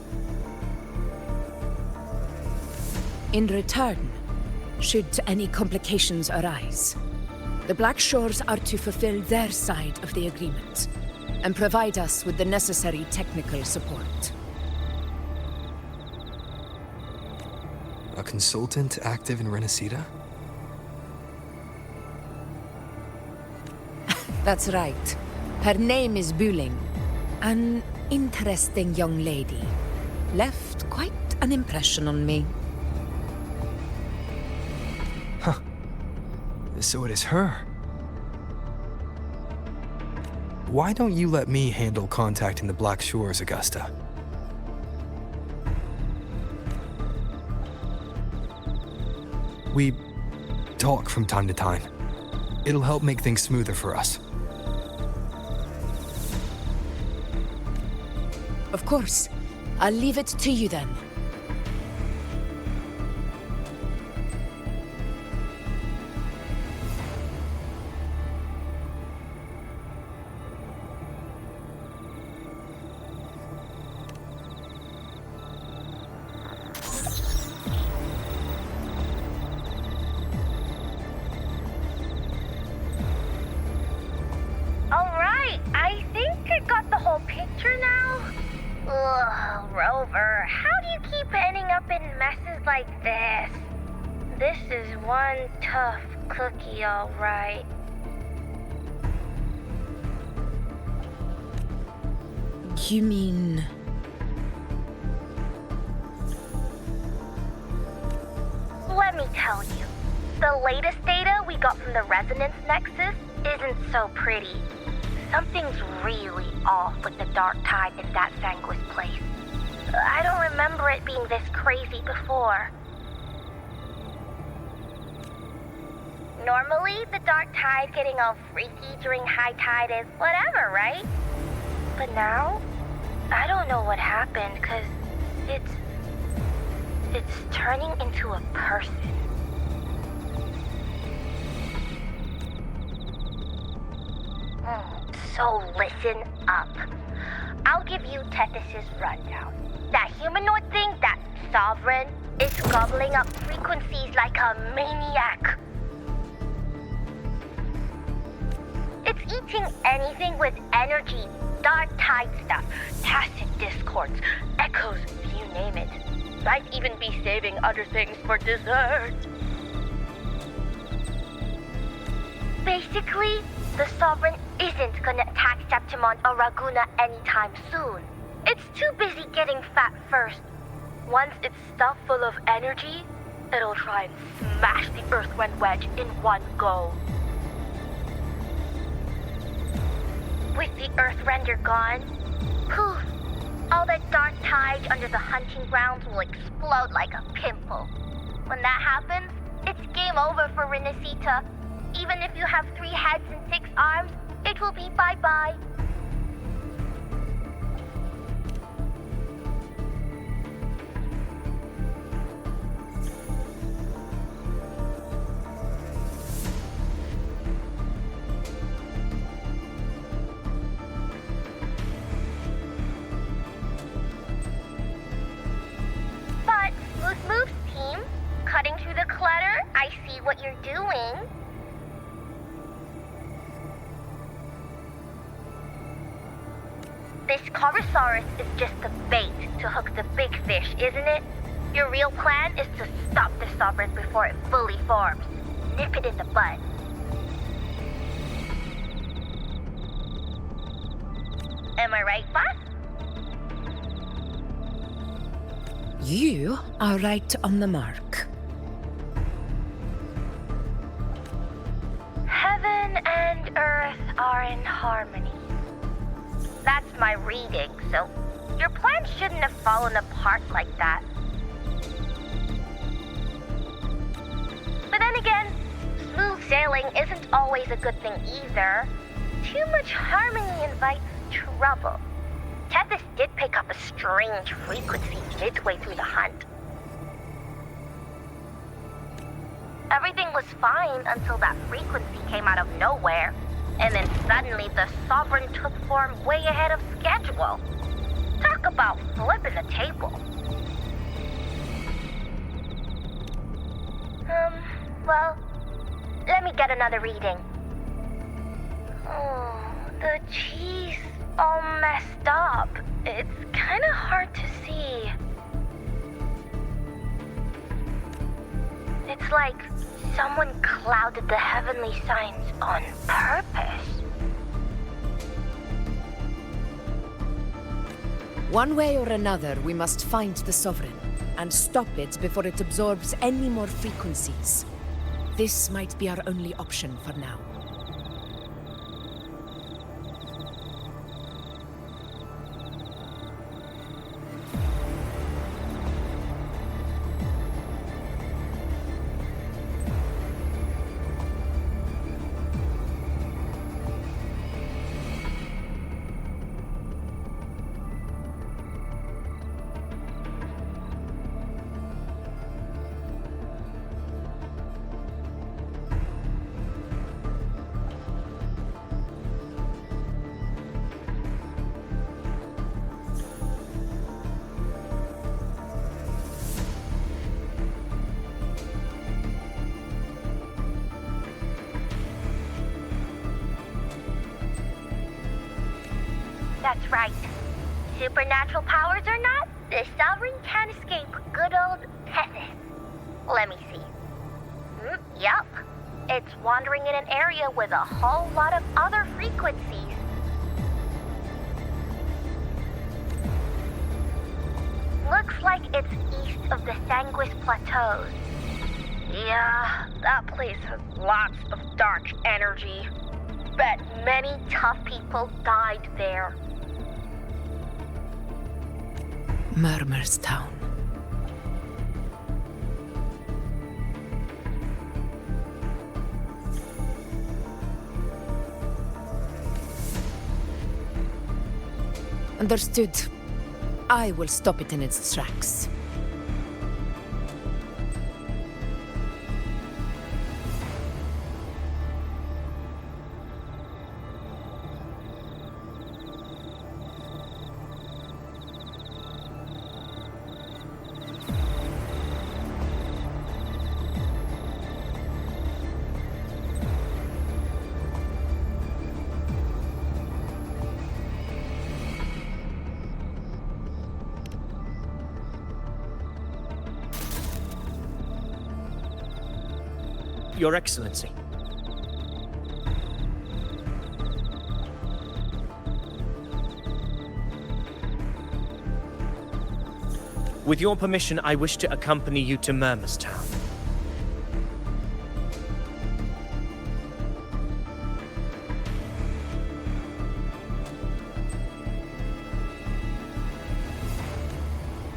[SPEAKER 4] In return, should any complications arise, the Black Shores are to fulfill their side of the agreement and provide us with the necessary technical support.
[SPEAKER 3] A consultant active in Rinascita?
[SPEAKER 4] That's right. Her name is Wuthering. An interesting young lady. Left quite an impression on me.
[SPEAKER 3] Huh. So it is her. Why don't you let me handle contacting the Black Shores, Augusta? We talk from time to time. It'll help make things smoother for us.
[SPEAKER 4] Of course. I'll leave it to you then.
[SPEAKER 17] Alright, I think I got the whole picture now. Ugh, Rover, how do you keep ending up in messes like this? This is one tough cookie, alright.
[SPEAKER 4] You mean...
[SPEAKER 17] Let me tell you, the latest data we got from the resonance nexus isn't so pretty. Something's really off with the Dark Tide in that Sanguis place. I don't remember it being this crazy before. Normally, the Dark Tide getting all freaky during high tide is whatever, right? But now, I don't know what happened, 'cause it's turning into a person. So listen up. I'll give you Tethys' rundown. That humanoid thing, that Sovereign, is gobbling up frequencies like a maniac. It's eating anything with energy, Dark Tide stuff, tacit discords, echoes, you name it. Might even be saving other things for dessert. Basically, the Sovereign isn't gonna attack Septimont or Raguena anytime soon. It's too busy getting fat first. Once it's stuffed full of energy, it'll try and smash the Earthwind Wedge in one go. With the Earthrender gone, poof, all that Dark Tide under the hunting grounds will explode like a pimple. When that happens, it's game over for Rinascita. Even if you have 3 heads and 6 arms, it will be bye-bye. But, Smooth Moves team, cutting through the clutter, I see what you're doing. This Corosaurus is just the bait to hook the big fish, isn't it? Your real plan is to stop the Sovereign before it fully forms. Nip it in the bud. Am I right, boss?
[SPEAKER 4] You are right on the mark.
[SPEAKER 17] Heaven and Earth are in harmony. That's my reading, so your plan shouldn't have fallen apart like that. But then again, smooth sailing isn't always a good thing either. Too much harmony invites trouble. this did pick up a strange frequency midway through the hunt. Everything was fine until that frequency came out of nowhere, and then suddenly the Sovereign took form way ahead of schedule. Talk about flipping the table. Well, let me get another reading. Oh, the cheese all messed up. It's kind of hard to see. It's like someone clouded the heavenly signs on purpose.
[SPEAKER 4] One way or another, we must find the Sovereign and stop it before it absorbs any more frequencies. This might be our only option for now.
[SPEAKER 17] That's right. Supernatural powers or not, the Sovereign can't escape good old Tessus. Let me see. Yup. It's wandering in an area with a whole lot of other frequencies. Looks like it's east of the Sanguis Plateaus. Yeah, that place has lots of dark energy. Bet many tough people died there.
[SPEAKER 4] Murmur's Town. Understood. I will stop it in its tracks.
[SPEAKER 5] Your Excellency. With your permission, I wish to accompany you to Murmur's Town.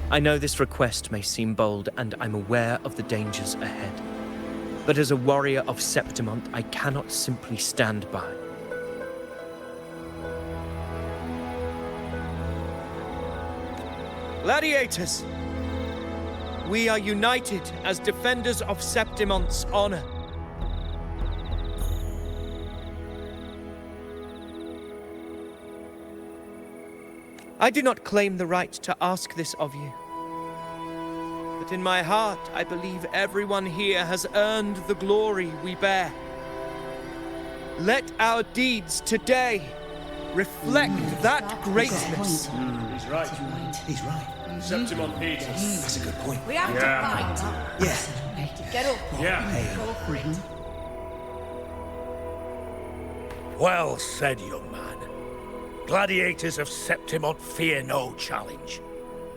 [SPEAKER 5] I know this request may seem bold, and I'm aware of the dangers ahead. But as a warrior of Septimont, I cannot simply stand by. Gladiators! We are united as defenders of Septimont's honor. I do not claim the right to ask this of you. But in my heart, I believe everyone here has earned the glory we bear. Let our deeds today reflect that greatness.
[SPEAKER 7] He's right.
[SPEAKER 11] He's right.
[SPEAKER 7] Septimont needs us.
[SPEAKER 11] That's a good point.
[SPEAKER 15] We have to fight.
[SPEAKER 11] Yeah.
[SPEAKER 15] Get up.
[SPEAKER 7] Yeah.
[SPEAKER 15] Go for it.
[SPEAKER 12] Well said, young man. Gladiators of Septimont fear no challenge.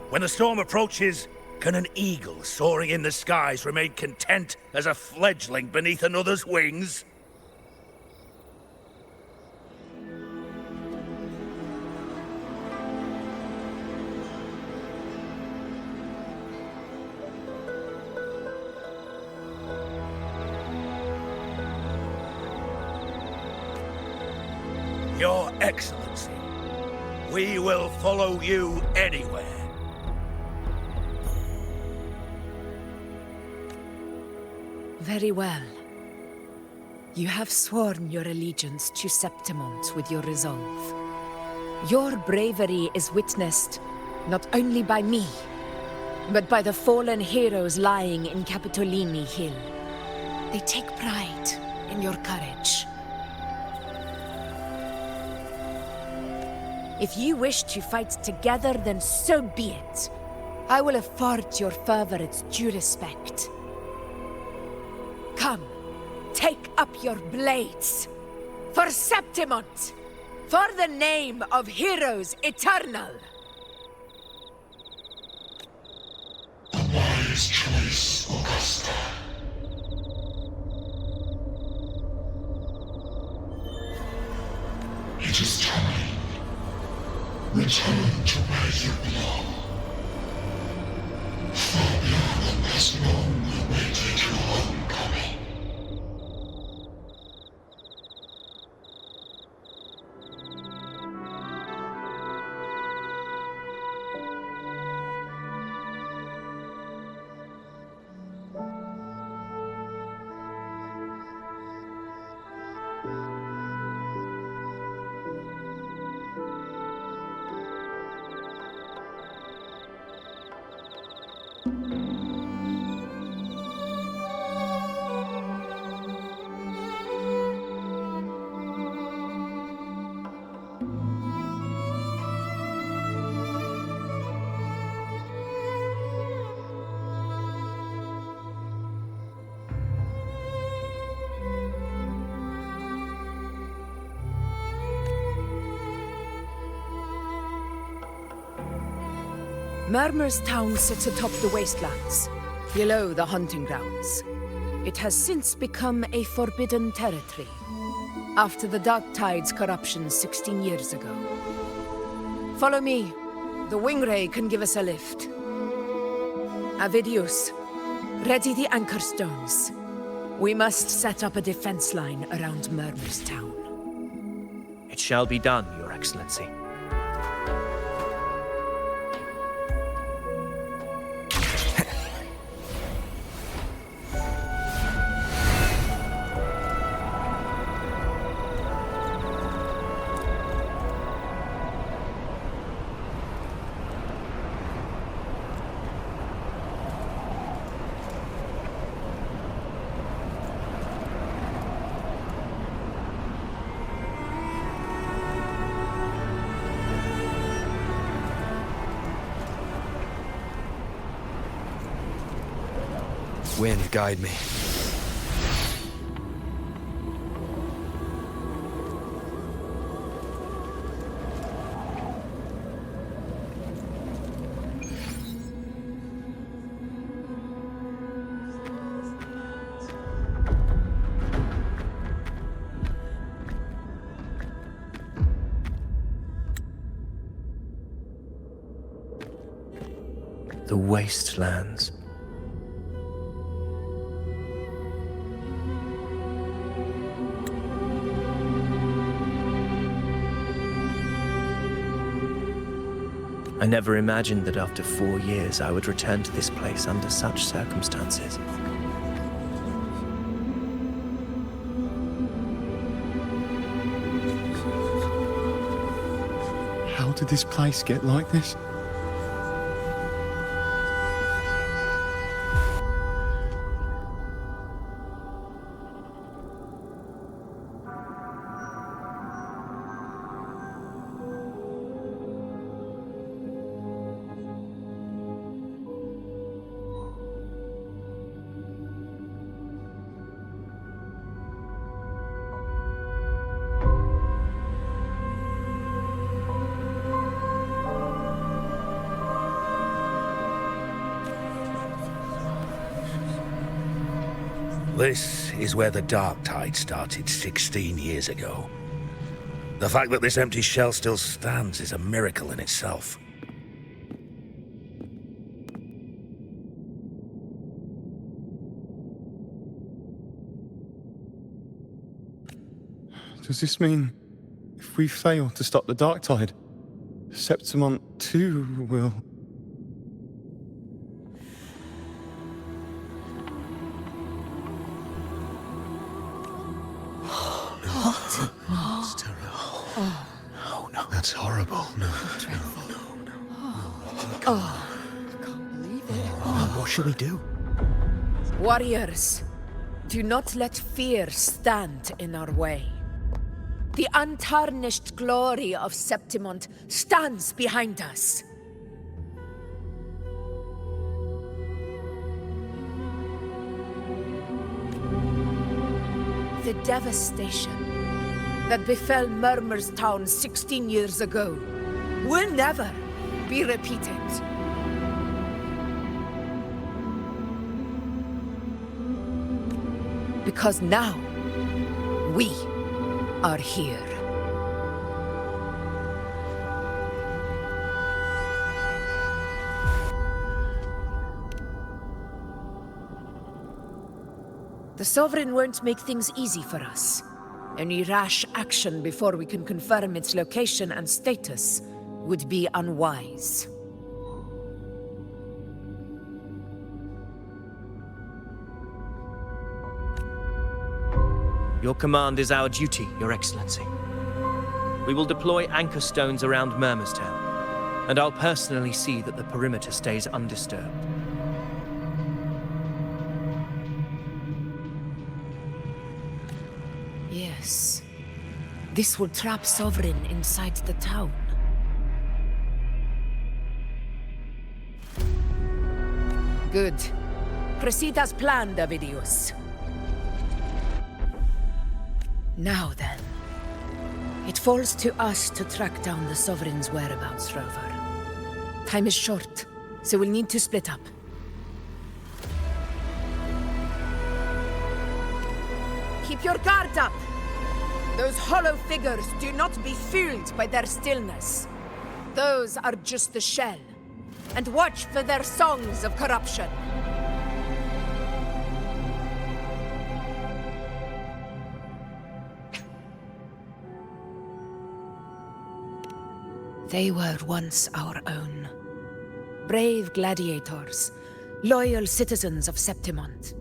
[SPEAKER 12] When the storm approaches, can an eagle soaring in the skies remain content as a fledgling beneath another's wings? Your Excellency, We will follow you anywhere.
[SPEAKER 4] Very well. You have sworn your allegiance to Septimont with your resolve. Your bravery is witnessed not only by me, but by the fallen heroes lying in Capitolini Hill. They take pride in your courage. If you wish to fight together, then so be it. I will afford your fervor its due respect. Come, take up your blades. For Septimont! For the name of heroes eternal!
[SPEAKER 16] A wise choice, Augusta. It is time. Return to where you belong. Fabian has long awaited your homecoming.
[SPEAKER 4] Murmur's town sits atop the wastelands, below the hunting grounds. It has since become a forbidden territory, after the Dark Tide's corruption 16 years ago. Follow me. The Wingray can give us a lift. Avidius, ready the anchor stones. We must set up a defense line around Murmur's town.
[SPEAKER 5] It shall be done, Your Excellency.
[SPEAKER 3] Wind, guide me.
[SPEAKER 5] The wastelands. I never imagined that after 4 years I would return to this place under such circumstances.
[SPEAKER 10] How did this place get like this?
[SPEAKER 12] This is where the Dark Tide started 16 years ago. The fact that this empty shell still stands is a miracle in itself.
[SPEAKER 10] Does this mean if we fail to stop the Dark Tide, Septimont too will...
[SPEAKER 11] It's terrible. Oh, no. That's horrible. No. What shall we do?
[SPEAKER 4] Warriors, do not let fear stand in our way. The untarnished glory of Septimont stands behind us. The devastation that befell Murmur's town 16 years ago will never be repeated. Because now, we are here. The Sovereign won't make things easy for us. Any rash action before we can confirm its location and status would be unwise.
[SPEAKER 5] Your command is our duty, Your Excellency. We will deploy anchor stones around Murmur's town, and I'll personally see that the perimeter stays undisturbed.
[SPEAKER 4] Yes. This will trap Sovereign inside the town. Good. Proceed as planned, Avidius. Now then. It falls to us to track down the Sovereign's whereabouts, Rover. Time is short, so we'll need to split up. Keep your guard up! Those hollow figures do not be fooled by their stillness. Those are just the shell. And watch for their songs of corruption. They were once our own. Brave gladiators, loyal citizens of Septimont.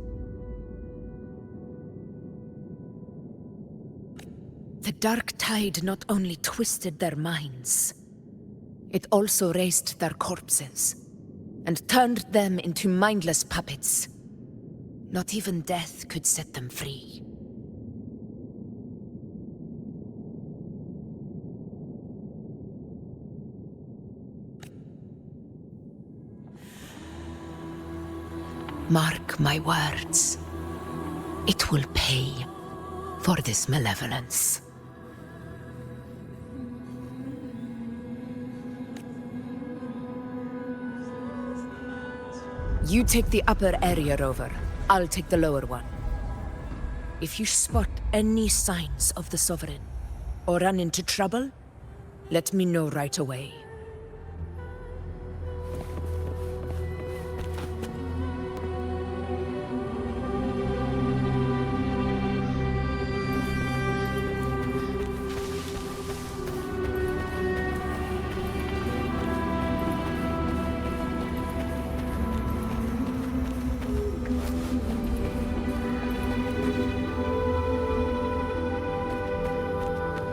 [SPEAKER 4] The dark tide not only twisted their minds, it also raised their corpses and turned them into mindless puppets. Not even death could set them free. Mark my words. It will pay for this malevolence. You take the upper area, Rover. I'll take the lower one. If you spot any signs of the Sovereign, or run into trouble, let me know right away.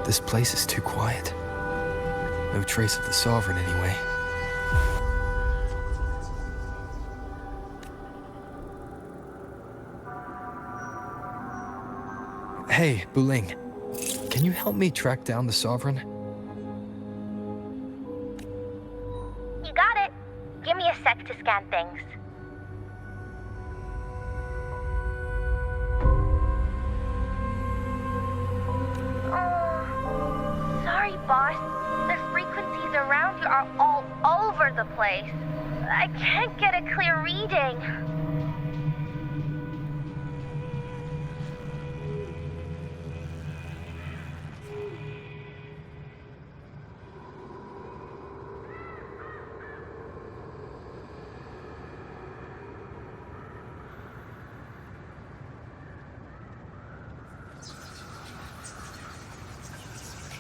[SPEAKER 3] This place is too quiet. No trace of the Sovereign, anyway. Hey, Buling. Can you help me track down the Sovereign?
[SPEAKER 17] You got it. Give me a sec to scan things. Sorry, boss. The frequencies around you are all over the place. I can't get a clear reading.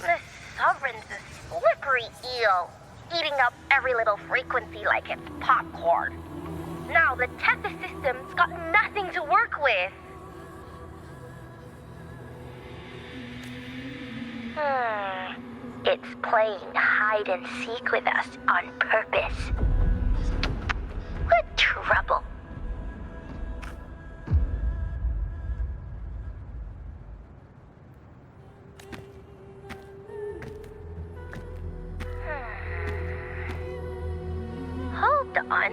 [SPEAKER 17] The Sovereign's a slippery eel. eating up every little frequency like it's popcorn. Now the Tethys system's got nothing to work with. It's playing hide and seek with us on purpose. What trouble? Hold on.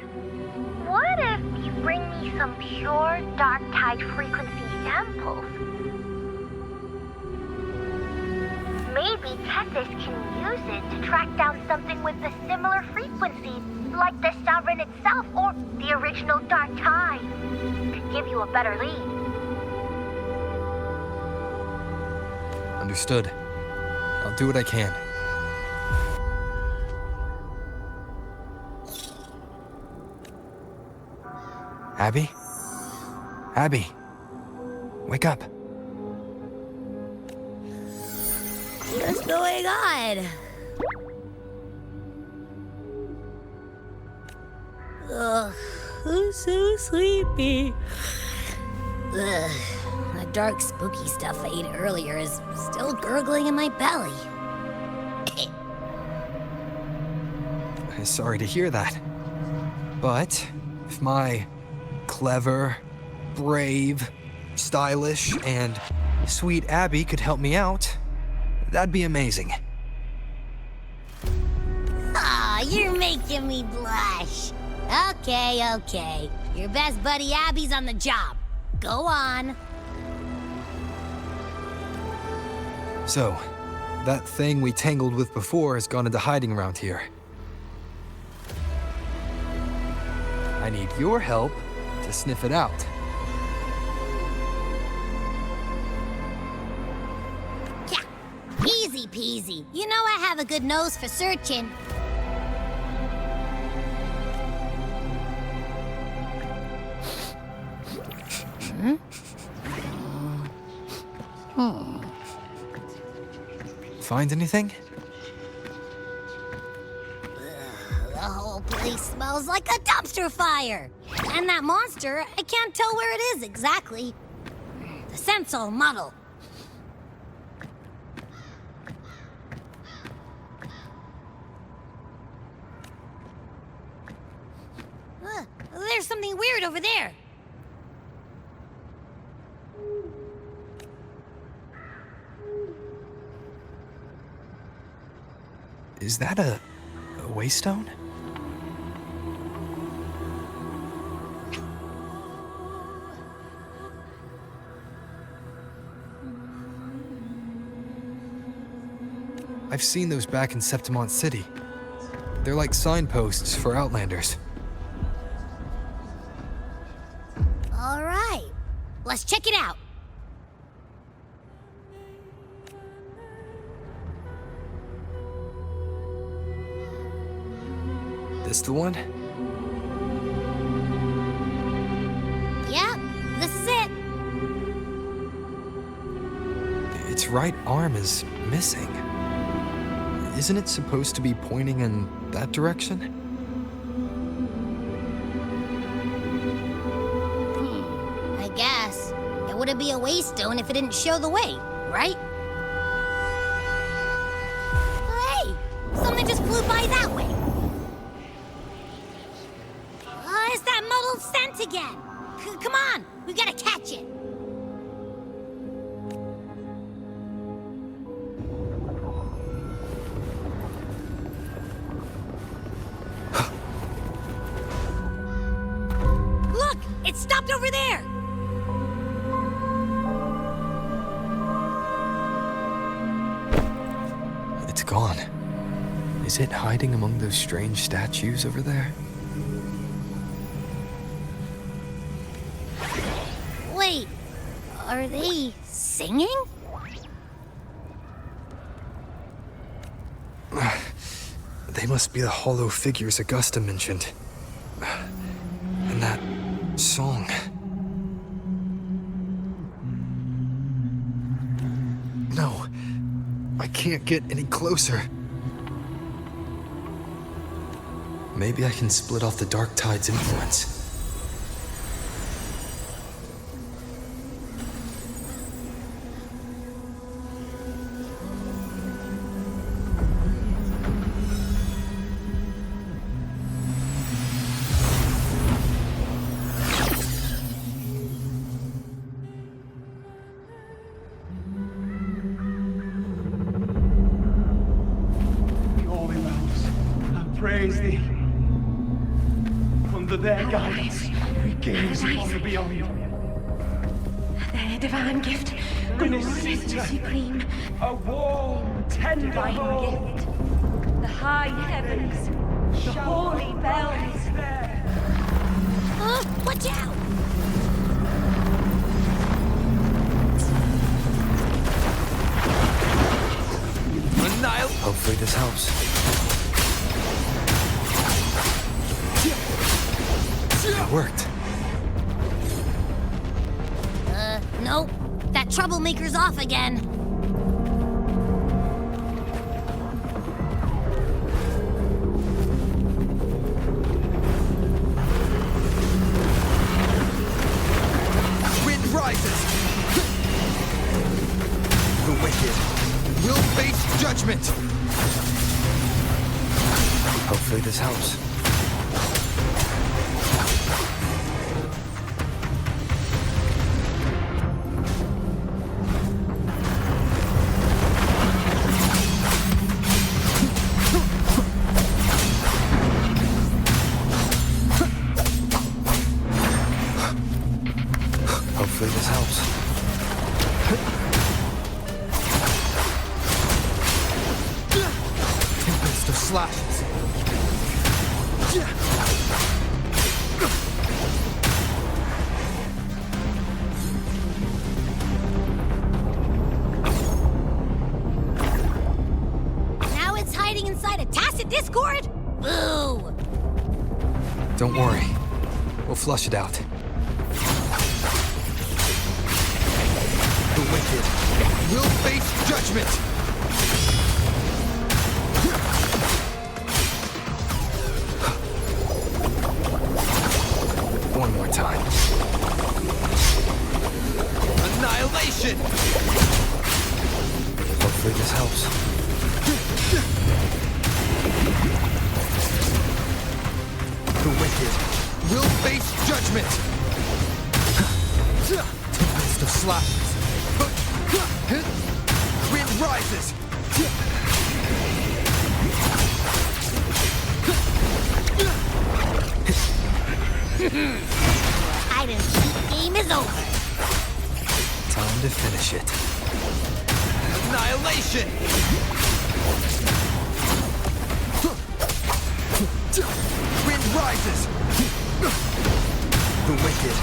[SPEAKER 17] What if you bring me some pure dark tide frequency samples? Maybe Tethys can use it to track down something with a similar frequency, like the Sovereign itself or the original Dark Tide. Could give you a better lead.
[SPEAKER 3] Understood. I'll do what I can. Abby? Abby! Wake up!
[SPEAKER 1] What's going on? Ugh, I'm so sleepy. Ugh, the dark, spooky stuff I ate earlier is still gurgling in my belly.
[SPEAKER 3] Sorry to hear that. But if my clever, brave, stylish, and sweet Abby could help me out, that'd be amazing.
[SPEAKER 1] Aw, you're making me blush. Okay. Your best buddy Abby's on the job. Go on.
[SPEAKER 3] So, that thing we tangled with before has gone into hiding around here. I need your help to sniff it out.
[SPEAKER 1] Yeah, easy peasy. You know I have a good nose for searching.
[SPEAKER 3] Find anything?
[SPEAKER 1] The whole place smells like a dumpster fire. And that monster, I can't tell where it is exactly. The scent's all muddled. There's something weird over there.
[SPEAKER 3] Is that a waystone? I've seen those back in Septimont City. They're like signposts for Outlanders.
[SPEAKER 1] All right, let's check it out.
[SPEAKER 3] This the one?
[SPEAKER 1] Yep, this is it.
[SPEAKER 3] Its right arm is missing. Isn't it supposed to be pointing in that direction?
[SPEAKER 1] I guess. It wouldn't be a waystone if it didn't show the way, right? Hey, something just flew by that way. It's that muddled scent again. Come on, we gotta catch it. Look, it stopped over there.
[SPEAKER 3] It's gone. Is it hiding among those strange statues over there?
[SPEAKER 1] Wait, are they singing?
[SPEAKER 3] They must be the hollow figures Augusta mentioned. And that song. No, I can't get any closer. Maybe I can split off the dark tide's influence.
[SPEAKER 10] Praise thee. Under their guidance, we gaze upon the beyond.
[SPEAKER 18] Their divine gift,
[SPEAKER 10] Rinascita,
[SPEAKER 18] supreme,
[SPEAKER 10] a warm, tender
[SPEAKER 18] divine
[SPEAKER 10] home.
[SPEAKER 18] gift, the high heavens, the holy bells.
[SPEAKER 1] Watch out!
[SPEAKER 3] Annihilate! Hopefully this helps. It worked.
[SPEAKER 1] Nope. That troublemaker's off again.
[SPEAKER 3] Wind rises! The wicked will face judgment! Hopefully this helps. Hopefully this helps. Tempest of slashes.
[SPEAKER 1] Now it's hiding inside a tacit discord? Boo!
[SPEAKER 3] Don't worry. We'll flush it out. The wicked will face judgment! One more time. Annihilation! Hopefully this helps. The wicked will face judgment! Tempest of slashes. Wind rises!
[SPEAKER 1] Hide and seek game is over.
[SPEAKER 3] Time to finish it. Annihilation! Wind rises! The wicked.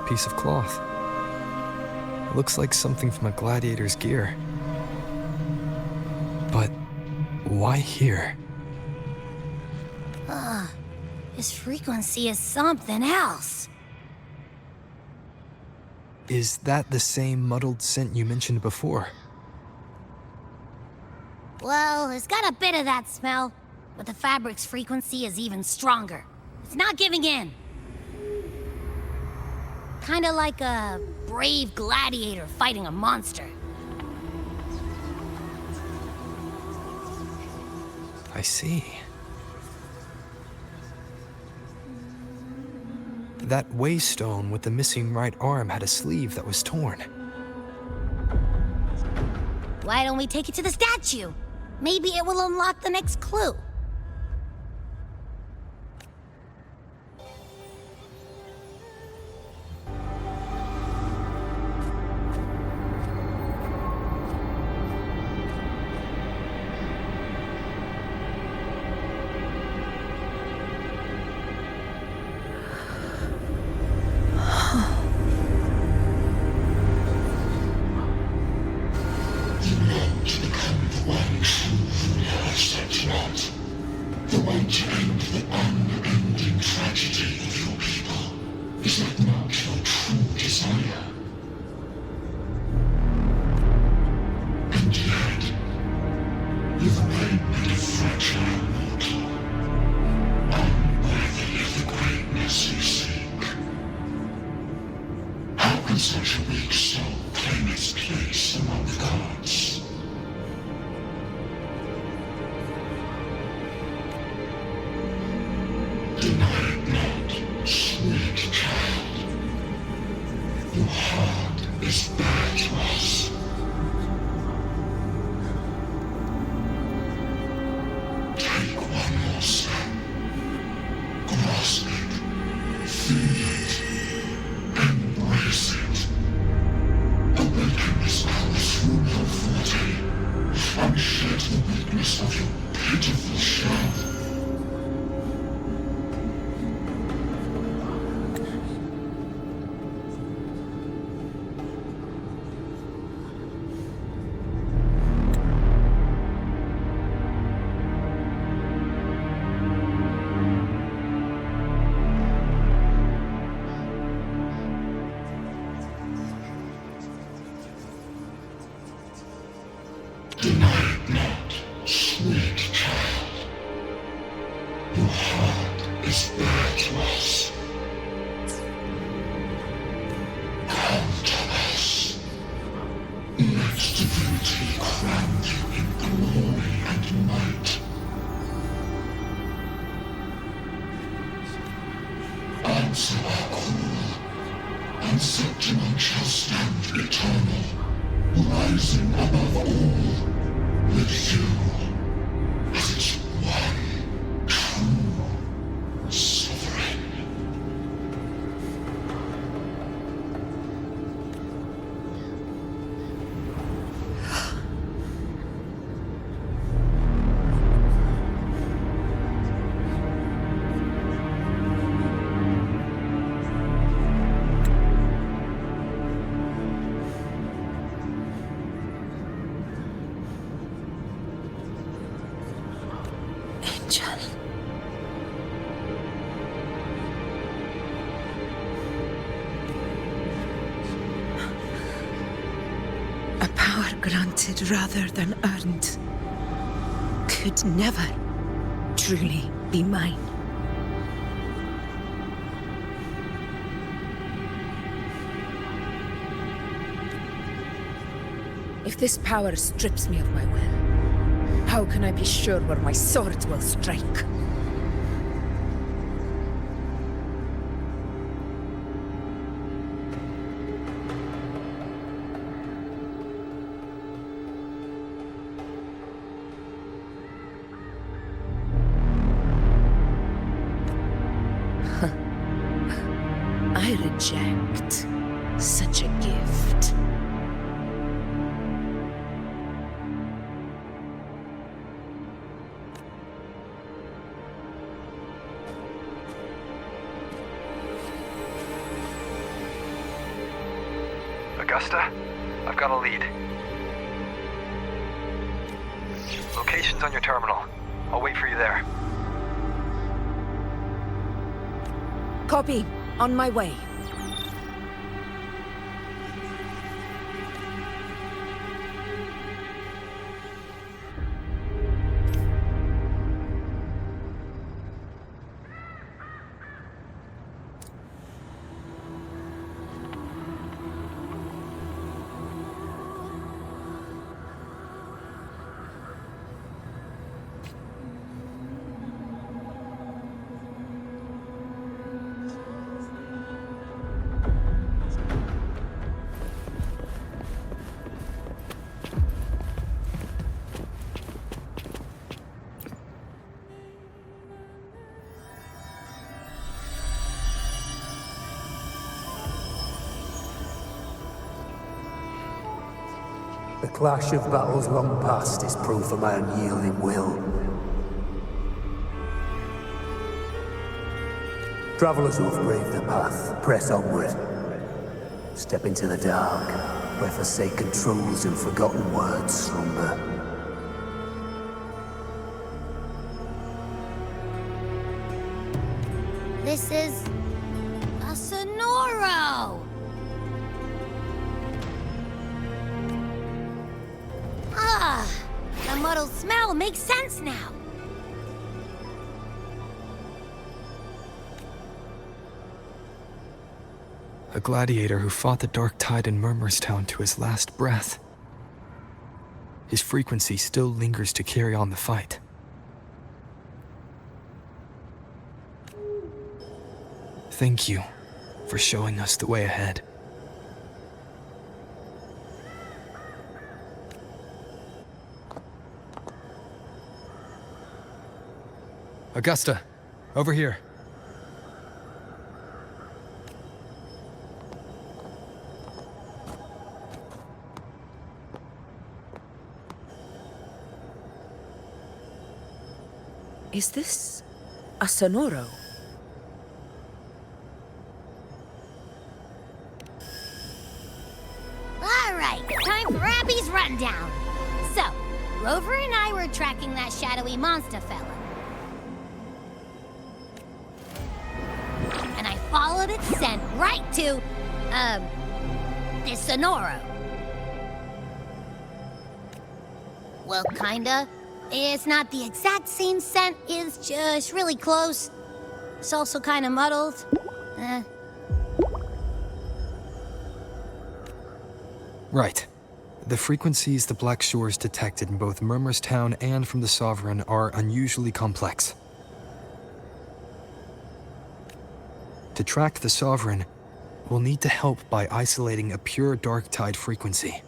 [SPEAKER 3] Piece of cloth. It looks like something from a gladiator's gear. But why here?
[SPEAKER 1] This frequency is something else.
[SPEAKER 3] Is that the same muddled scent you mentioned before?
[SPEAKER 1] Well, it's got a bit of that smell, but the fabric's frequency is even stronger. It's not giving in. Kinda like a brave gladiator fighting a monster.
[SPEAKER 3] I see. That waystone with the missing right arm had a sleeve that was torn.
[SPEAKER 1] Why don't we take it to the statue? Maybe it will unlock the next clue.
[SPEAKER 16] the unending tragedy of your people? Is that not your true desire? And yet, you've made me a fragile mortal, unworthy of the greatness you seek. How can such a weak soul claim its place among the gods? Deny it not, sweet child. Your heart is bare to us. Take one more step. Grasp it. Feel it. Embrace it. Awaken this power through your forte, and shed the weakness of your pitiful shell. Deny it not, sweet child. Your heart is bare to us. Come to us. Let divinity crown you in glory and might. Answer our call, and Septimont shall stand eternal, rising above all, with you as its one true sovereign.
[SPEAKER 4] A power granted rather than earned could never truly be mine. If this power strips me of my will, how can I be sure where my sword will strike? I reject such a gift.
[SPEAKER 3] Augusta, I've got a lead. Location's on your terminal. I'll wait for you there.
[SPEAKER 4] Copy. On my way.
[SPEAKER 19] The clash of battles long past is proof of my unyielding will. Travelers who have braved the path, press onward. Step into the dark, where forsaken truths and forgotten words slumber.
[SPEAKER 1] This is a Sonoro! Ah, the muddled smell makes sense now.
[SPEAKER 3] A gladiator who fought the dark tide in Murmurstown to his last breath. His frequency still lingers to carry on the fight. Thank you for showing us the way ahead. Augusta, over here.
[SPEAKER 4] Is this a Sonoro?
[SPEAKER 1] All right, time for Abby's rundown. So, Rover and I were tracking that shadowy monster fella. And I followed its scent right to, this Sonoro. Well, kinda. It's not the exact same scent, it's just really close. It's also kinda muddled.
[SPEAKER 3] Right. The frequencies the Black Shores detected in both Murmurstown and from the Sovereign are unusually complex. To track the Sovereign, we'll need to help by isolating a pure dark tide frequency.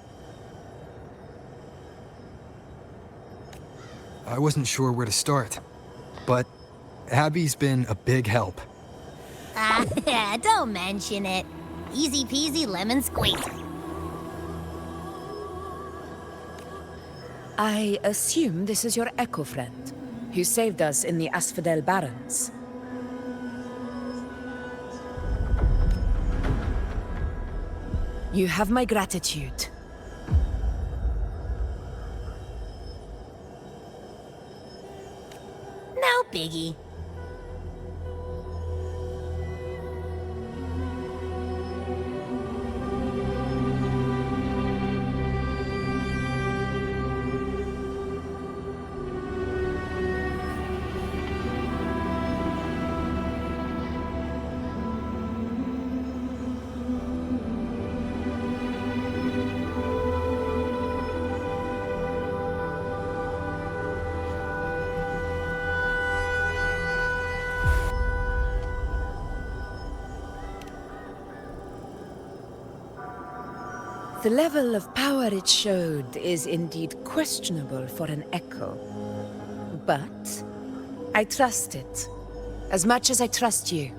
[SPEAKER 3] I wasn't sure where to start, but Abby's been a big help.
[SPEAKER 1] Don't mention it. Easy peasy lemon squeezy.
[SPEAKER 4] I assume this is your Echo friend, who saved us in the Asphodel Barrens. You have my gratitude.
[SPEAKER 1] No biggie.
[SPEAKER 4] The level of power it showed is indeed questionable for an Echo. But I trust it, as much as I trust you.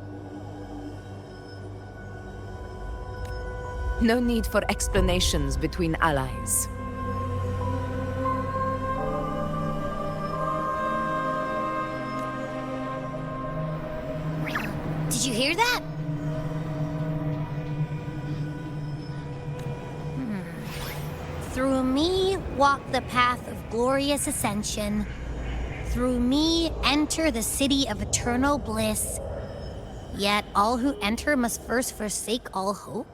[SPEAKER 4] No need for explanations between allies.
[SPEAKER 1] Did you hear that? Through me walk the path of glorious ascension. Through me enter the city of eternal bliss. Yet all who enter must first forsake all hope.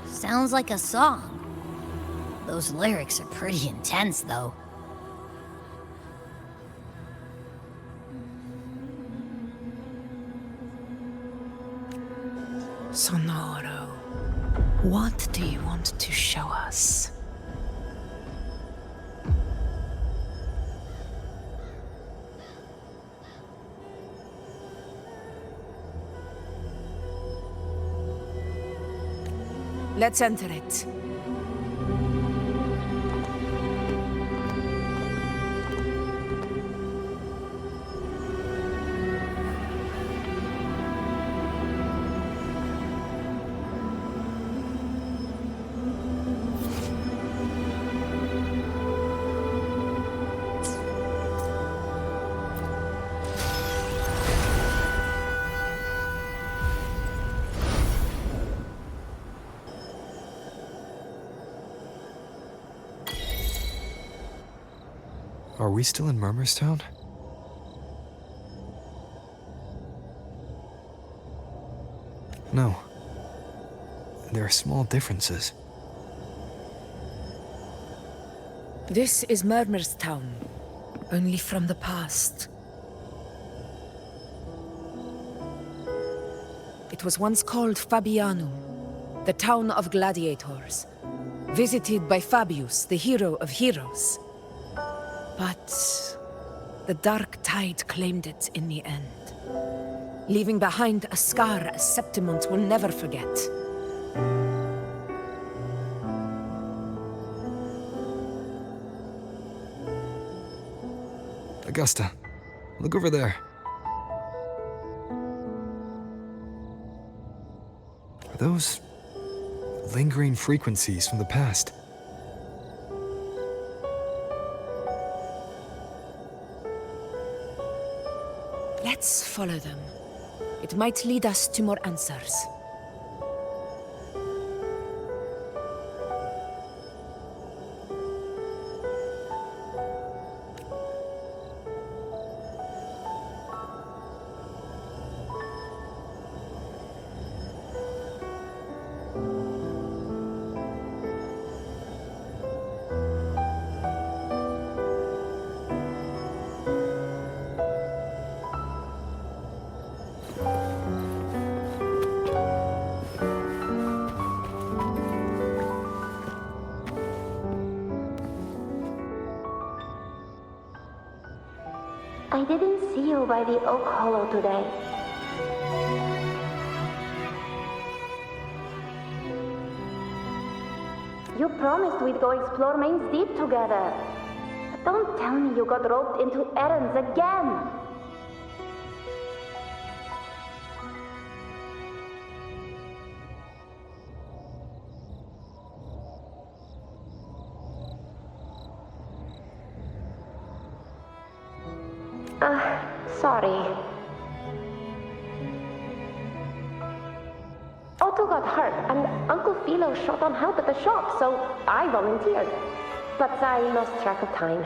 [SPEAKER 1] Sounds like a song. Those lyrics are pretty intense, though.
[SPEAKER 4] Sonoro, what do you want to show us? Let's enter it.
[SPEAKER 3] Are we still in Murmurstown? No. There are small differences.
[SPEAKER 4] This is Murmurstown, only from the past. It was once called Fabianum, the town of gladiators, visited by Fabius, the hero of heroes. But the dark tide claimed it in the end, leaving behind a scar Septimont will never forget.
[SPEAKER 3] Augusta, look over there. Are those lingering frequencies from the past?
[SPEAKER 4] Let's follow them. It might lead us to more answers.
[SPEAKER 17] I didn't see you by the Oak Hollow today. You promised we'd go explore Main's Deep together. But don't tell me you got roped into errands again. Sorry. Otto got hurt, and Uncle Philo shot on help at the shop, so I volunteered. But I lost track of time.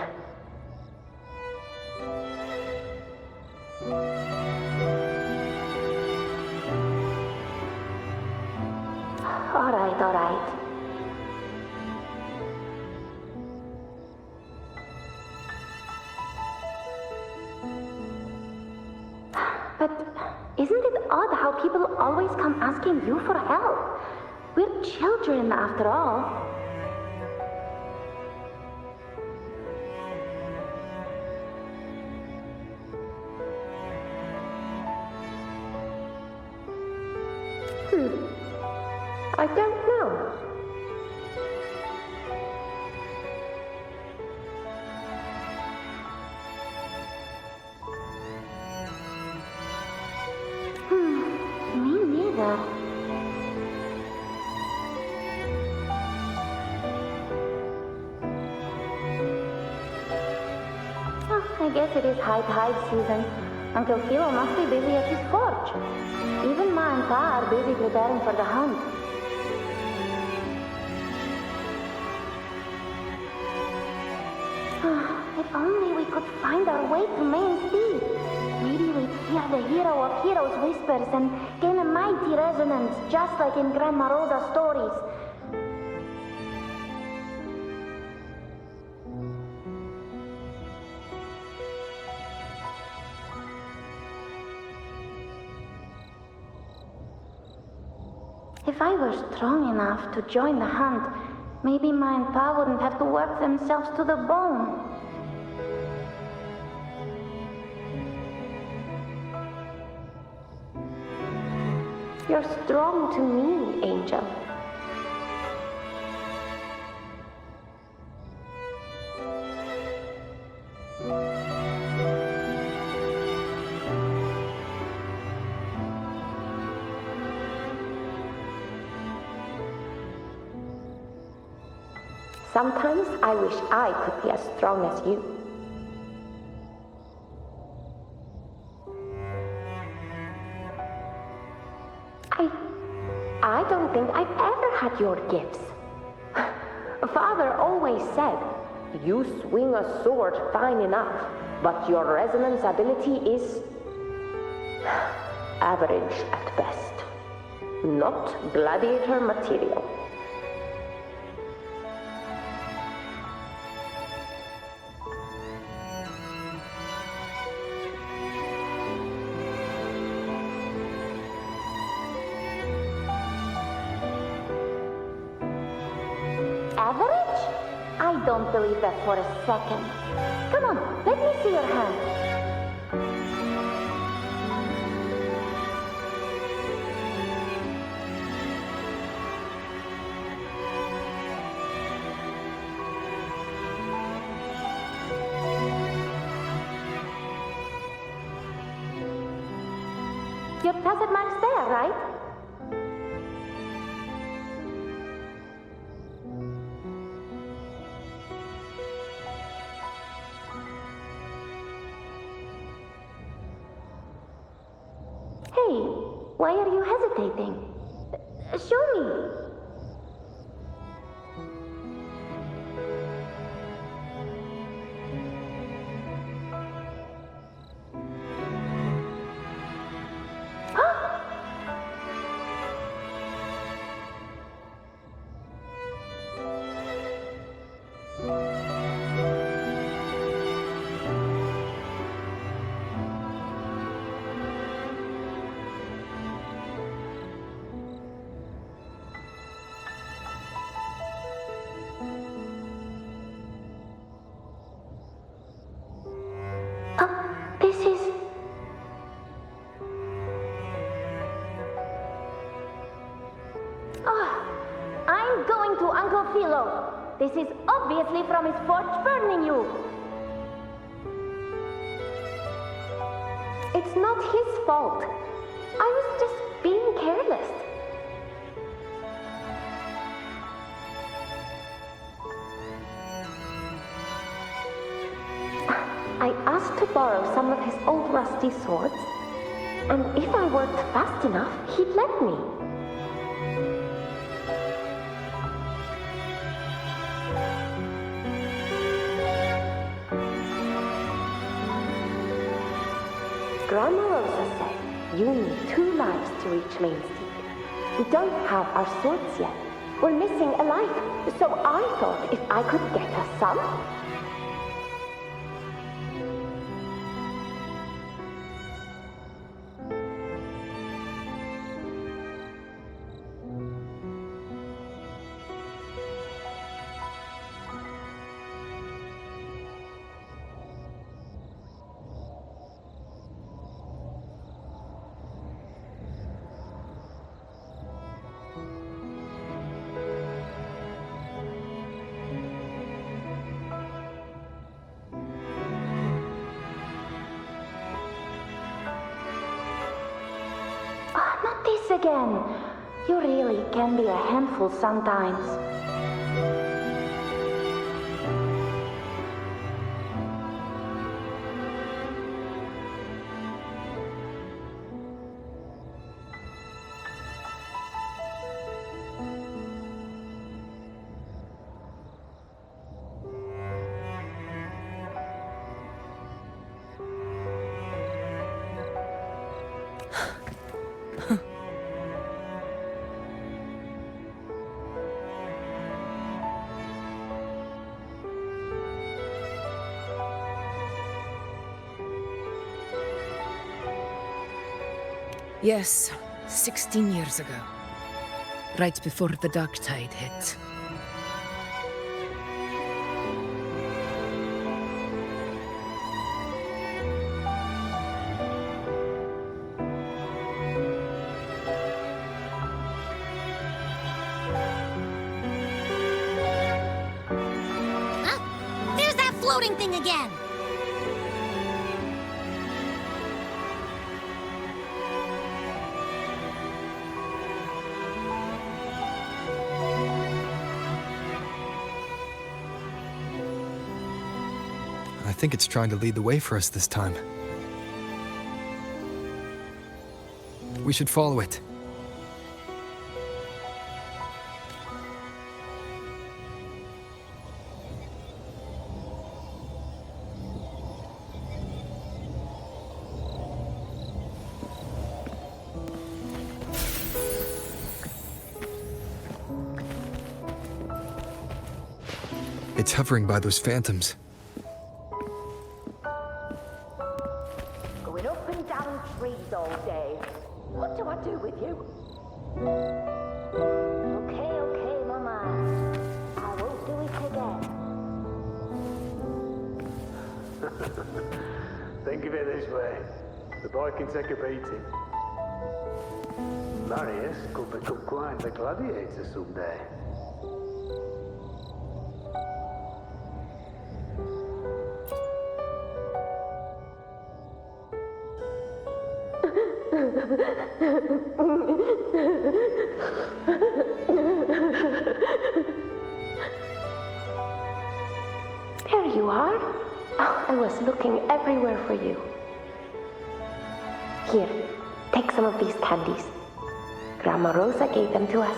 [SPEAKER 17] All right. But isn't it odd how people always come asking you for help? We're children, after all. I don't know. Me neither. Oh, I guess it is high tide season. Uncle Philo must be busy at his forge. Even Ma and Pa are busy preparing for the hunt. If only we could find our way to Main's Deep. Maybe we'd hear the hero of heroes whispers and gain a mighty resonance, just like in Grandma Rosa's stories. If I were strong enough to join the hunt, maybe Ma and Pa wouldn't have to work themselves to the bone. You're strong to me, Angel. Sometimes I wish I could be as strong as you. I don't think I've ever had your gifts. Father always said,
[SPEAKER 20] You swing a sword fine enough, but your resonance ability is average at best. Not gladiator material.
[SPEAKER 17] Average? I don't believe that for a second. Come on, let me see your hand. Your tacit mark's there, right? Hey, why are you hesitating? Show me. This is... I'm going to Uncle Philo. This is obviously from his forge burning you. It's not his fault. I was just being careless. I asked to borrow some of his old rusty swords, and if I worked fast enough, he'd let me. Grandma Rosa said you need 2 lives to reach Main Street. We don't have our swords yet. We're missing a life, so I thought if I could get us some... Not this again. You really can be a handful sometimes.
[SPEAKER 4] Yes, 16 years ago. Right before the dark tide hit.
[SPEAKER 1] There's that floating thing again!
[SPEAKER 3] I think it's trying to lead the way for us this time. We should follow it. It's hovering by those phantoms.
[SPEAKER 20] Going up and down trees all day. What do I do with you? Okay, Mama. I won't do it again.
[SPEAKER 19] Think of it this way. The boy can take a beating. Marius could become quite the gladiator someday.
[SPEAKER 20] There you are. Oh, I was looking everywhere for you. Here, take some of these candies. Grandma Rosa gave them to us.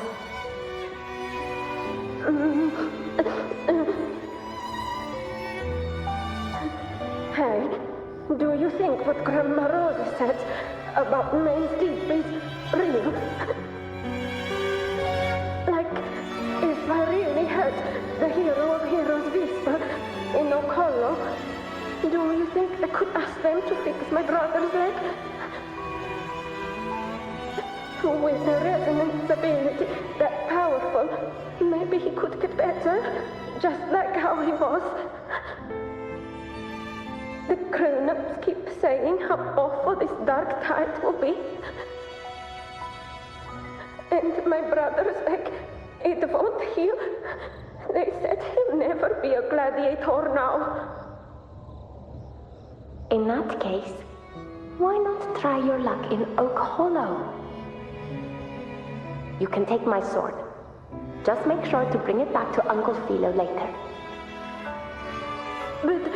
[SPEAKER 20] Hey, do you think what Grandma Rosa said about Main's deep is real? Like, if I really had the hero of heroes whisper in Okolo, do you think I could ask them to fix my brother's leg? With a resonance ability that powerful, maybe he could get better, just like how he was. The grown-ups keep saying how awful this dark tide will be. And my brother's leg, it won't heal. They said he'll never be a gladiator now. In that case, why not try your luck in Oak Hollow? You can take my sword. Just make sure to bring it back to Uncle Philo later. But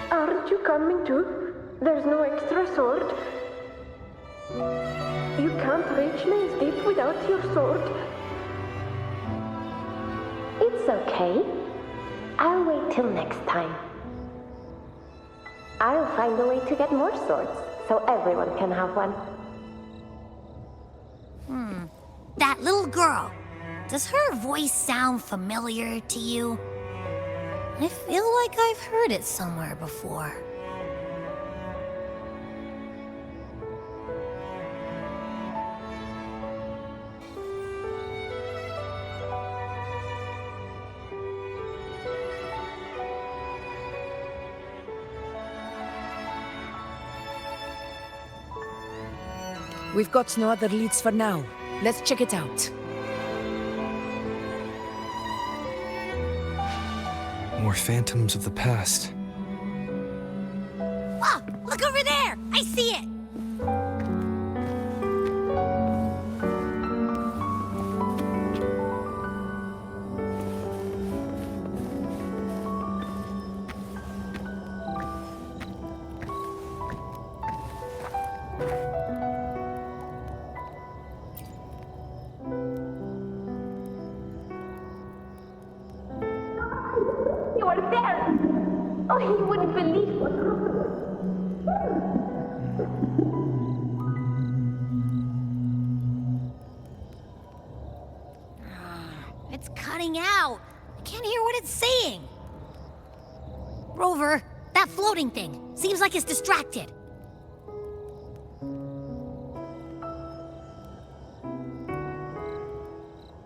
[SPEAKER 20] aren't you coming too? There's no extra sword. You can't reach Maze Deep without your sword. It's okay. I'll wait till next time. I'll find a way to get more swords, so everyone can have one.
[SPEAKER 1] That little girl. Does her voice sound familiar to you? I feel like I've heard it somewhere before.
[SPEAKER 4] We've got no other leads for now. Let's check it out.
[SPEAKER 3] More phantoms of the past.
[SPEAKER 1] Oh, look over there! I see it!
[SPEAKER 20] You are there! Oh, he wouldn't believe what
[SPEAKER 1] It's cutting out. I can't hear what it's saying. Rover, that floating thing. Seems like it's distracted.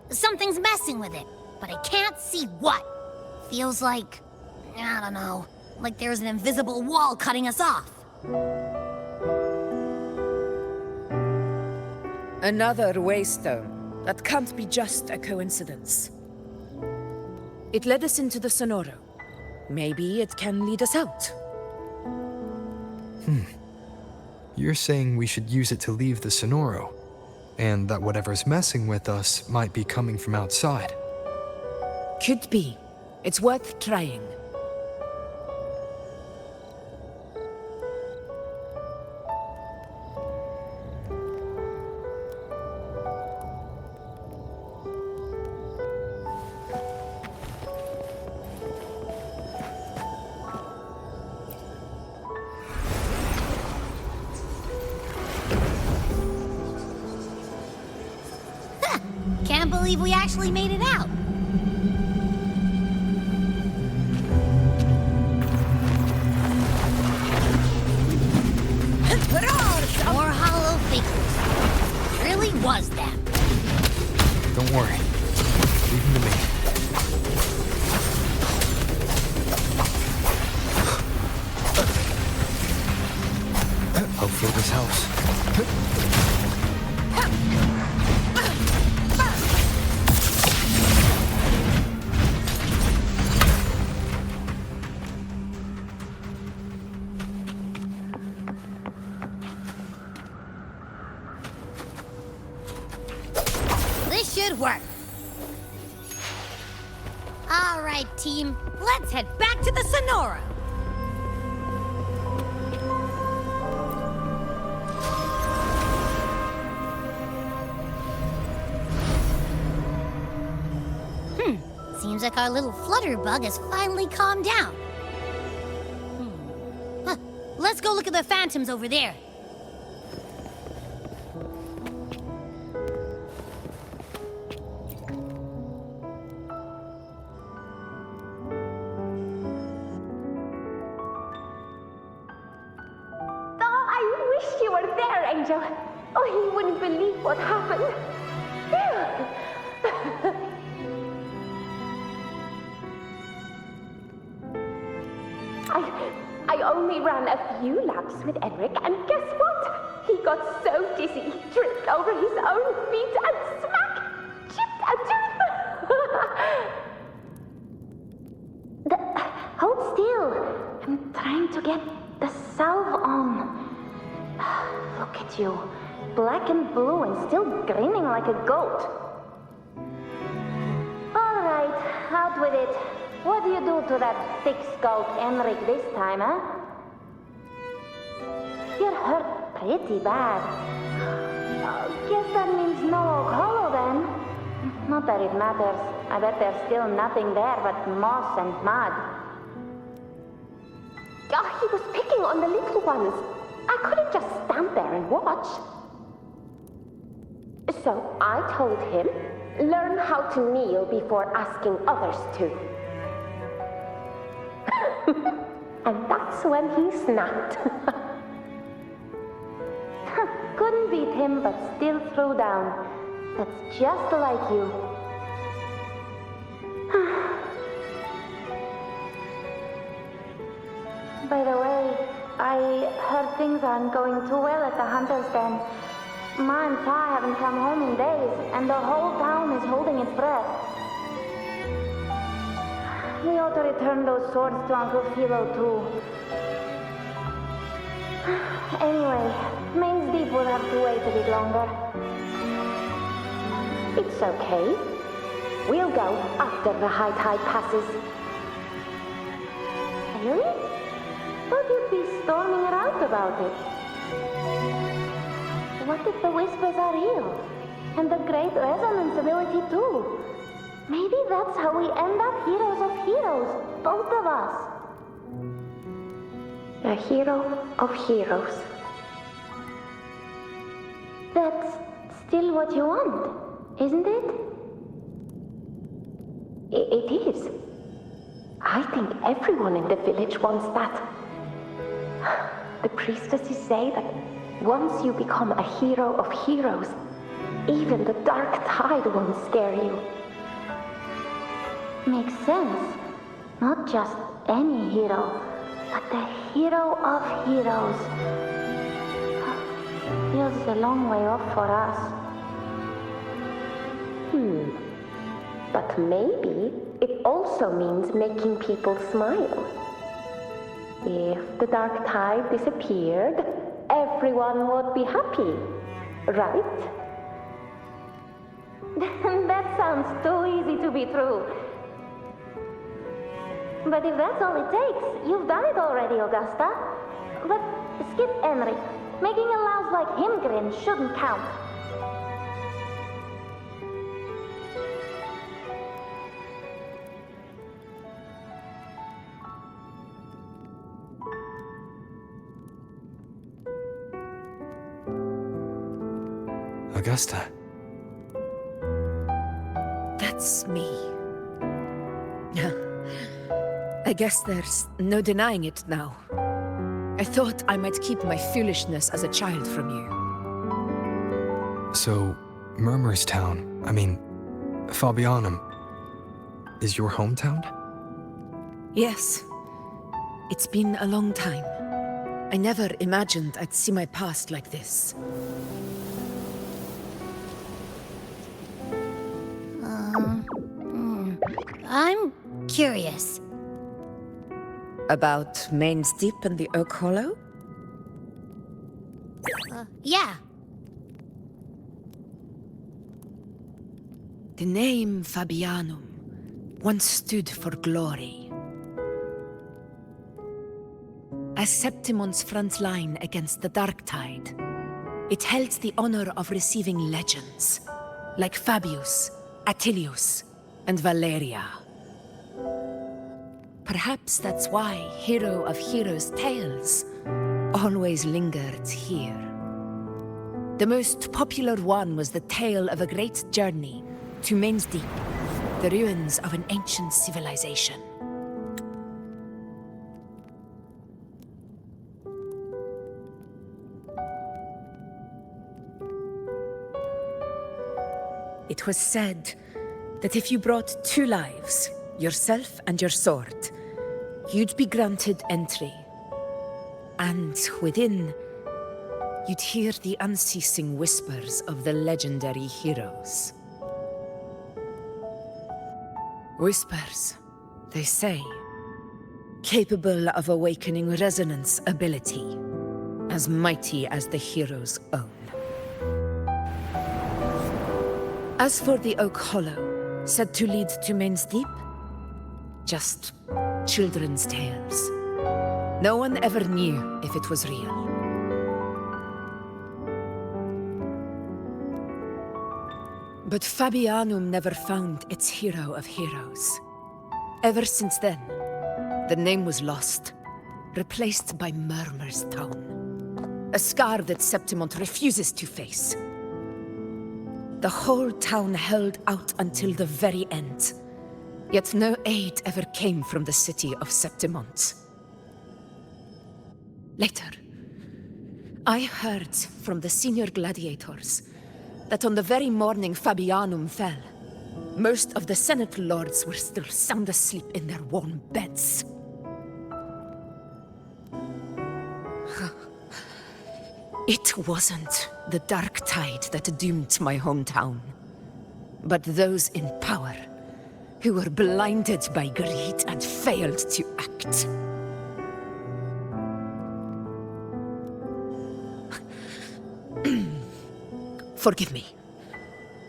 [SPEAKER 1] Something's messing with it, but I can't see what. Feels like, I don't know, like there's an invisible wall cutting us off.
[SPEAKER 4] Another waystone. That can't be just a coincidence. It led us into the Sonoro. Maybe it can lead us out.
[SPEAKER 3] You're saying we should use it to leave the Sonoro, and that whatever's messing with us might be coming from outside.
[SPEAKER 4] Could be. It's worth trying.
[SPEAKER 1] Can't believe we actually made it out. was them.
[SPEAKER 3] Don't worry. Leave him to me. Hopefully this helps.
[SPEAKER 1] This should work. All right, team. Let's head back to the Sonora. Seems like our little flutterbug has finally calmed down. Huh. Let's go look at the phantoms over there.
[SPEAKER 20] Oh, I wish you were there, Angel. Oh, you wouldn't believe what happened. I only ran a few laps with Edric, and guess what? He got so dizzy, he tripped over his own feet and smack! Chipped a tooth! Hold still. I'm trying to get the salve on. Look at you. Black and blue and still grinning like a goat. All right, out with it. What do you do to that thick-skulled Enric this time, huh? You're hurt pretty bad. Guess that means no Oak Hollow then. Not that it matters. I bet there's still nothing there but moss and mud. Oh, he was picking on the little ones. I couldn't just stand there and watch. So I told him, learn how to kneel before asking others to. And that's when he snapped. Couldn't beat him, but still threw down. That's just like you. By the way, I heard things aren't going too well at the Hunter's Den. Ma and Pa haven't come home in days, and the whole town is holding its breath. We ought to return those swords to Uncle Philo, too. Anyway, Main's Deep will have to wait a bit longer. It's okay. We'll go after the high tide passes. Really? Thought you'd be storming around about it. What if the whispers are real? And the great resonance ability, too? Maybe that's how we end up heroes of heroes, both of us. A hero of heroes. That's still what you want, isn't it? It is. I think everyone in the village wants that. The priestesses say that once you become a hero of heroes, even the dark tide won't scare you. Makes sense. Not just any hero, but the hero of heroes. Feels a long way off for us. But maybe it also means making people smile. If the dark tide disappeared, everyone would be happy, right? That sounds too easy to be true. But if that's all it takes, you've done it already, Augusta. But skip Enric. Making a louse like him grin shouldn't count.
[SPEAKER 3] Augusta.
[SPEAKER 4] That's me. I guess there's no denying it now. I thought I might keep my foolishness as a child from you.
[SPEAKER 3] So, Murmur's town, Fabianum, is your hometown?
[SPEAKER 4] Yes. It's been a long time. I never imagined I'd see my past like this.
[SPEAKER 1] I'm curious.
[SPEAKER 9] About Main's Deep and the Oak Hollow?
[SPEAKER 1] Yeah.
[SPEAKER 4] The name Fabianum once stood for glory. As Septimont's front line against the Dark Tide, it held the honor of receiving legends, like Fabius, Attilius, and Valeria. Perhaps that's why Hero of Heroes' tales always lingered here. The most popular one was the tale of a great journey to Main's Deep, the ruins of an ancient civilization. It was said that if you brought 2 lives, yourself and your sword, you'd be granted entry. And within, you'd hear the unceasing whispers of the legendary heroes. Whispers, they say, capable of awakening resonance ability, as mighty as the hero's own. As for the Oak Hollow, said to lead to Main's Deep, just children's tales. No one ever knew if it was real. But Fabianum never found its hero of heroes. Ever since then, the name was lost, replaced by Murmur's town. A scar that Septimont refuses to face. The whole town held out until the very end, yet no aid ever came from the city of Septimont. Later, I heard from the senior gladiators that on the very morning Fabianum fell, most of the Senate lords were still sound asleep in their warm beds. It wasn't the Dark Tide that doomed my hometown, but those in power who were blinded by greed and failed to act. Forgive me.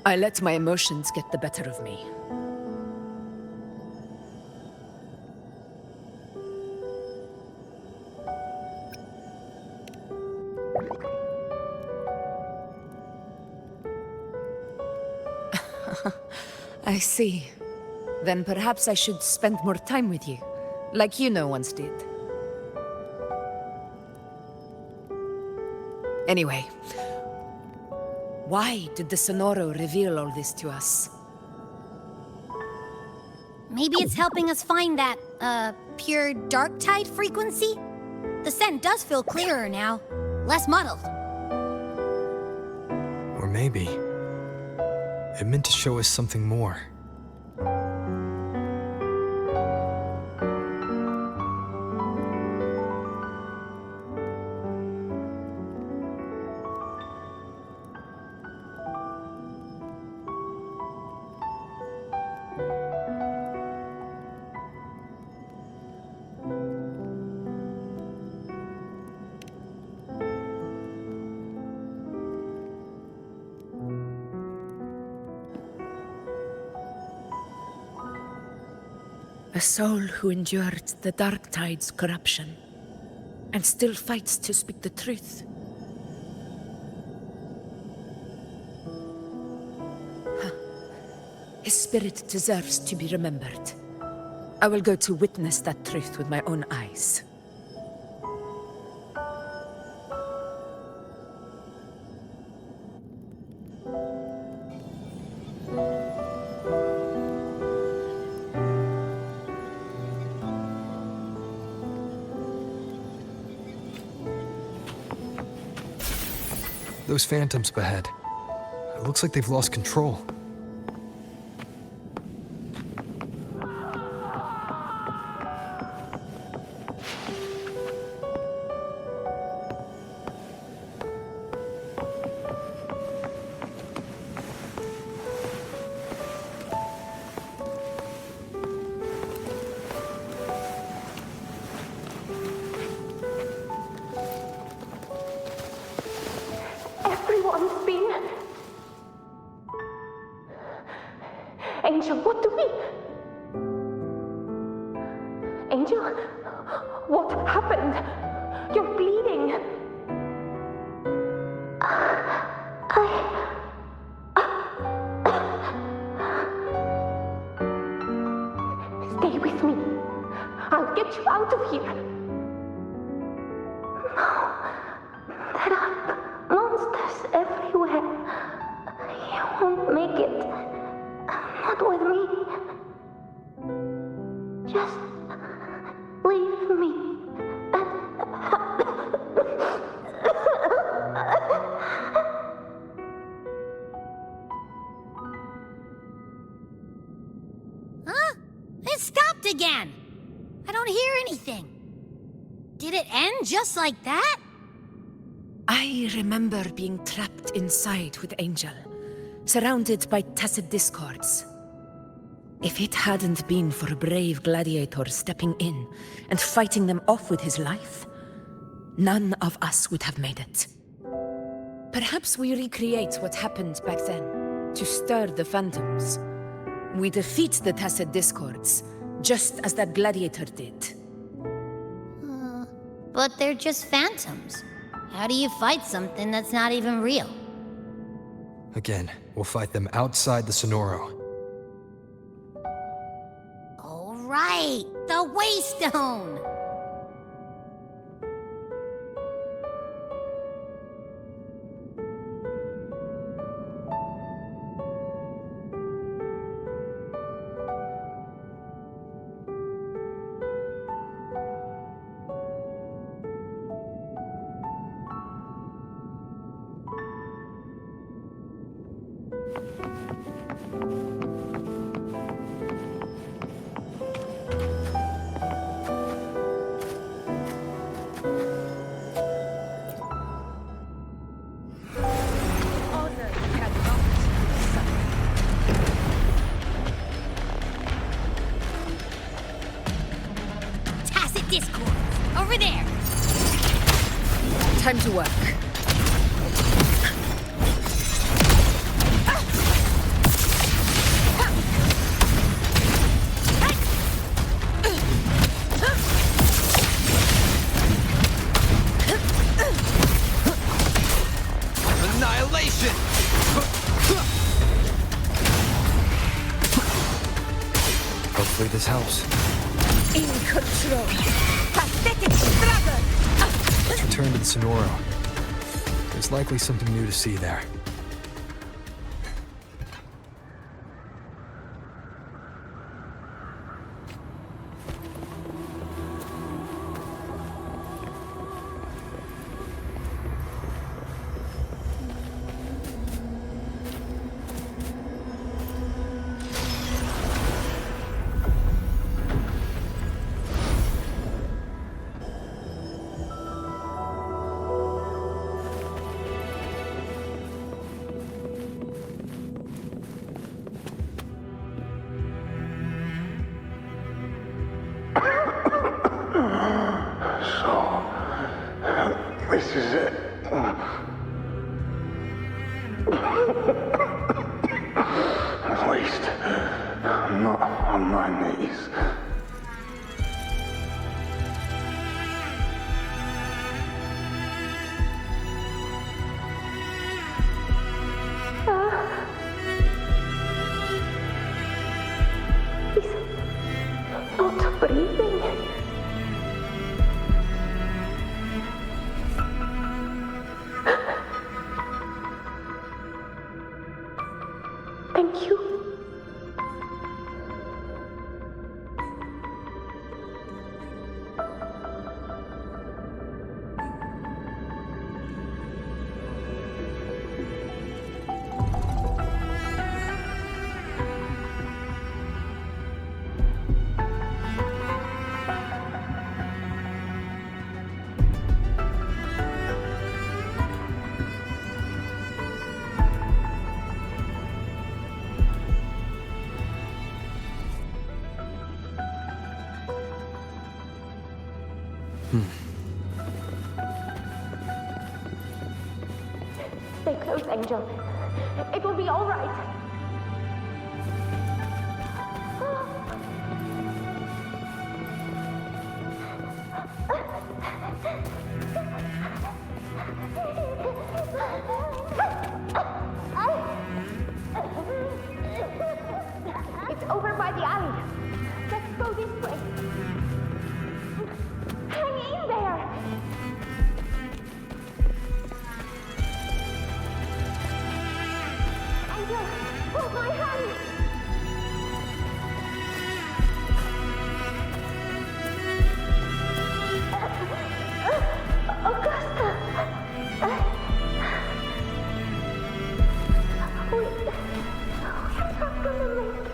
[SPEAKER 4] I let my emotions get the better of me. I see. Then perhaps I should spend more time with you, like you once did. Anyway, why did the Sonoro reveal all this to us?
[SPEAKER 1] Maybe it's helping us find that, pure dark tide frequency? The scent does feel clearer now, less muddled.
[SPEAKER 3] Or maybe it meant to show us something more.
[SPEAKER 4] A soul who endured the Dark Tide's corruption, and still fights to speak the truth. His spirit deserves to be remembered. I will go to witness that truth with my own eyes.
[SPEAKER 3] Those phantoms ahead. looks like they've lost control.
[SPEAKER 20] Everyone's been... Angel, what do we... Angel, what happened? You're bleeding. Stay with me. I'll get you out of here. No. There are monsters everywhere. You won't make it. Not with me. Just leave me.
[SPEAKER 1] Huh? It stopped again. I don't hear anything. Did it end just like that?
[SPEAKER 4] I remember being trapped inside with Angel, surrounded by tacit discords. If it hadn't been for a brave gladiator stepping in and fighting them off with his life, none of us would have made it. Perhaps we recreate what happened back then, to stir the phantoms. We defeat the tacit discords, just as that gladiator did.
[SPEAKER 1] But they're just phantoms. How do you fight something that's not even real?
[SPEAKER 3] Again, we'll fight them outside the Sonoro.
[SPEAKER 1] All right, the Waystone! Discord! Over there!
[SPEAKER 4] Time to work.
[SPEAKER 8] Annihilation!
[SPEAKER 3] Hopefully this helps.
[SPEAKER 4] In control. Pathetic struggle!
[SPEAKER 3] Let's return to the Sonoro. There's likely something new to see there.
[SPEAKER 16] This is it. At least, I'm not on my knees.
[SPEAKER 20] He's not breathing. Thank you. Stay close, Angel. It will be all right. It's over by the alley. Let's go this way. Hang in there. Angel, hold my hand. Augusta. We're not gonna make it.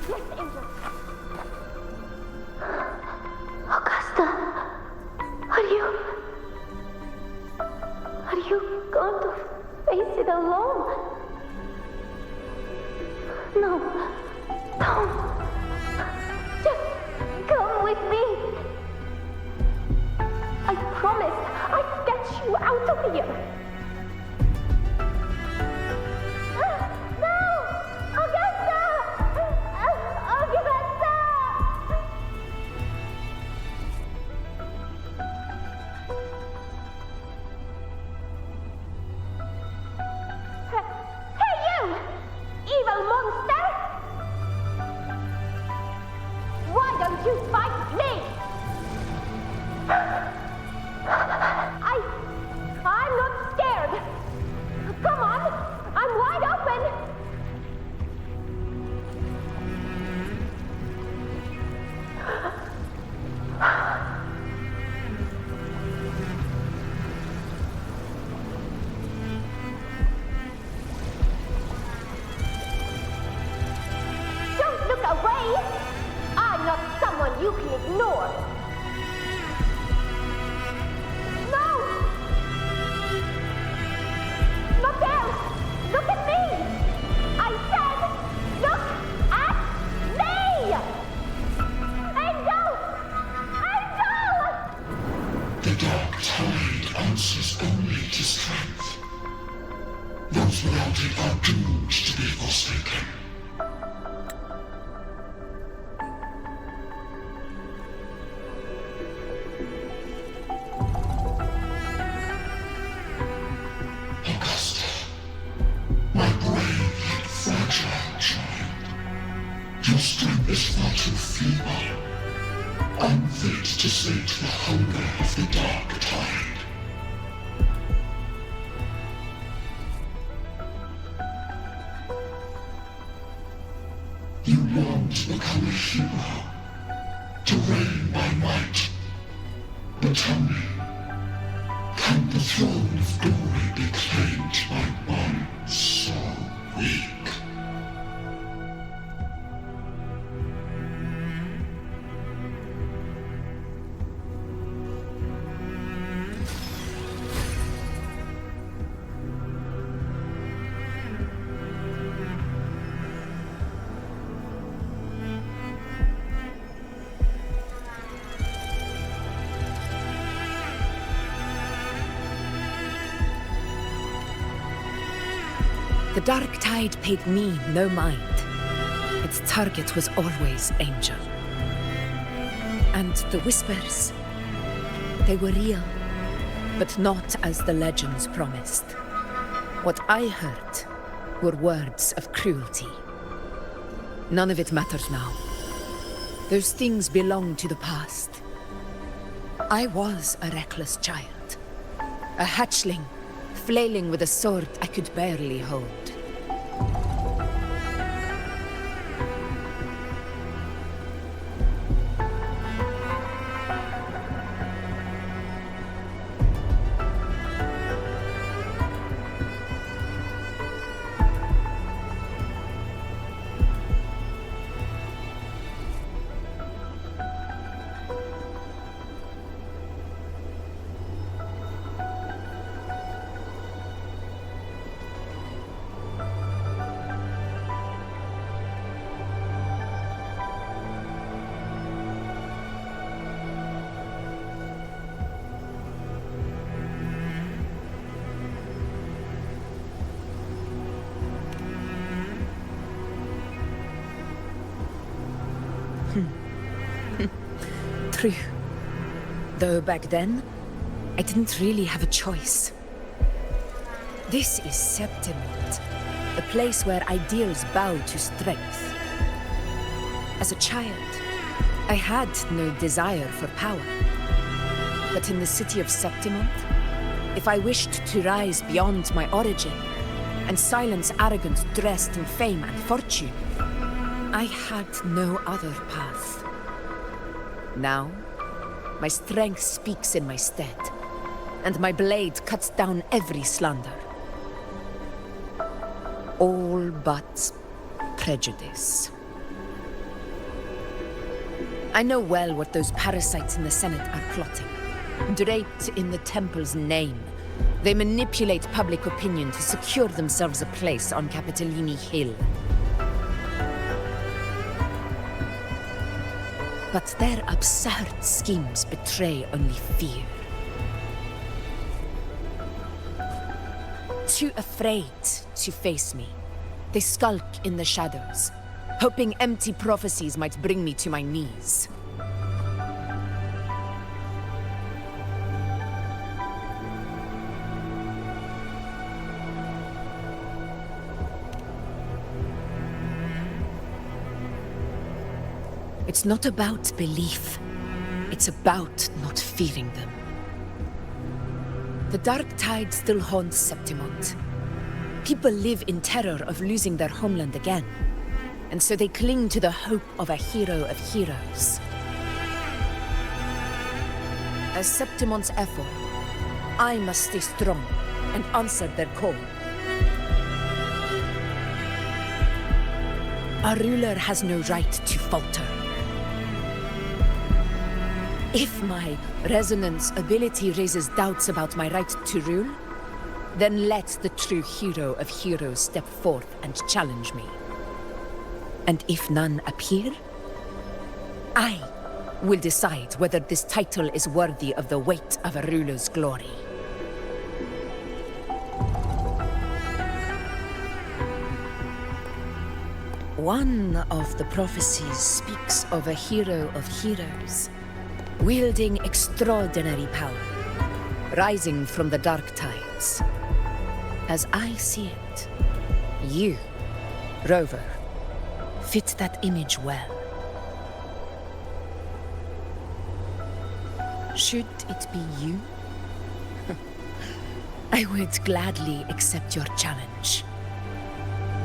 [SPEAKER 20] Yes, Angel. Augusta, are you going to face it alone? No, don't. Just come with me. I promise I'll get you out of here. No! Augusta! Augusta! Hey, you! Evil monster! Why don't you fight me? I'm not scared. Come on, I'm wide open. Don't look away. I'm not someone you can ignore. No! Not there! Look at me! I said, look at me! Angel! Angel!
[SPEAKER 16] The dark tide answers only to strength. Those without it are doomed to be forsaken. Augusta, my brave yet fragile child, your strength is far too feeble, unfit to sate the hunger of the dark tide. You long to become a hero, to reign by might. But tell me, can the throne of glory be claimed by one so weak?
[SPEAKER 4] The dark tide paid me no mind. Its target was always Angel. And the whispers, they were real, but not as the legends promised. What I heard were words of cruelty. None of it matters now. Those things belong to the past. I was a reckless child, a hatchling, flailing with a sword I could barely hold. True. Though back then, I didn't really have a choice. This is Septimont, a place where ideals bow to strength. As a child, I had no desire for power. But in the city of Septimont, if I wished to rise beyond my origin and silence arrogance dressed in fame and fortune, I had no other path. Now, my strength speaks in my stead, and my blade cuts down every slander. All but prejudice. I know well what those parasites in the Senate are plotting. Draped in the Temple's name, they manipulate public opinion to secure themselves a place on Capitolini Hill. But their absurd schemes betray only fear. Too afraid to face me, they skulk in the shadows, hoping empty prophecies might bring me to my knees. It's not about belief. It's about not fearing them. The dark tide still haunts Septimont. People live in terror of losing their homeland again, and so they cling to the hope of a hero of heroes. As Septimont's Ephor, I must stay strong and answer their call. Our ruler has no right to falter. If my resonance ability raises doubts about my right to rule, then let the true hero of heroes step forth and challenge me. And if none appear, I will decide whether this title is worthy of the weight of a ruler's glory. One of the prophecies speaks of a hero of heroes, wielding extraordinary power, rising from the dark tides. As I see it, you, Rover, fit that image well. Should it be you? I would gladly accept your challenge.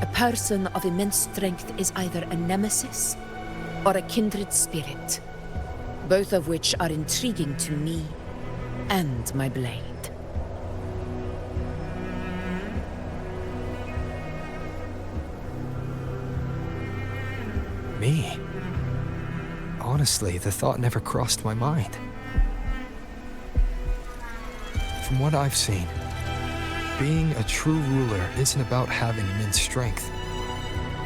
[SPEAKER 4] A person of immense strength is either a nemesis or a kindred spirit, both of which are intriguing to me and my blade.
[SPEAKER 3] Me? Honestly, the thought never crossed my mind. From what I've seen, being a true ruler isn't about having immense strength,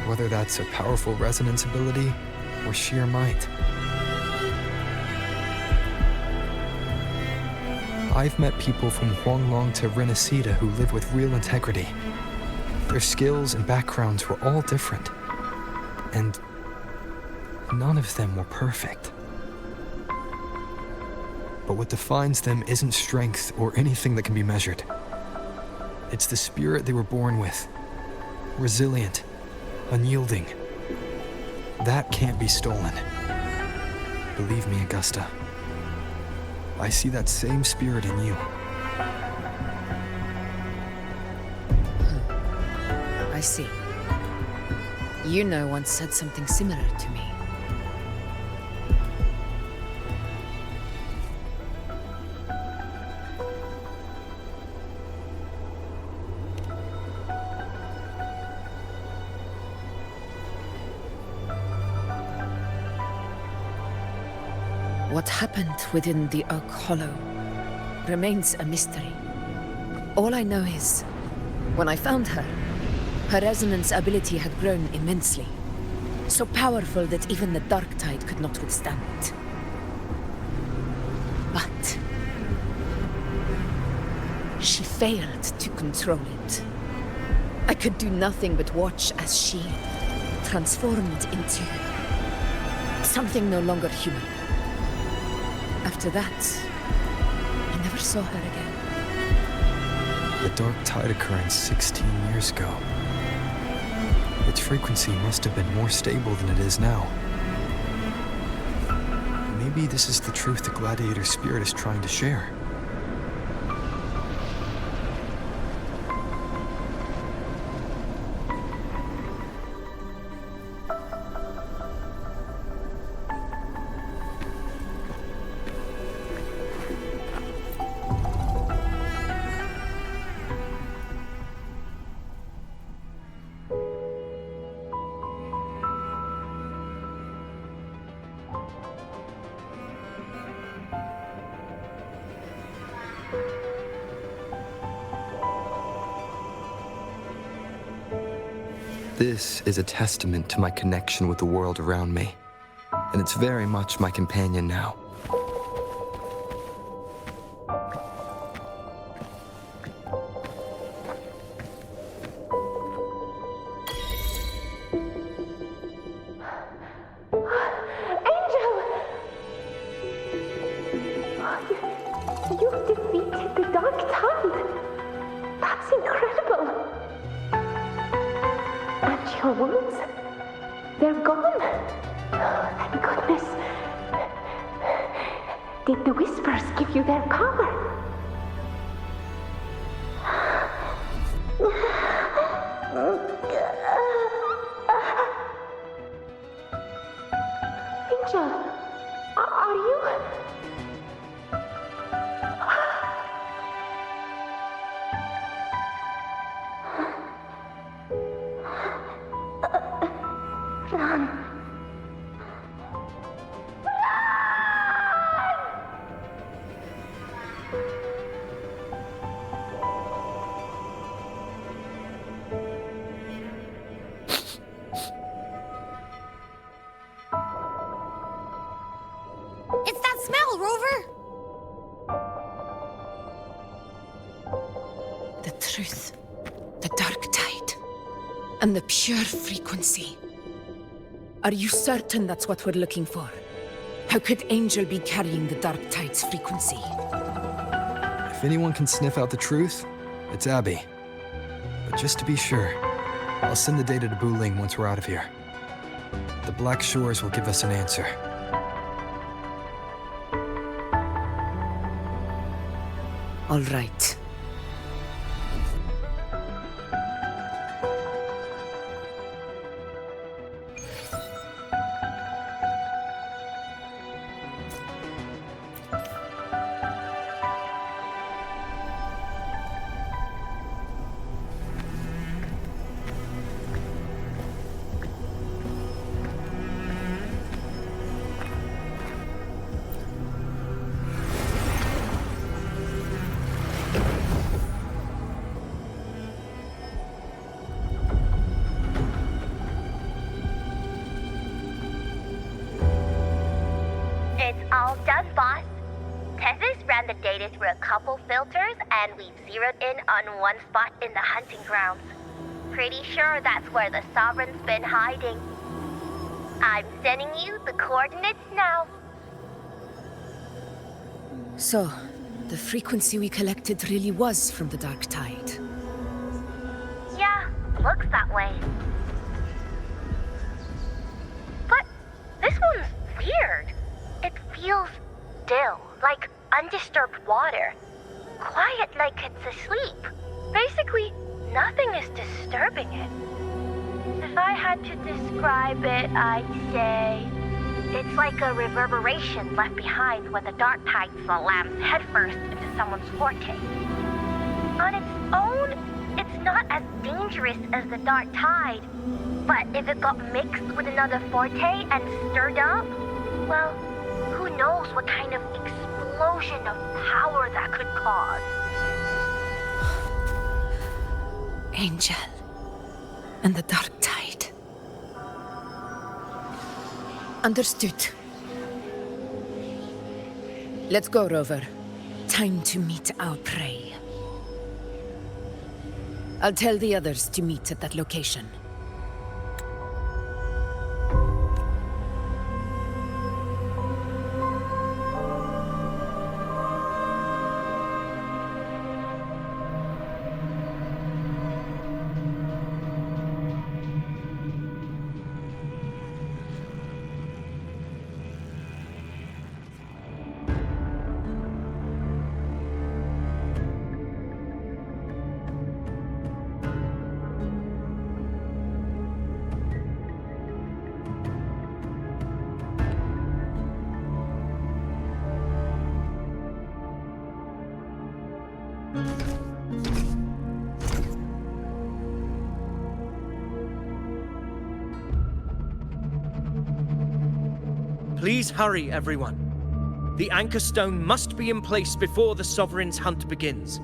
[SPEAKER 3] whether that's a powerful resonance ability or sheer might. I've met people from Huanglong to Rinascita who live with real integrity. Their skills and backgrounds were all different, and none of them were perfect. But what defines them isn't strength or anything that can be measured. It's the spirit they were born with. Resilient, unyielding. That can't be stolen. Believe me, Augusta. I see that same spirit in you.
[SPEAKER 4] I see. Yuno once said something similar to me. What happened within the Oak Hollow remains a mystery. All I know is, when I found her, her resonance ability had grown immensely. So powerful that even the Dark Tide could not withstand it. But she failed to control it. I could do nothing but watch as she transformed into something no longer human. After that, I never saw her again.
[SPEAKER 3] The dark tide occurring 16 years ago. Its frequency must have been more stable than it is now. Maybe this is the truth the gladiator spirit is trying to share. This is a testament to my connection with the world around me, and it's very much my companion now.
[SPEAKER 20] You've defeated the Dark Tide! That's incredible! And your wounds? They're gone! Thank goodness! Did the Whispers give you their power? Angel, are you... Run.
[SPEAKER 1] It's that smell, Rover!
[SPEAKER 4] The truth, the dark tide, and the pure frequency. Are you certain that's what we're looking for? How could Angel be carrying the dark tide's frequency?
[SPEAKER 3] If anyone can sniff out the truth, it's Abby. But just to be sure, I'll send the data to Buling once we're out of here. The Black Shores will give us an answer.
[SPEAKER 4] All right.
[SPEAKER 17] It's all done, boss. Tethys ran the data through a couple filters, and we've zeroed in on one spot in the hunting grounds. Pretty sure that's where the Sovereign's been hiding. I'm sending you the coordinates now.
[SPEAKER 4] So, the frequency we collected really was from the dark tide.
[SPEAKER 17] Yeah, looks that way. But this one's weird. It feels still, like undisturbed water. Quiet like it's asleep. Basically, nothing is disturbing it. If I had to describe it, I'd say it's like a reverberation left behind when the dark tide slams headfirst into someone's forte. On its own, it's not as dangerous as the dark tide, but if it got mixed with another forte and stirred up, well, who knows what kind of explosion of power that could cause.
[SPEAKER 4] Angel and the dark tide. Understood. Let's go, Rover. Time to meet our prey. I'll tell the others to meet at that location.
[SPEAKER 5] Please hurry, everyone. The anchor stone must be in place before the Sovereign's hunt begins.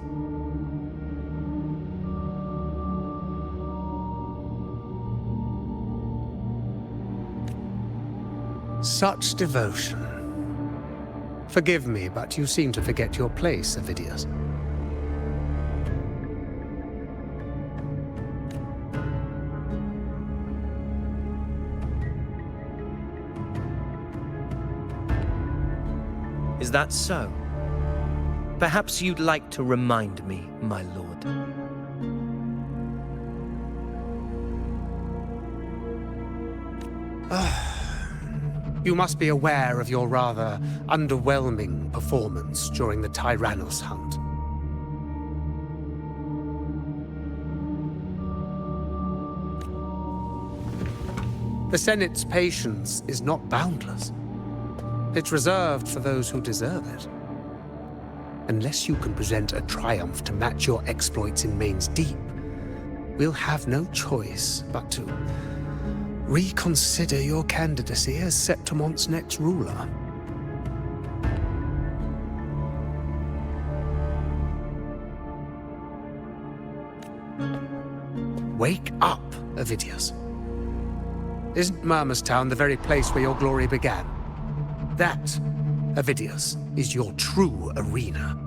[SPEAKER 10] Such devotion. Forgive me, but you seem to forget your place, Avidius.
[SPEAKER 5] Is that so? Perhaps you'd like to remind me, my lord.
[SPEAKER 10] You must be aware of your rather underwhelming performance during the Tyrannus hunt. The Senate's patience is not boundless. It's reserved for those who deserve it. Unless you can present a triumph to match your exploits in Main's Deep, we'll have no choice but to reconsider your candidacy as Septimont's next ruler. Wake up, Avidius. Isn't Murmustown the very place where your glory began? That, Avidius, is your true arena.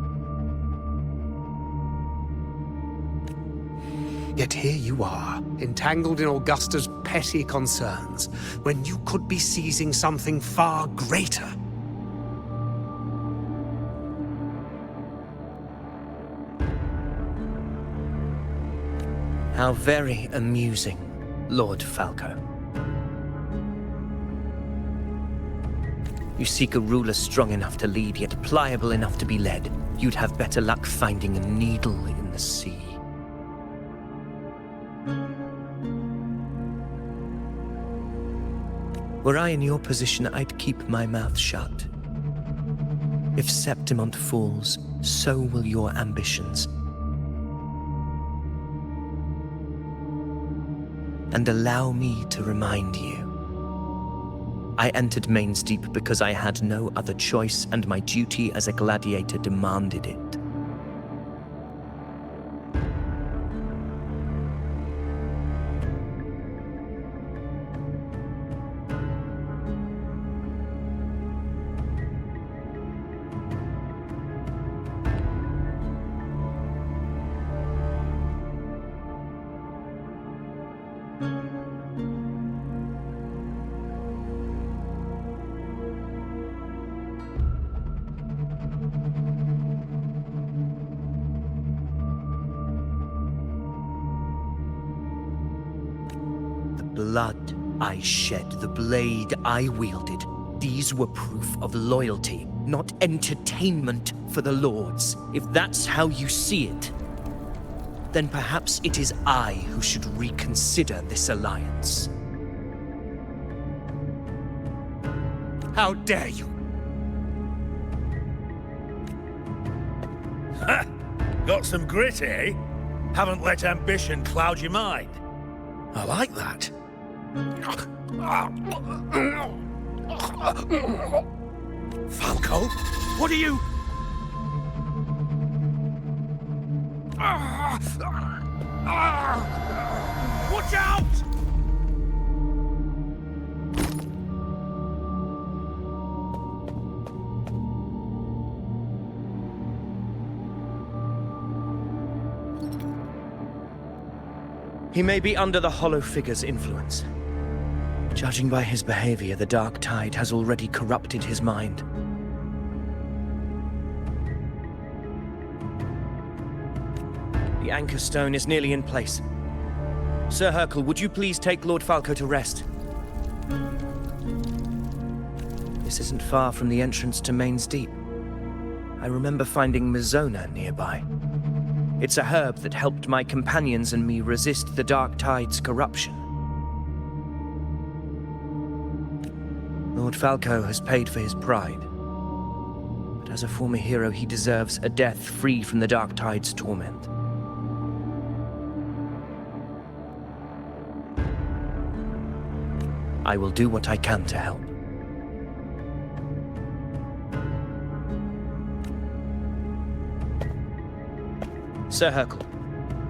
[SPEAKER 10] Yet here you are, entangled in Augusta's petty concerns, when you could be seizing something far greater.
[SPEAKER 5] How very amusing, Lord Falco. You seek a ruler strong enough to lead, yet pliable enough to be led. You'd have better luck finding a needle in the sea. Were I in your position, I'd keep my mouth shut. If Septimont falls, so will your ambitions. And allow me to remind you, I entered Main's Deep because I had no other choice, and my duty as a gladiator demanded it. Blood I shed, the blade I wielded, these were proof of loyalty, not entertainment for the lords. If that's how you see it, then perhaps it is I who should reconsider this alliance.
[SPEAKER 10] How dare you!
[SPEAKER 12] Ha! Got some grit, eh? Haven't let ambition cloud your mind. I like that. Falco? What are you... Watch out!
[SPEAKER 5] He may be under the Hollow Figure's influence. Judging by his behavior, the Dark Tide has already corrupted his mind. The anchor stone is nearly in place. Sir Hercule, would you please take Lord Falco to rest? This isn't far from the entrance to Main's Deep. I remember finding Mizona nearby. It's a herb that helped my companions and me resist the Dark Tide's corruption. Lord Falco has paid for his pride. But as a former hero, he deserves a death free from the Dark Tide's torment. I will do what I can to help. Sir Hercule,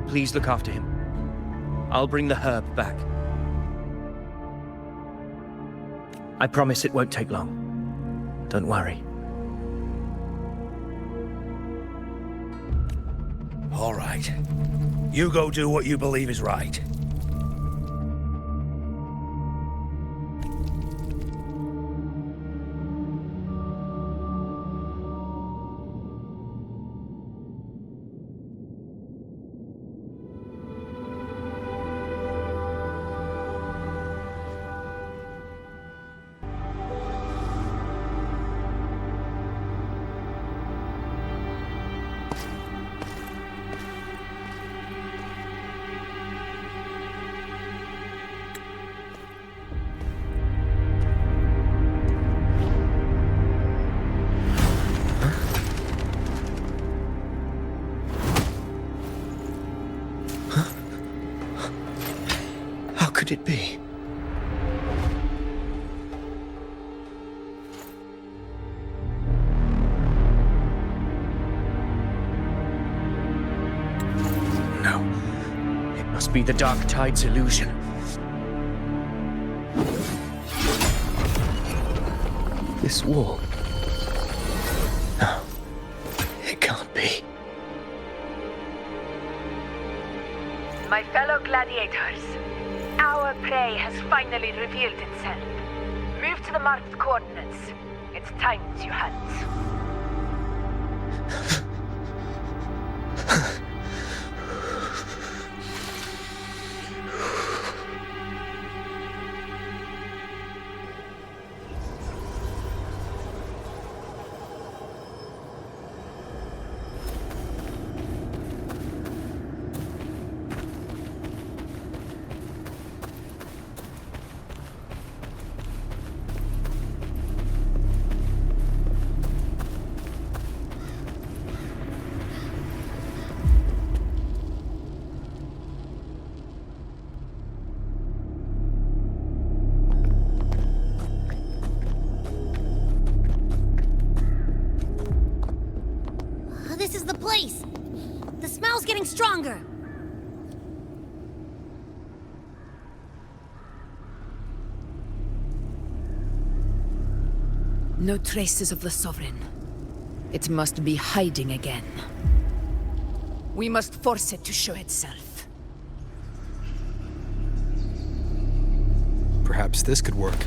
[SPEAKER 5] please look after him. I'll bring the herb back. I promise it won't take long. Don't worry.
[SPEAKER 12] All right. You go do what you believe is right.
[SPEAKER 5] How could it be? No. It must be the Dark Tide's illusion. This wall. No. It can't be.
[SPEAKER 18] My fellow gladiators, our prey has finally revealed itself. Move to the marked coordinates. It's time to hunt.
[SPEAKER 1] This is the place! The smell's getting stronger!
[SPEAKER 4] No traces of the Sovereign. It must be hiding again. We must force it to show itself.
[SPEAKER 3] Perhaps this could work.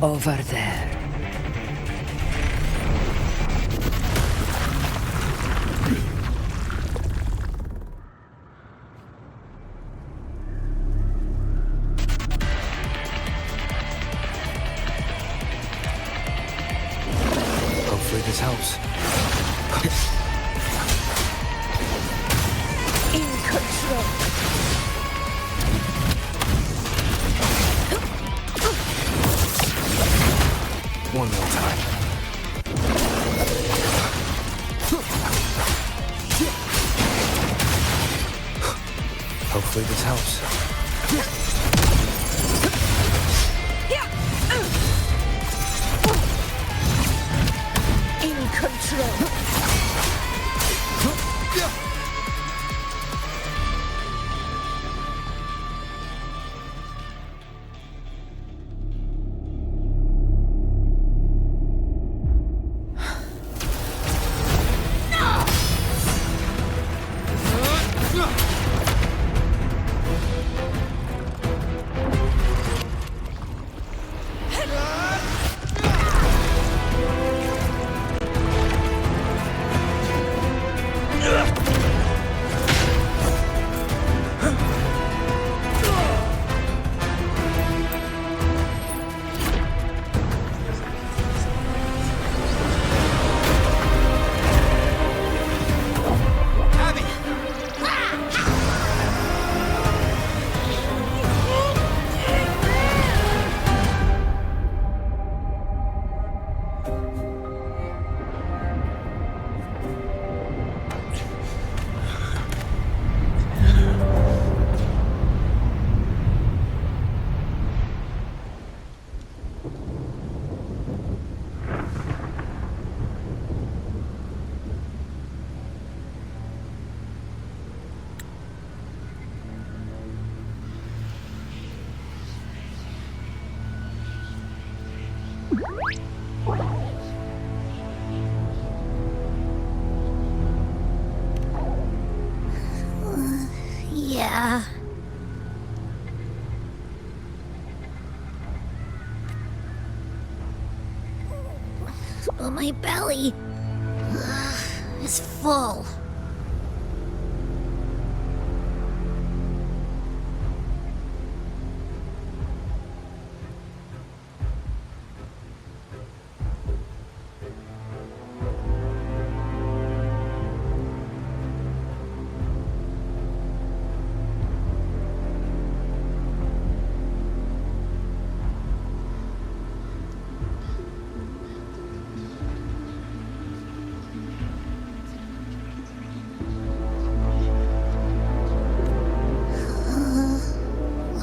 [SPEAKER 4] Over there.
[SPEAKER 3] Hopefully this helps.
[SPEAKER 4] In control.
[SPEAKER 3] One more time. Hopefully this helps.
[SPEAKER 4] In control.
[SPEAKER 1] Yeah. But my belly is full.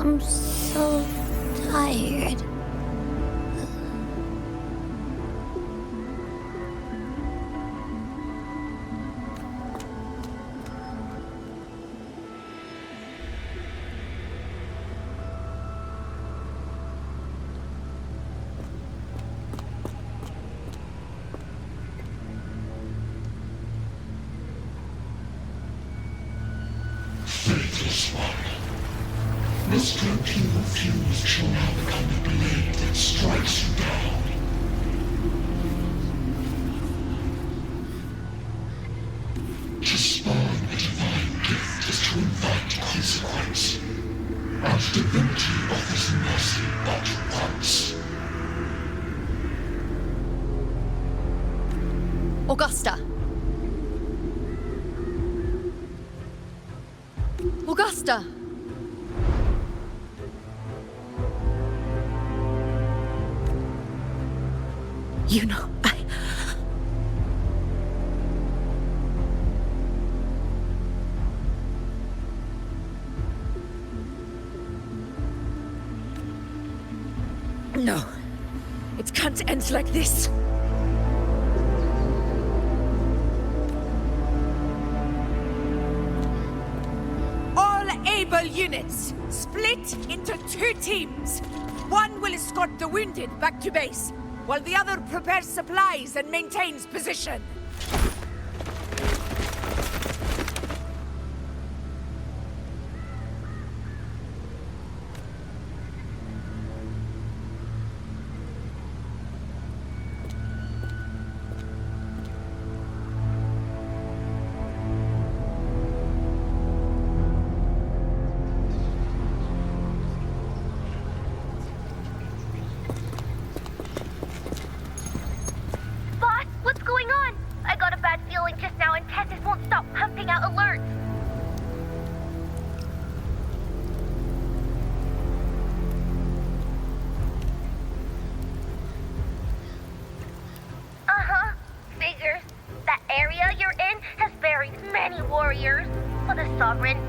[SPEAKER 1] I'm so tired.
[SPEAKER 16] Faithless one. The strength you refuse shall now become the blade that strikes you down. To spawn a divine gift is to invite consequence, and divinity offers mercy but once.
[SPEAKER 6] Augusta! Augusta! You know,
[SPEAKER 4] No. It can't end like this. All able units, split into 2 teams. One will escort the wounded back to base, while the other prepares supplies and maintains position.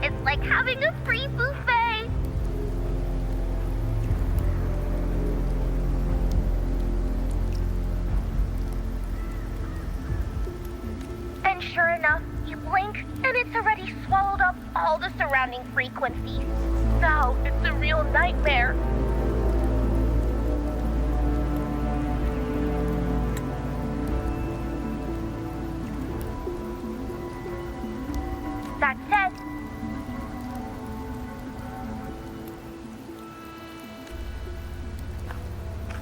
[SPEAKER 17] It's like having a free buffet. And sure enough, you blink and it's already swallowed up all the surrounding frequencies. Now it's a real nightmare. That said,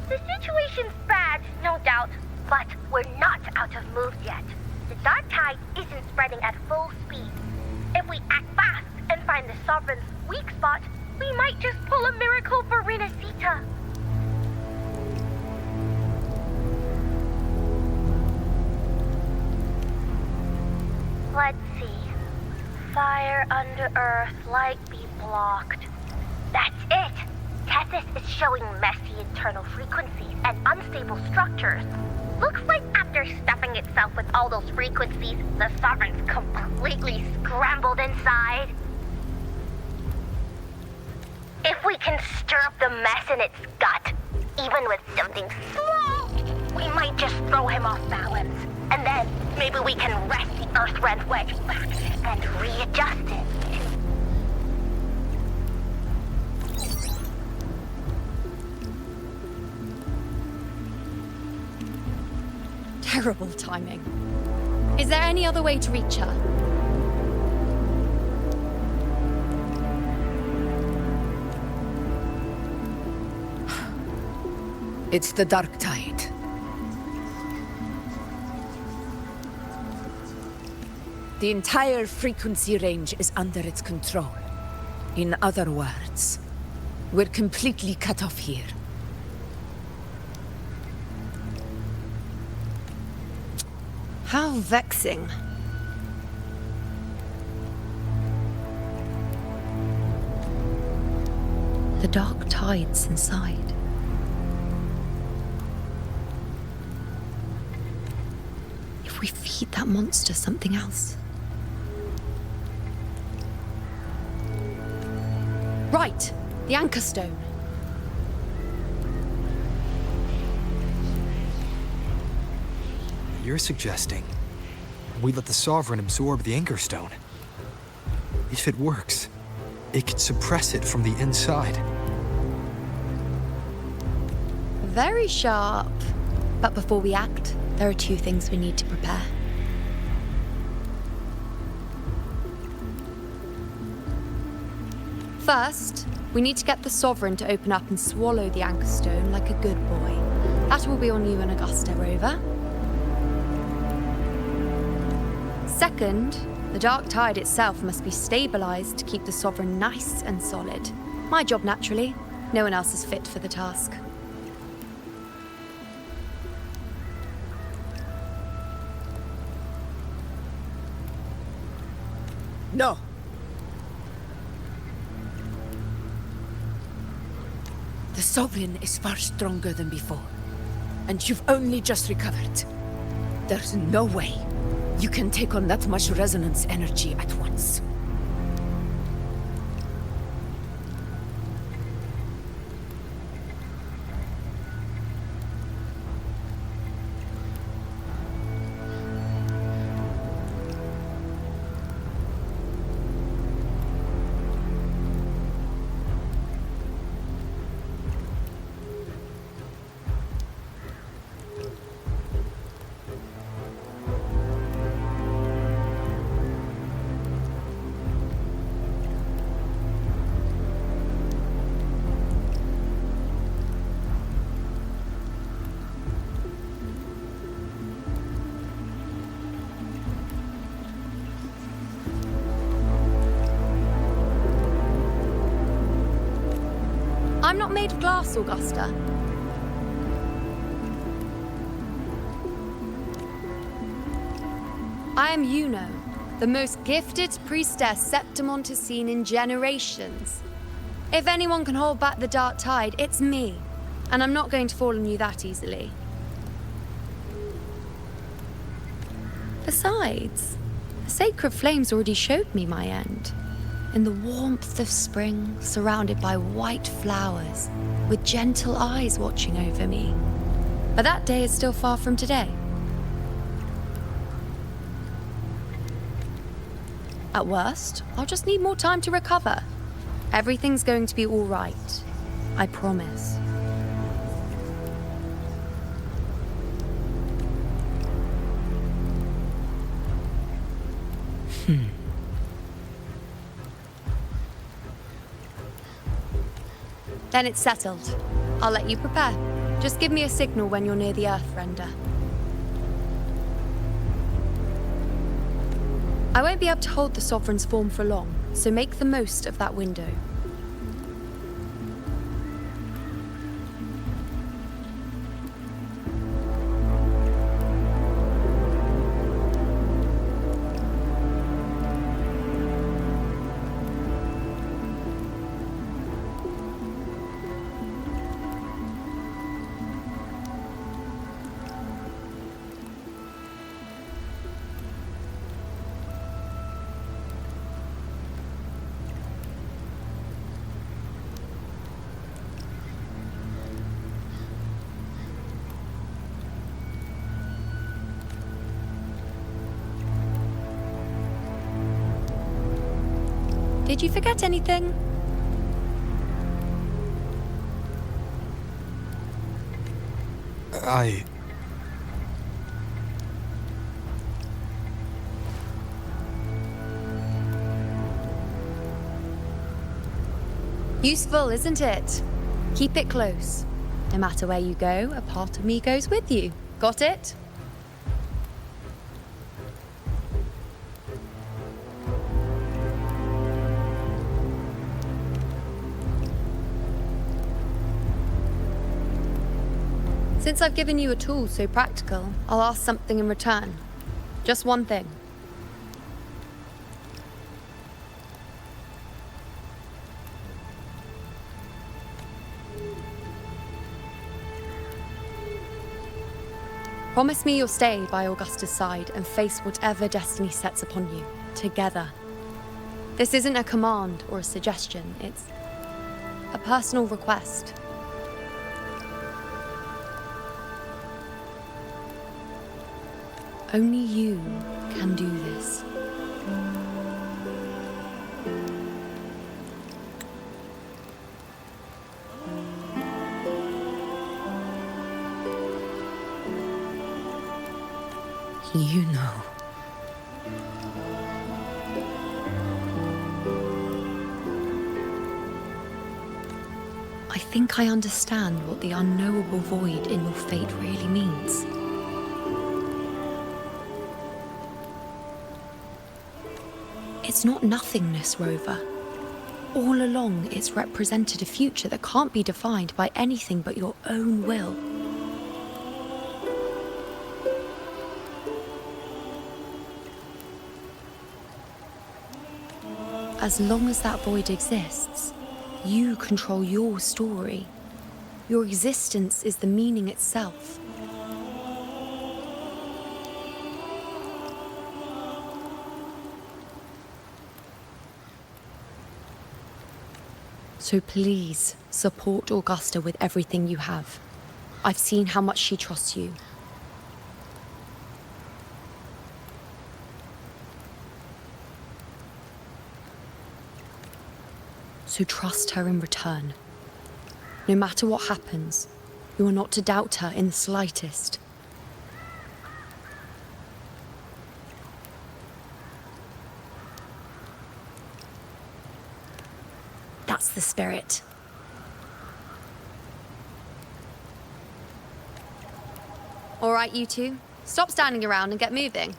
[SPEAKER 17] the situation's bad, no doubt, but we're not out of moves yet. The dark tide isn't spreading at full speed. If we act fast and find the Sovereign's weak spot, we might just pull a miracle for Rinascita. Let's see. Fire under earth, light be blocked. That's it! Tethys is showing messy internal frequencies and unstable structures. Looks like after stuffing itself with all those frequencies, the Sovereign's completely scrambled inside. If we can stir up the mess in its gut, even with something small, we might just throw him off balance. And then maybe we can wrest the Earthrend wedge back and readjust it.
[SPEAKER 6] Terrible timing. Is there any other way to reach her?
[SPEAKER 4] It's the Dark Tide. The entire frequency range is under its control. In other words, we're completely cut off here.
[SPEAKER 6] How vexing. The dark tide's inside. If we feed that monster something else. Right, the anchor stone.
[SPEAKER 3] You're suggesting we let the Sovereign absorb the anchor stone. If it works, it could suppress it from the inside.
[SPEAKER 6] Very sharp. But before we act, there are two things we need to prepare. First, we need to get the Sovereign to open up and swallow the anchor stone like a good boy. That will be on you and Augusta, Rover. Second, the dark tide itself must be stabilized to keep the Sovereign nice and solid. My job, naturally. No one else is fit for the task.
[SPEAKER 4] No. The Sovereign is far stronger than before, and you've only just recovered. There's no way you can take on that much resonance energy at once.
[SPEAKER 6] I'm not made of glass, Augusta. I am Yuno, the most gifted priestess Septimont has seen in generations. If anyone can hold back the dark tide, it's me. And I'm not going to fall on you that easily. Besides, the sacred flames already showed me my end. In the warmth of spring, surrounded by white flowers, with gentle eyes watching over me. But that day is still far from today. At worst, I'll just need more time to recover. Everything's going to be all right. I promise. Then it's settled. I'll let you prepare. Just give me a signal when you're near the Earthrender. I won't be able to hold the Sovereign's form for long, so make the most of that window. Did you forget anything? Useful, isn't it? Keep it close. No matter where you go, a part of me goes with you. Got it? Since I've given you a tool so practical, I'll ask something in return. Just one thing. Promise me you'll stay by Augusta's side and face whatever destiny sets upon you, together. This isn't a command or a suggestion, it's a personal request. Only you can do this.
[SPEAKER 9] You know.
[SPEAKER 6] I think I understand what the unknowable void in your fate really means. It's not nothingness, Rover. All along, it's represented a future that can't be defined by anything but your own will. As long as that void exists, you control your story. Your existence is the meaning itself. So please, support Augusta with everything you have. I've seen how much she trusts you. So trust her in return. No matter what happens, you are not to doubt her in the slightest. That's the spirit. All right, you two. Stop standing around and get moving.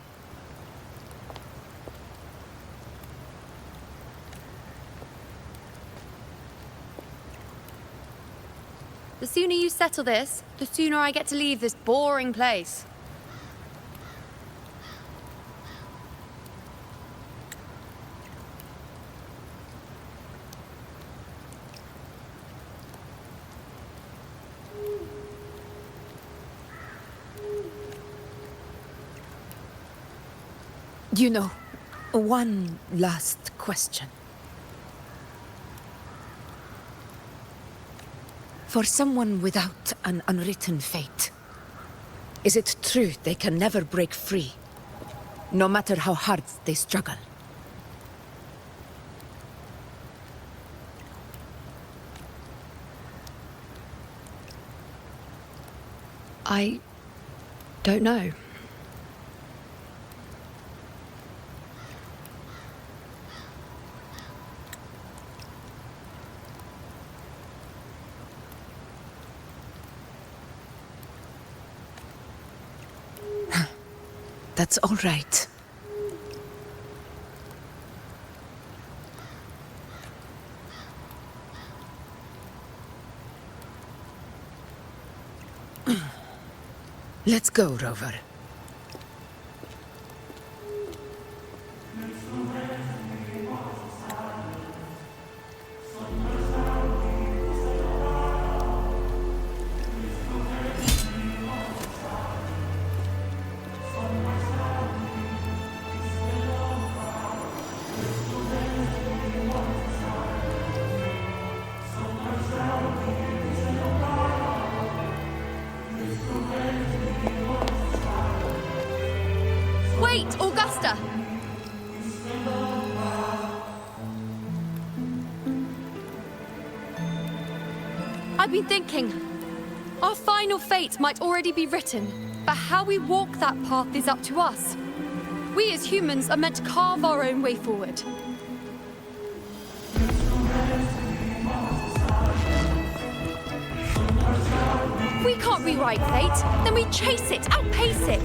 [SPEAKER 6] The sooner you settle this, the sooner I get to leave this boring place.
[SPEAKER 9] You know, one last question. For someone without an unwritten fate, is it true they can never break free, no matter how hard they struggle?
[SPEAKER 6] I don't know.
[SPEAKER 9] That's all right. Let's go, Rover.
[SPEAKER 6] Wait, Augusta! I've been thinking. Our final fate might already be written, but how we walk that path is up to us. We as humans are meant to carve our own way forward.
[SPEAKER 21] If we can't rewrite fate, then we chase it, outpace it.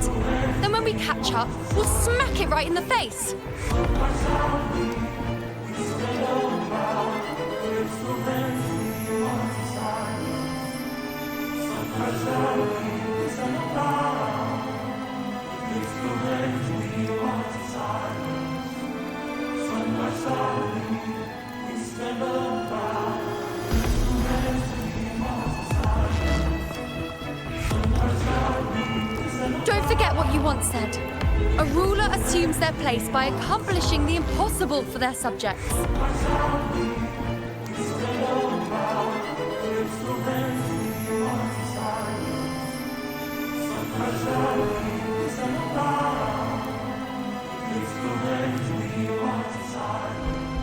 [SPEAKER 21] Then when we catch up, we'll smack it right in the face. Don't forget what you once said. A ruler assumes their place by accomplishing the impossible for their subjects.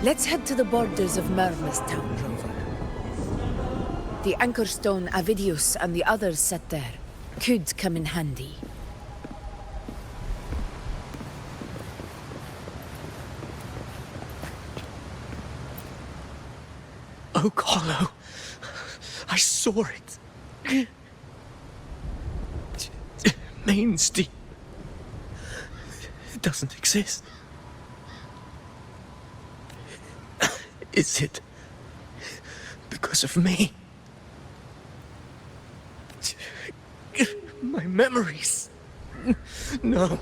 [SPEAKER 4] Let's head to the borders of Myrna's town, Rover. The anchor stone Avidius and the others set there could come in handy.
[SPEAKER 22] Oak Hollow. I saw it. Mainstein. It doesn't exist. Is it because of me? My memories. No.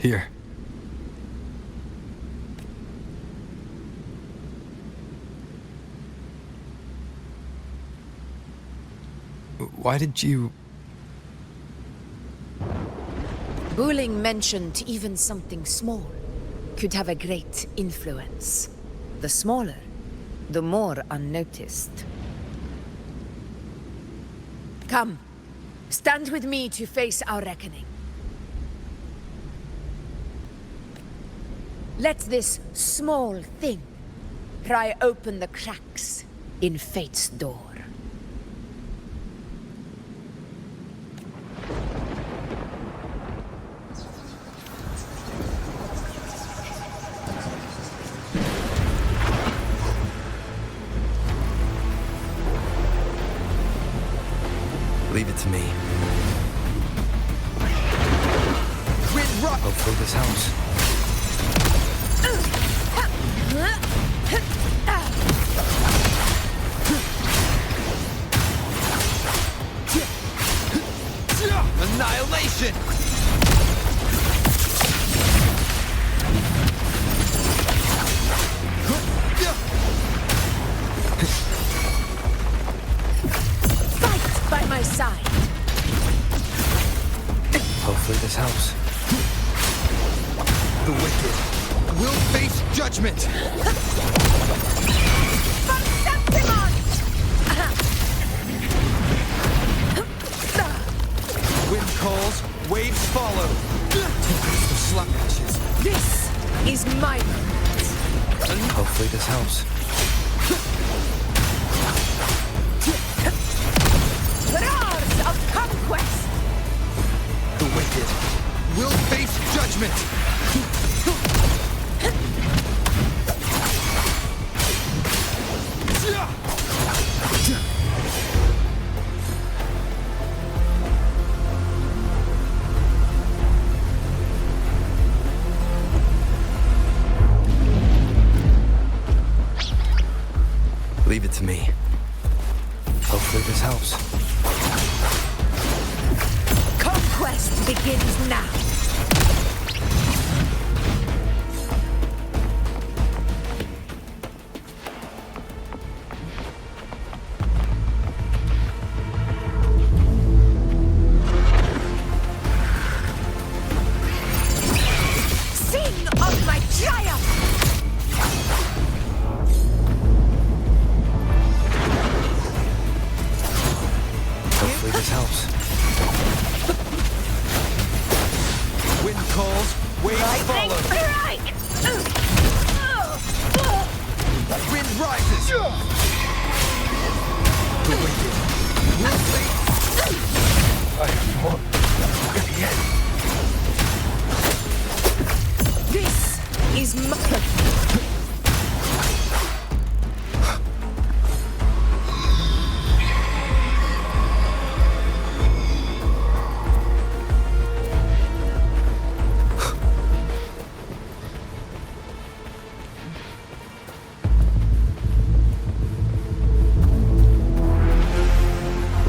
[SPEAKER 3] Here. Why did you...
[SPEAKER 4] Buling mentioned even something small could have a great influence. The smaller, the more unnoticed. Come, stand with me to face our reckoning. Let this small thing pry open the cracks in fate's door.
[SPEAKER 3] Leave it to me. Hopefully this helps.
[SPEAKER 8] Annihilation!
[SPEAKER 4] Fight by my side!
[SPEAKER 3] Hopefully this helps.
[SPEAKER 8] The wicked will face judgment!
[SPEAKER 4] From Septimont!
[SPEAKER 8] Wind calls, waves follow. Some slap matches.
[SPEAKER 4] This is my moment.
[SPEAKER 3] Hopefully this helps.
[SPEAKER 4] Roars of conquest!
[SPEAKER 8] The wicked will face judgment!
[SPEAKER 3] Leave it to me. Hopefully this helps.
[SPEAKER 4] Conquest begins now.
[SPEAKER 8] Waves follow. Wind rises. The wicked will face. I have fought to the end.
[SPEAKER 4] This is mine.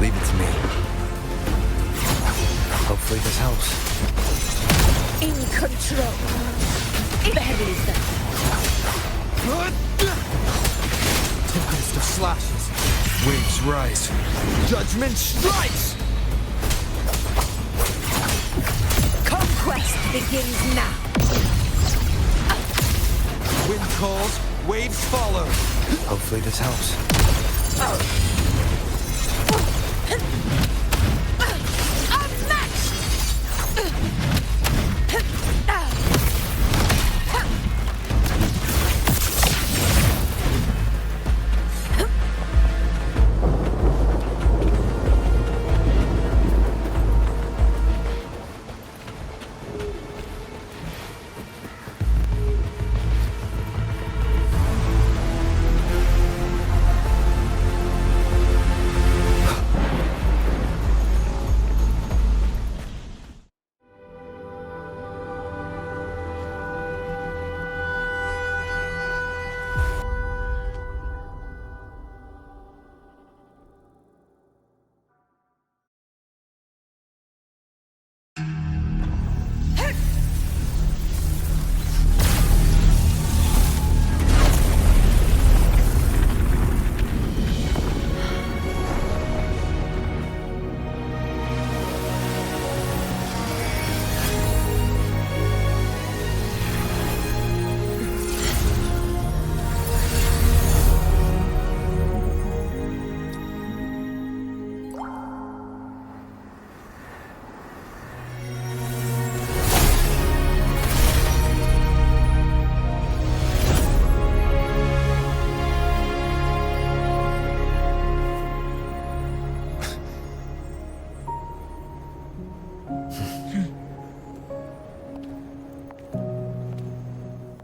[SPEAKER 3] Leave it to me. Hopefully this helps.
[SPEAKER 4] In control. Beheaded.
[SPEAKER 8] Tempest of slashes. Waves rise. Judgment strikes!
[SPEAKER 4] Conquest begins now.
[SPEAKER 8] Wind calls, waves follow.
[SPEAKER 3] Hopefully this helps.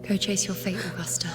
[SPEAKER 6] Go chase your fate, Augusta.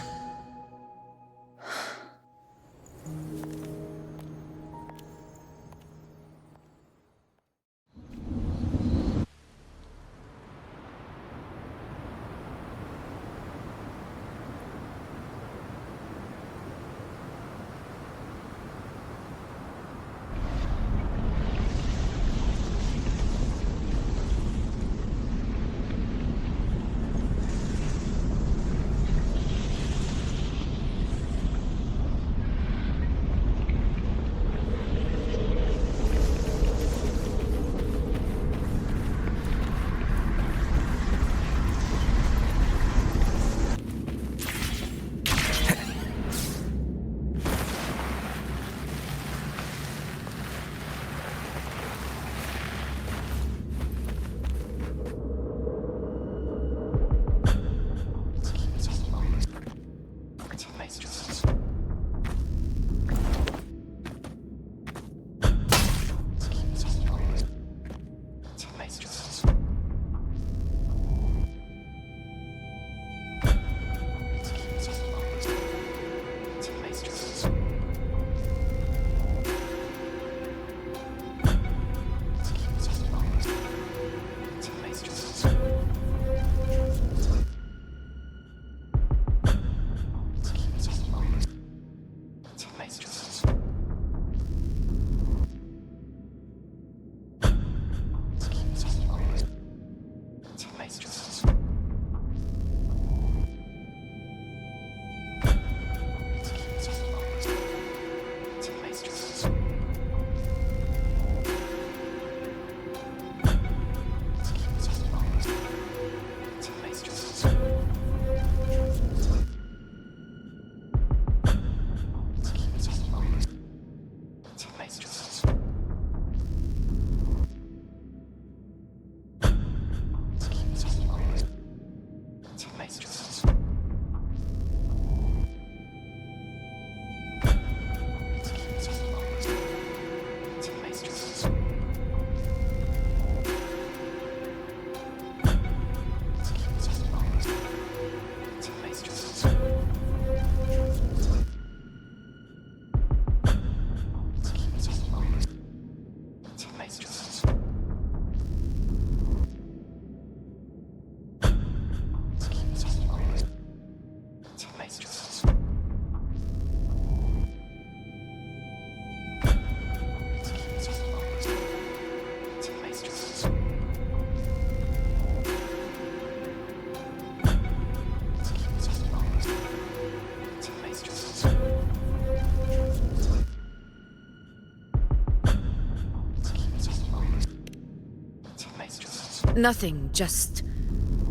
[SPEAKER 9] Nothing, just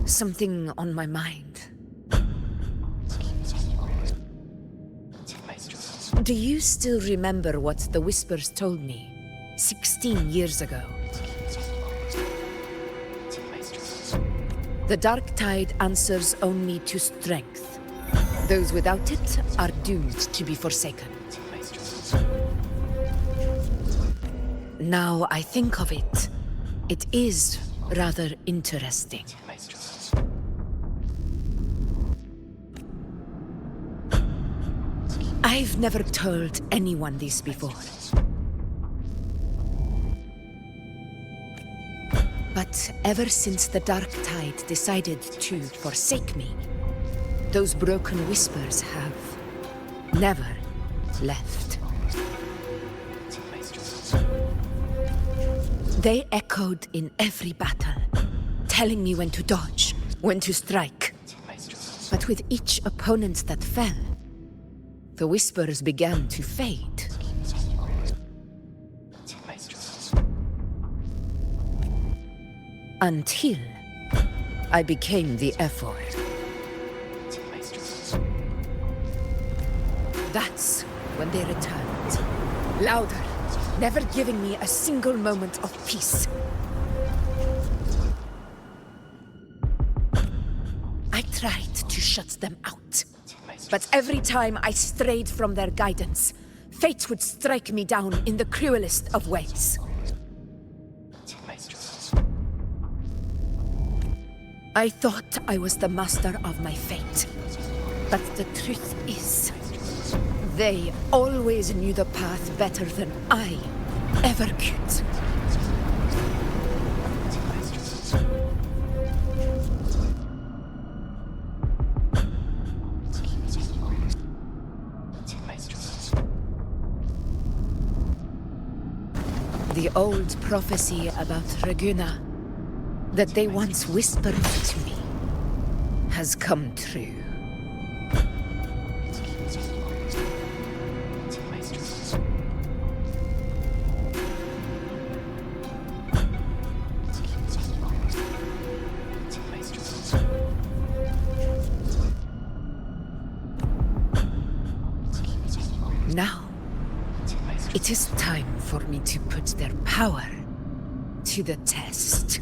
[SPEAKER 9] something on my mind. Do you still remember what the Whispers told me 16 years ago? The dark tide answers only to strength. Those without it are doomed to be forsaken. Now I think of it, it is rather interesting. I've never told anyone this before. But ever since the Dark Tide decided to forsake me, those broken whispers have never left. They echoed in every battle, telling me when to dodge, when to strike. But with each opponent that fell, the whispers began to fade. Until I became the Ephor. That's when they returned. Louder, never giving me a single moment of peace. I tried to shut them out. But every time I strayed from their guidance, fate would strike me down in the cruelest of ways. I thought I was the master of my fate. But the truth is, they always knew the path better than I ever could. The old prophecy about Raguena, that they once whispered to me, has come true. Now, it is time for me to put their power to the test.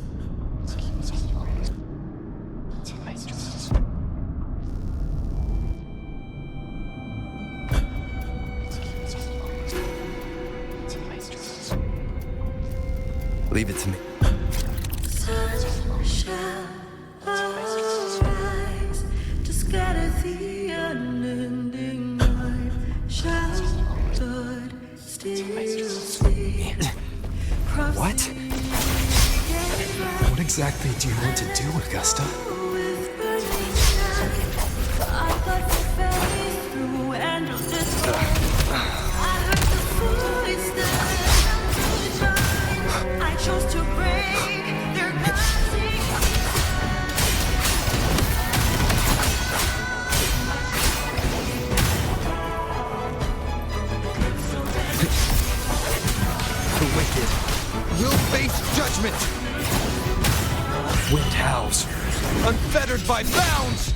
[SPEAKER 3] Leave it to me.
[SPEAKER 13] Sun shall arise to scatter the unending night. Shall God still speak?
[SPEAKER 3] What? What exactly do you want to do, Augusta? Will face judgment! Wind howls, unfettered by bounds!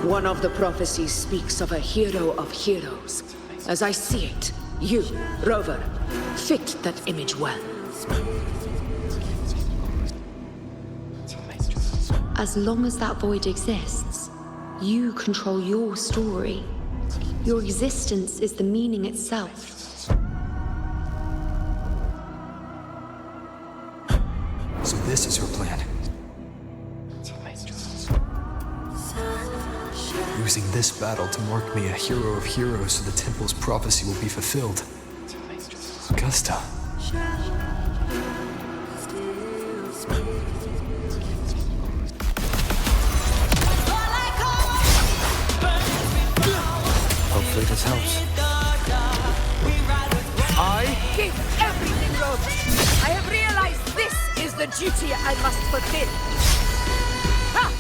[SPEAKER 4] One of the prophecies speaks of a hero of heroes. As I see it, you, Rover, fit that image well.
[SPEAKER 6] As long as that void exists, you control your story. Your existence is the meaning itself.
[SPEAKER 3] So this is her plan. Using this battle to mark me a hero of heroes so the temple's prophecy will be fulfilled. Augusta.
[SPEAKER 2] Hopefully this helps.
[SPEAKER 3] I
[SPEAKER 9] a duty I must fulfill. Ah,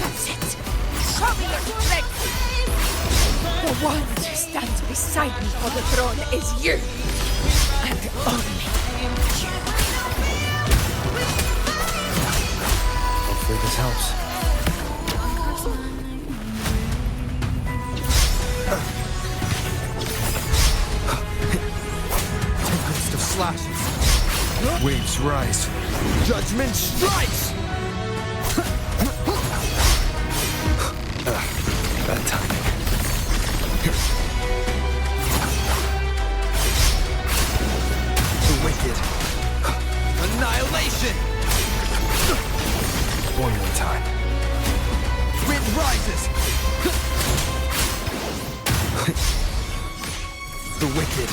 [SPEAKER 9] that's it. Show me your strength. The one to stand beside me for the throne is you. And only you.
[SPEAKER 3] Hopefully this helps. 10 of slashes. Waves rise. Judgment strikes! Bad timing. The wicked. Annihilation! One more time. Wind rises! The wicked.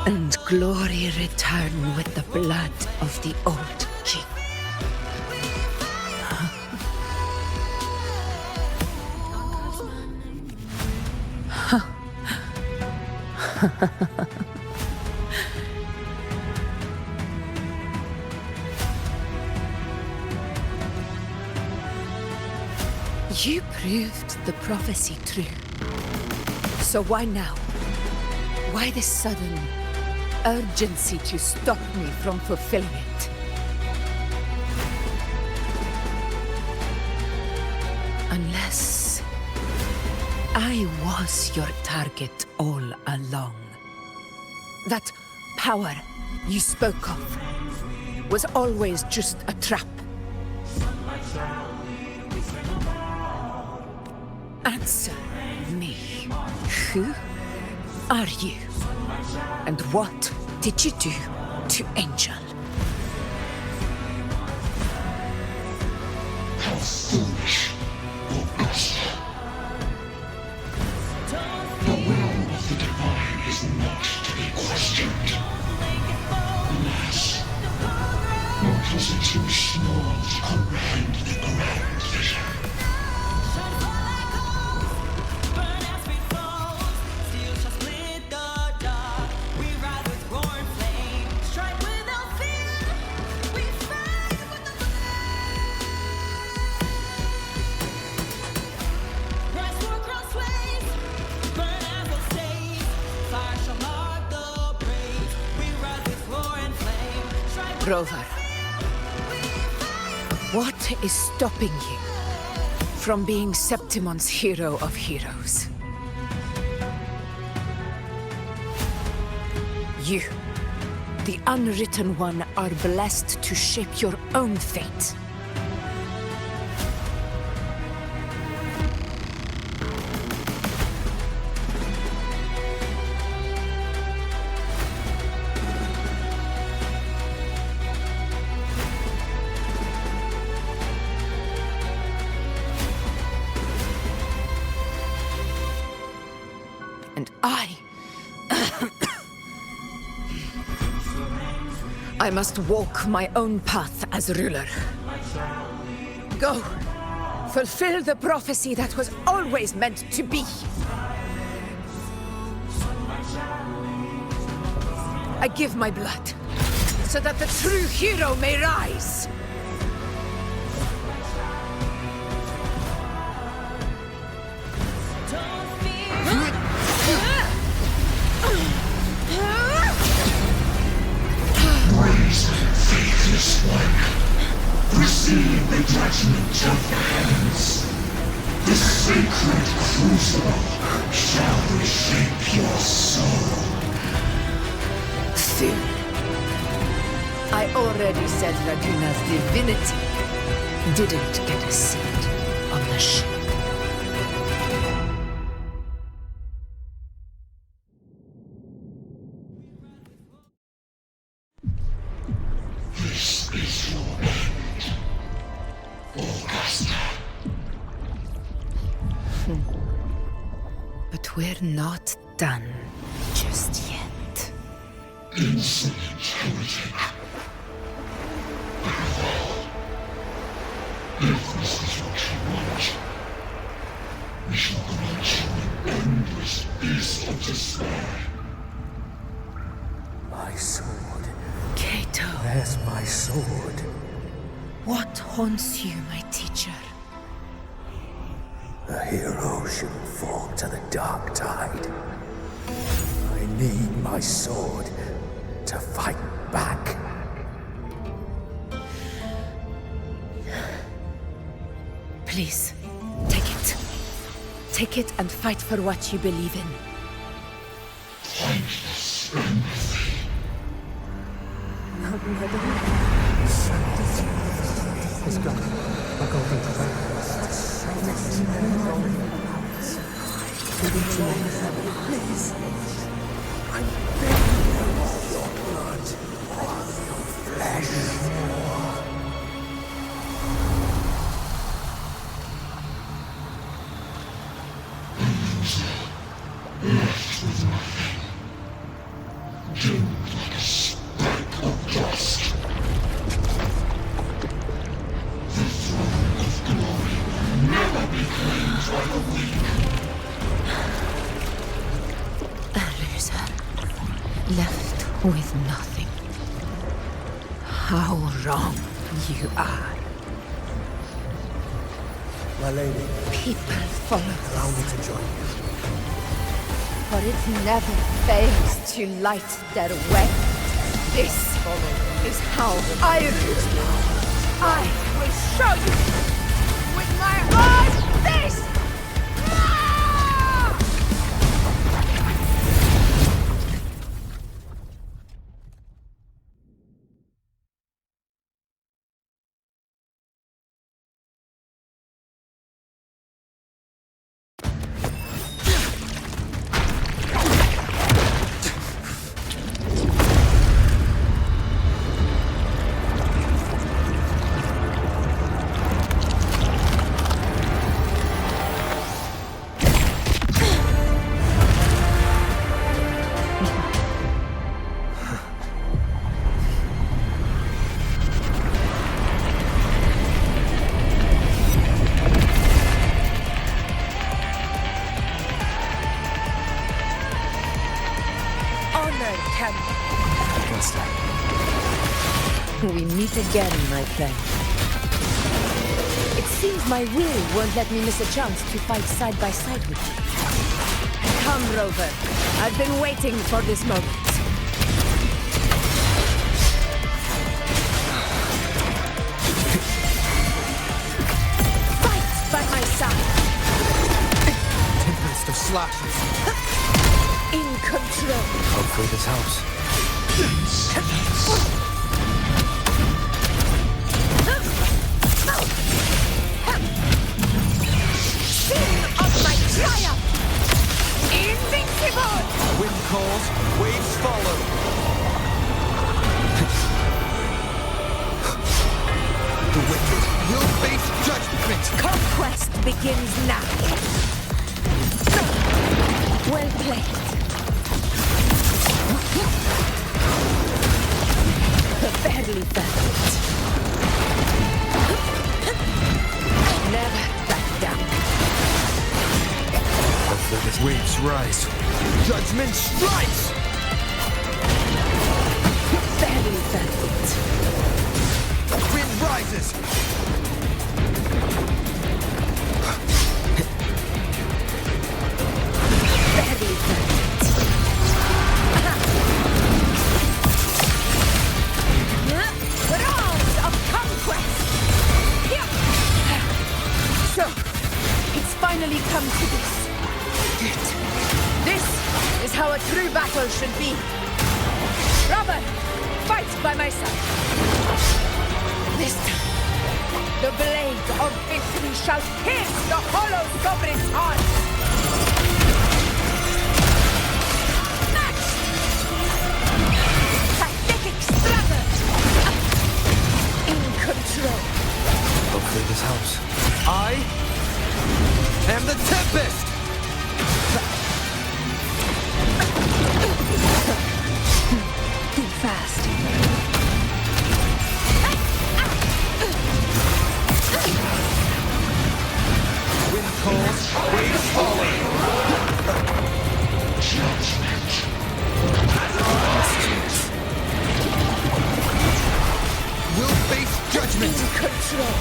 [SPEAKER 9] And glory return with the blood of the old king. You proved the prophecy true. So why now? Why this sudden urgency to stop me from fulfilling it? Unless I was your target all along. That power you spoke of was always just a trap. Answer me. Who are you? And what did you do to Angel?
[SPEAKER 16] How foolish, Augusta. The will of the divine is not to be questioned. Alas, mortals are too small to comprehend the grand vision.
[SPEAKER 9] Rover, what is stopping you from being Septimont's hero of heroes? You, the unwritten one, are blessed to shape your own fate. And I must walk my own path as ruler. Go, fulfill the prophecy that was always meant to be. I give my blood, so that the true hero may rise.
[SPEAKER 16] Praise, faithless one. Receive the dragon. judgment of the hands. The sacred crucible shall reshape your soul.
[SPEAKER 4] Soon. I already said Raguna's divinity didn't get a seat on the ship.
[SPEAKER 16] This is your end, Augusta.
[SPEAKER 4] But we're not done just yet.
[SPEAKER 16] Insolent heretic. If this is what you want, we shall grant you an endless peace of despair.
[SPEAKER 19] My sword.
[SPEAKER 4] Cato.
[SPEAKER 19] Where's my sword?
[SPEAKER 4] What haunts you, my teacher?
[SPEAKER 19] A hero shouldn't fall to the dark tide. I need my sword to fight back.
[SPEAKER 4] Please, take it. Take it and fight for what you believe in.
[SPEAKER 16] Thankless empathy.
[SPEAKER 19] Let's go. I'll go get the Please. I'm begging you. Your blood. Your flesh.
[SPEAKER 16] Left with nothing. Doomed like a speck of dust. The throne of glory will never be claimed by the weak.
[SPEAKER 4] A loser. Left with nothing. How wrong you are.
[SPEAKER 19] My lady.
[SPEAKER 4] People follow
[SPEAKER 19] Allow me to join you.
[SPEAKER 4] For it never fails to light their way. This is how I rule. I will show you with my own fist!
[SPEAKER 3] Augusta.
[SPEAKER 4] We meet again, my friend. It seems my will won't let me miss a chance to fight side by side with you. Come, Rover. I've been waiting for this moment. Fight by my side.
[SPEAKER 3] Tempest of slashes.
[SPEAKER 4] In control.
[SPEAKER 3] Hopefully this helps.
[SPEAKER 4] Sin of my triumph! Invincible!
[SPEAKER 3] Wind calls, waves follow. The wicked will face judgment.
[SPEAKER 4] Conquest begins now. Well played. Barely perfect. Never back down.
[SPEAKER 3] Hopefully this waves rise. Judgment strikes!
[SPEAKER 4] Barely perfect.
[SPEAKER 3] Wind rises!
[SPEAKER 4] Barely perfect. Rounds of conquest! true battle should be. Brother, fight by my side. This time, the blade of victory shall pierce the hollow sovereign's heart. Match! Pathetic struggle! In control.
[SPEAKER 3] Hopefully this helps. I am the Tempest!
[SPEAKER 4] Think fast.
[SPEAKER 3] Wind calls, waves falling! We'll face judgment!
[SPEAKER 4] In control.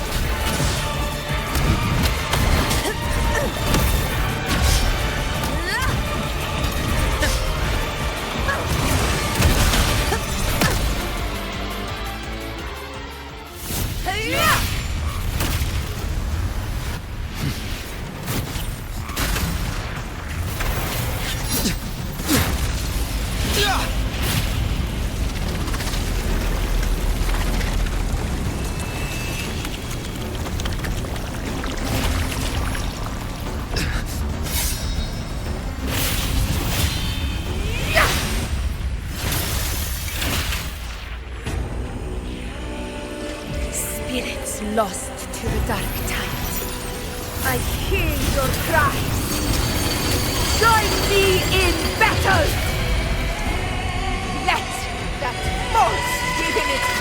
[SPEAKER 4] Spirits lost to the dark tide. I hear your cries. Join me in battle! Let that false divinity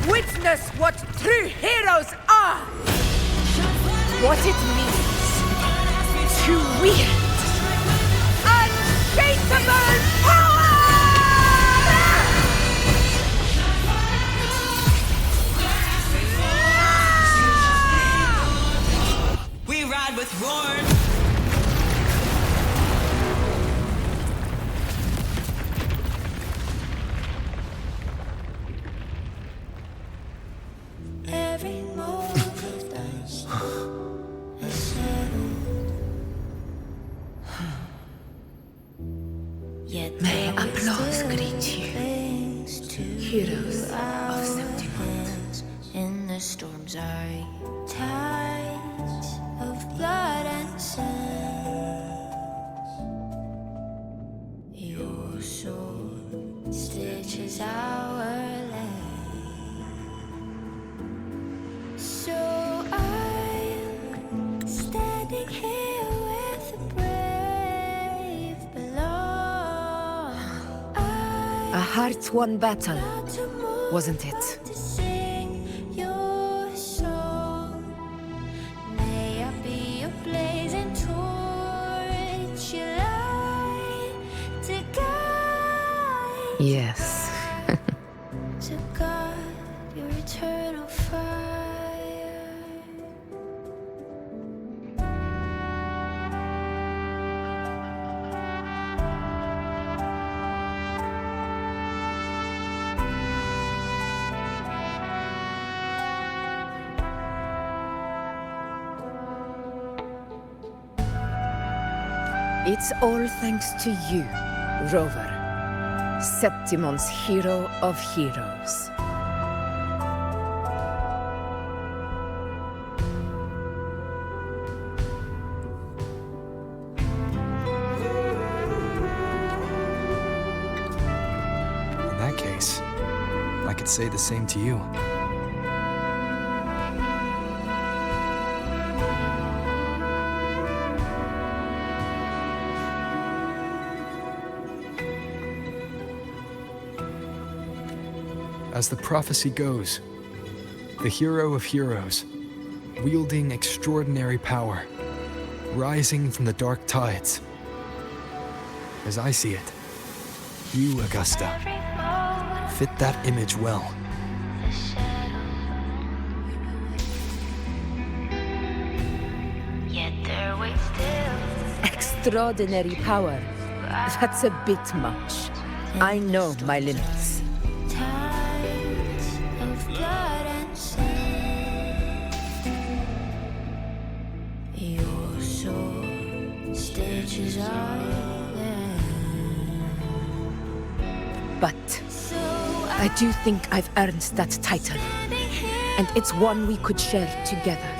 [SPEAKER 4] witness what true heroes are! What it means to wield unshakable power!
[SPEAKER 13] We ride with roar.
[SPEAKER 7] Every move of dance is settled. Yet
[SPEAKER 4] May applause greet you, heroes of
[SPEAKER 7] Septimont. In the storm's eye, tides of blood and sand. Your sword stitches our land. So I'm standing here with the brave below.
[SPEAKER 4] A heart-won battle, wasn't it?
[SPEAKER 7] To sing your song. May I be a blazing torch, your light to guide.
[SPEAKER 4] Yes.
[SPEAKER 7] To guard your eternal fire.
[SPEAKER 4] It's all thanks to you, Rover, Septimont's hero of heroes.
[SPEAKER 3] In that case, I could say the same to you. As the prophecy goes, the hero of heroes, wielding extraordinary power, rising from the dark tides. As I see it, you, Augusta, fit that image well.
[SPEAKER 7] Yet there waits still.
[SPEAKER 4] Extraordinary power. That's a bit much. I know my limits.
[SPEAKER 7] Tides of blood and sand. Your sword stitches our land.
[SPEAKER 9] but I do think I've earned that title, and it's one we could share together.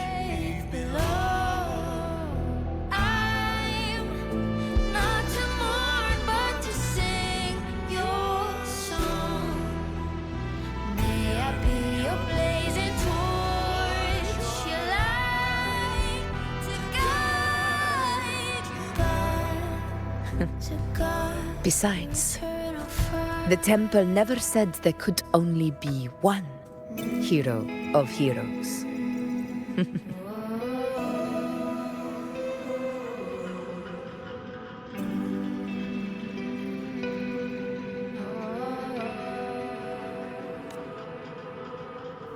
[SPEAKER 9] Besides, the temple never said there could only be one hero of heroes.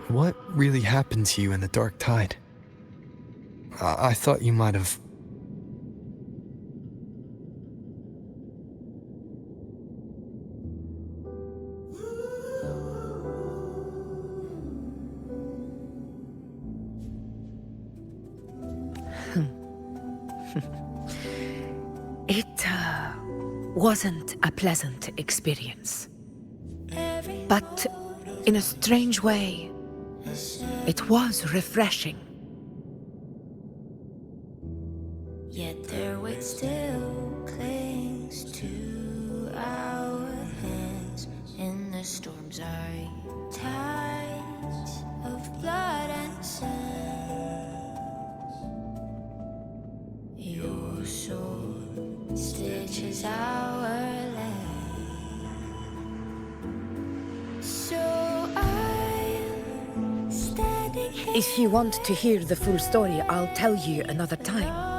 [SPEAKER 3] What really happened to you in the Dark Tide? I thought you might have...
[SPEAKER 9] It wasn't a pleasant experience. But in a strange way, it was refreshing.
[SPEAKER 7] Yet their weight still clings to our hands in the storm's eye. Tides of blood and sand. Your sword stitches our land. So I'm standing here.
[SPEAKER 9] If you want to hear the full story, I'll tell you another time.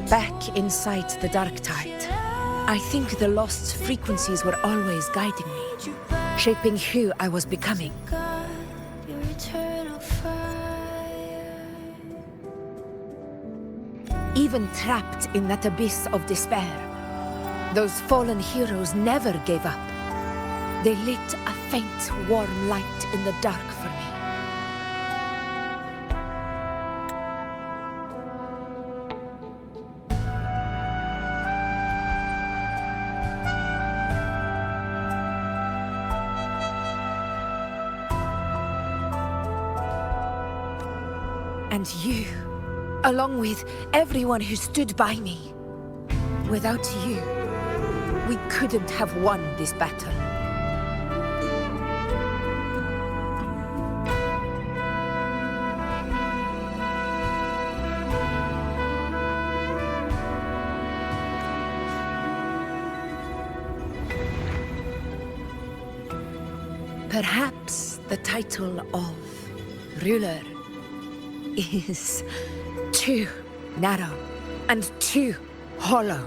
[SPEAKER 9] Back inside the Dark Tide, I think the lost frequencies were always guiding me, shaping who I was becoming. Even trapped in that abyss of despair, those fallen heroes never gave up. They lit a faint, warm light in the dark for me. And you, along with everyone who stood by me. Without you, we couldn't have won this battle. Perhaps the title of ruler is too narrow and too hollow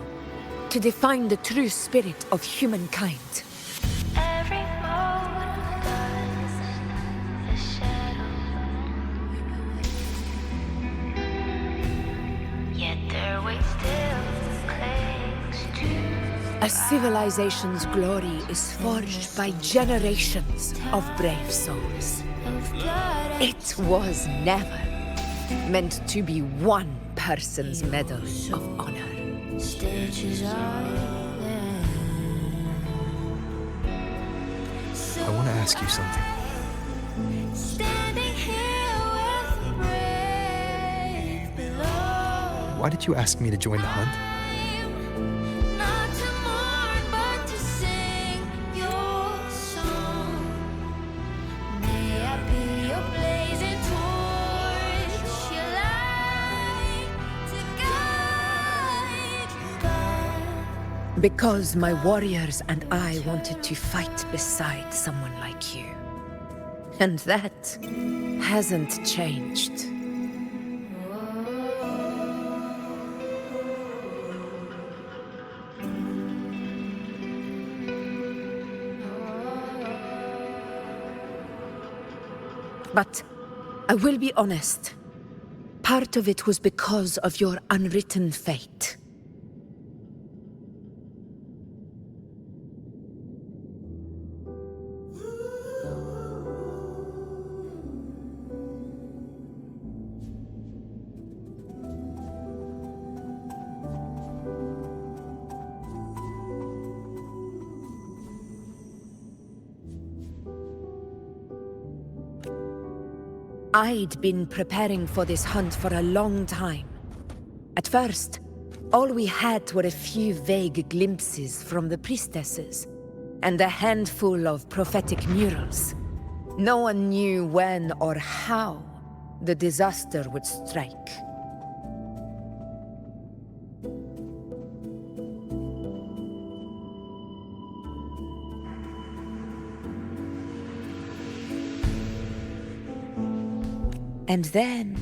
[SPEAKER 9] to define the true spirit of humankind.
[SPEAKER 7] Every moment does the shadow. Yet their weight still clings to.
[SPEAKER 9] A civilization's glory is forged by generations of brave souls. It was never meant to be one person's medal of honor.
[SPEAKER 3] I want to ask you something. Why did you ask me to join the hunt?
[SPEAKER 9] Because my warriors and I wanted to fight beside someone like you. And that hasn't changed. But I will be honest. Part of it was because of your unwritten fate.
[SPEAKER 4] I'd been preparing for this hunt for a long time. At first, all we had were a few vague glimpses from the priestesses, and a handful of prophetic murals. No one knew when or how the disaster would strike. And then,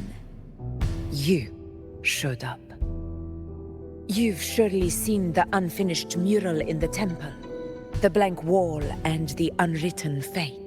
[SPEAKER 4] you showed up. You've surely seen the unfinished mural in the temple, the blank wall and the unwritten fate.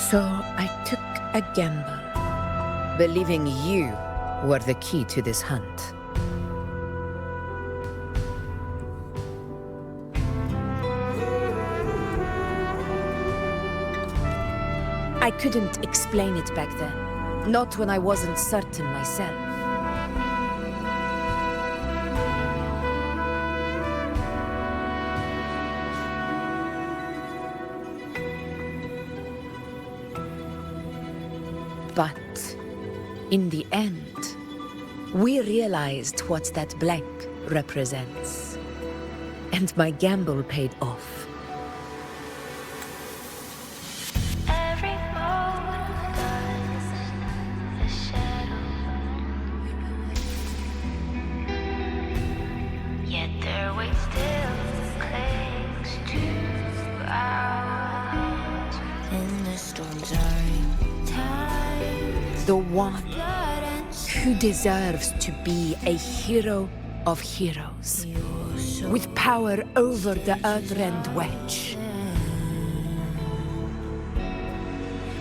[SPEAKER 4] So I took a gamble, believing you were the key to this hunt. I couldn't explain it back then, not when I wasn't certain myself. But in the end, we realized what that blank represents. And my gamble paid off.
[SPEAKER 7] Every moment of darkness, the shadow. Yet their weight still clings to our hands. In the storms are times.
[SPEAKER 4] The one who deserves to be a hero of heroes, with power over the Earthrend Wedge.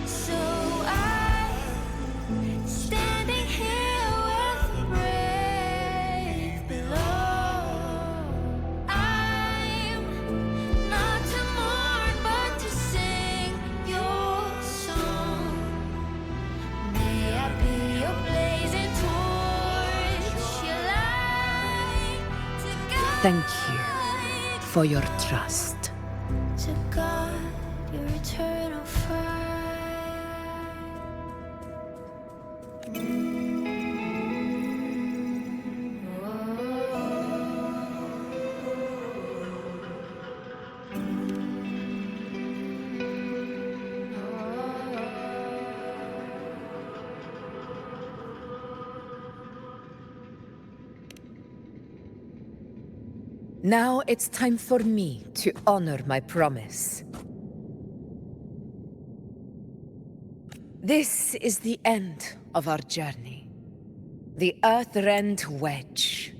[SPEAKER 7] So I'm standing here with the brave below. I'm not to mourn, but to sing your song. May I be your blazing torch, your light to guide.
[SPEAKER 4] Thank you for your trust.
[SPEAKER 7] To guard your eternal fire.
[SPEAKER 4] Now it's time for me to honor my promise. This is the end of our journey. The Earthrend Wedge.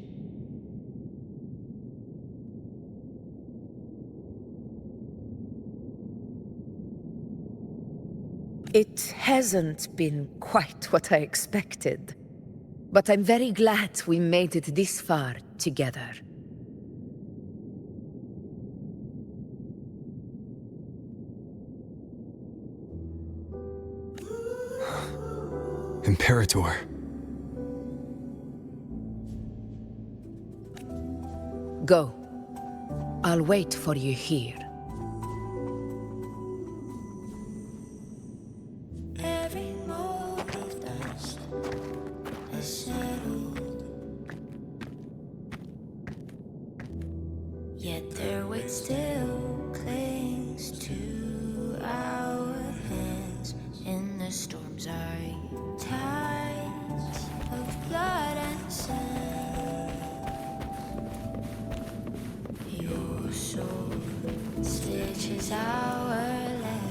[SPEAKER 4] It hasn't been quite what I expected, but I'm very glad we made it this far together.
[SPEAKER 3] Imperator.
[SPEAKER 4] Go. I'll wait for you here.
[SPEAKER 7] Every mote of dust is settled, yet their weight still clings to our hands. In the storms are tides of blood and sand. Your sword stitches our land.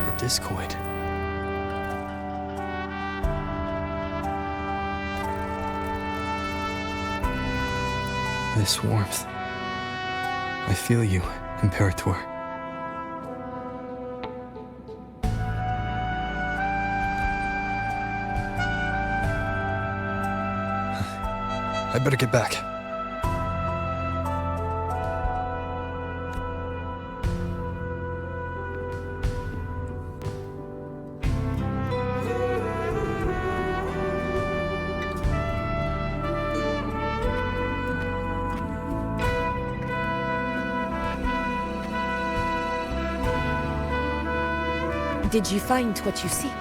[SPEAKER 3] A discoid. This warmth. I feel you, Imperator. I better get back.
[SPEAKER 4] Did you find what you seek?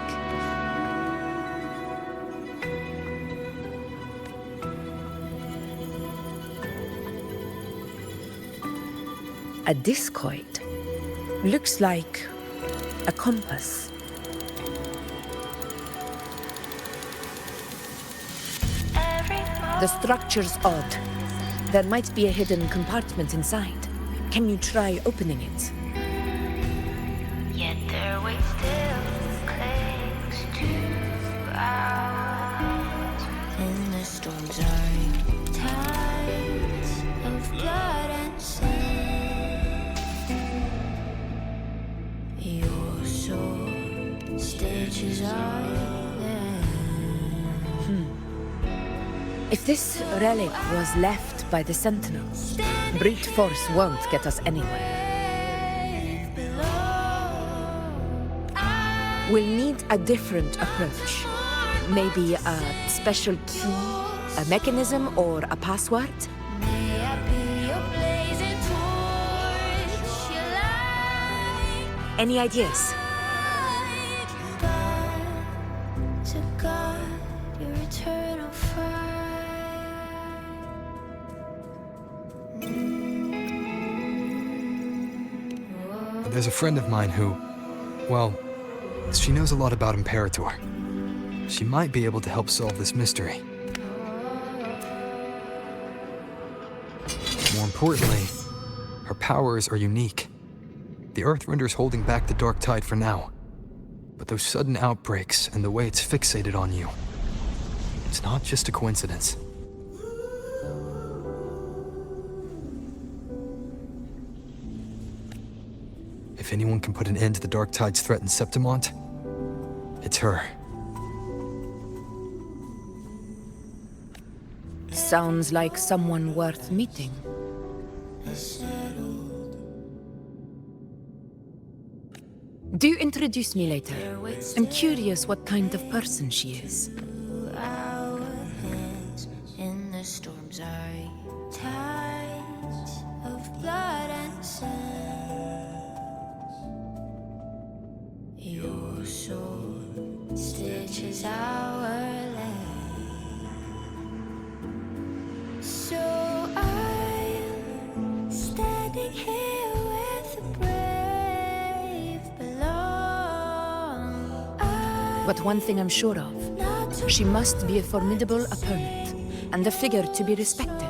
[SPEAKER 4] A discoid. Looks like a compass. The structure's odd. There might be a hidden compartment inside. Can you try opening it?
[SPEAKER 7] Yet their weight still clings to ours. In the storms are tides of blood and sin. Your soul stitches are there.
[SPEAKER 4] If this relic was left by the Sentinels, brute force won't get us anywhere. We'll need a different approach. Maybe a special key, a mechanism, or a password? Any ideas?
[SPEAKER 7] To guard your eternal fire.
[SPEAKER 3] There's a friend of mine who, well, she knows a lot about Imperator. She might be able to help solve this mystery. More importantly, her powers are unique. The Earthrender's holding back the Dark Tide for now. But those sudden outbreaks and the way it's fixated on you, it's not just a coincidence. If anyone can put an end to the Dark Tide's threat in Septimont, it's her.
[SPEAKER 4] Sounds like someone worth meeting. Do introduce me later. I'm curious what kind of person she is.
[SPEAKER 7] Our hands in the storms are tides of blood and sand. Your soul stitches our land. So I'm standing here with the brave belong.
[SPEAKER 4] But one thing I'm sure of, she must be a formidable opponent and a figure to be respected.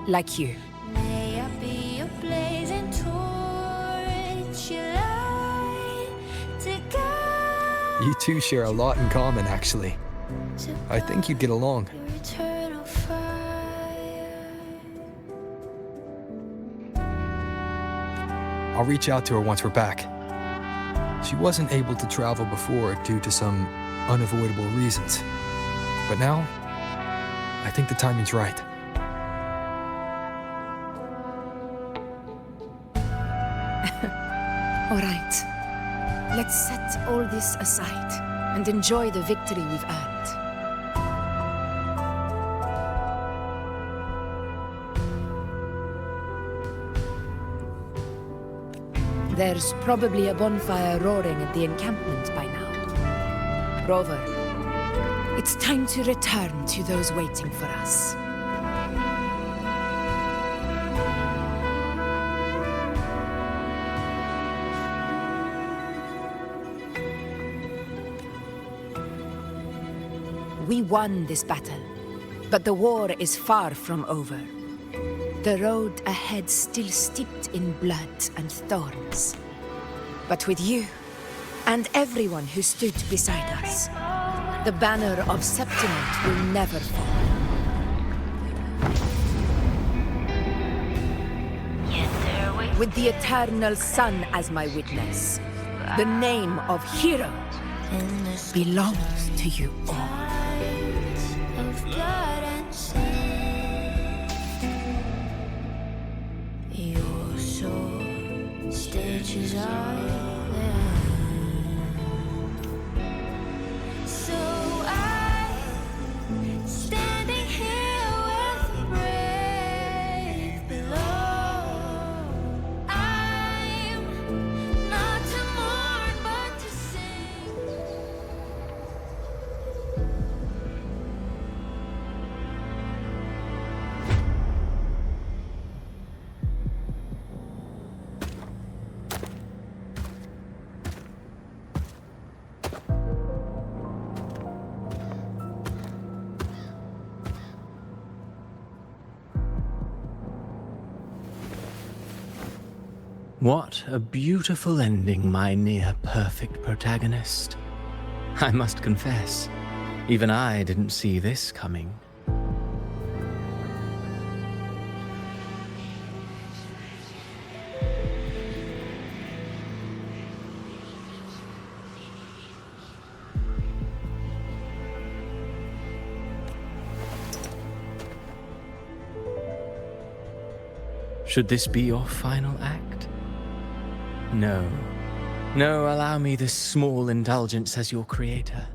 [SPEAKER 4] Like you.
[SPEAKER 7] May I be a blazing torch, you light to guide
[SPEAKER 3] You two share a lot in common, actually. I think you'd get along.
[SPEAKER 7] your eternal fire.
[SPEAKER 3] I'll reach out to her once we're back. She wasn't able to travel before due to some unavoidable reasons. But now, I think the timing's right.
[SPEAKER 4] All right. Let's set all this aside and enjoy the victory we've earned. There's probably a bonfire roaring at the encampment by now. Rover, it's time to return to those waiting for us. We won this battle,
[SPEAKER 9] But the war is far from over. The road ahead still steeped in blood and thorns. But with you, and everyone who stood beside us, the banner of Septimont will never fall. With the eternal sun as my witness, the name of hero belongs to you all.
[SPEAKER 7] Of blood and sin, your sword stitches island. So I'm standing here with the brave below. I'm not to mourn but to sing.
[SPEAKER 22] What a beautiful ending, my near-perfect protagonist. I must confess, even I didn't see this coming. Should this be your final act? No. No, allow me this small indulgence as your creator.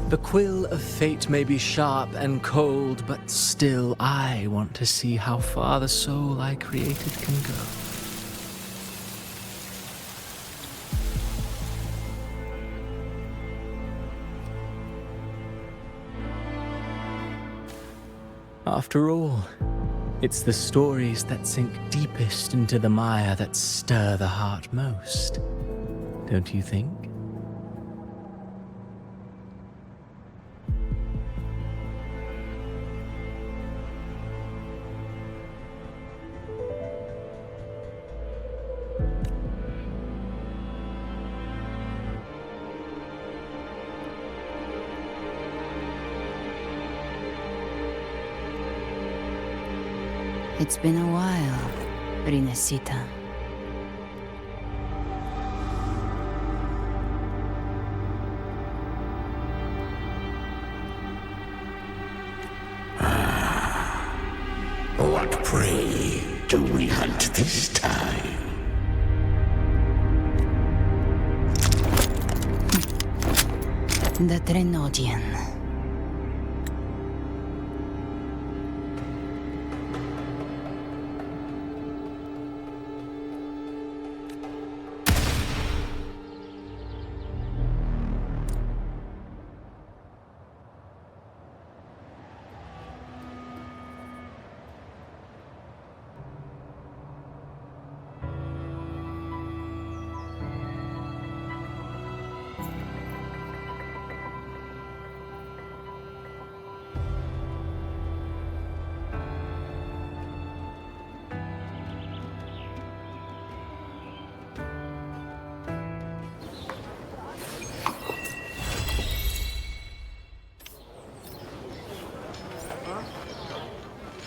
[SPEAKER 22] The quill of fate may be sharp and cold, but still I want to see how far the soul I created can go. After all, it's the stories that sink deepest into the mire that stir the heart most, don't you think?
[SPEAKER 14] It's been a while, Rinascita.
[SPEAKER 16] What prey do we hunt this time?
[SPEAKER 14] The Trenodian.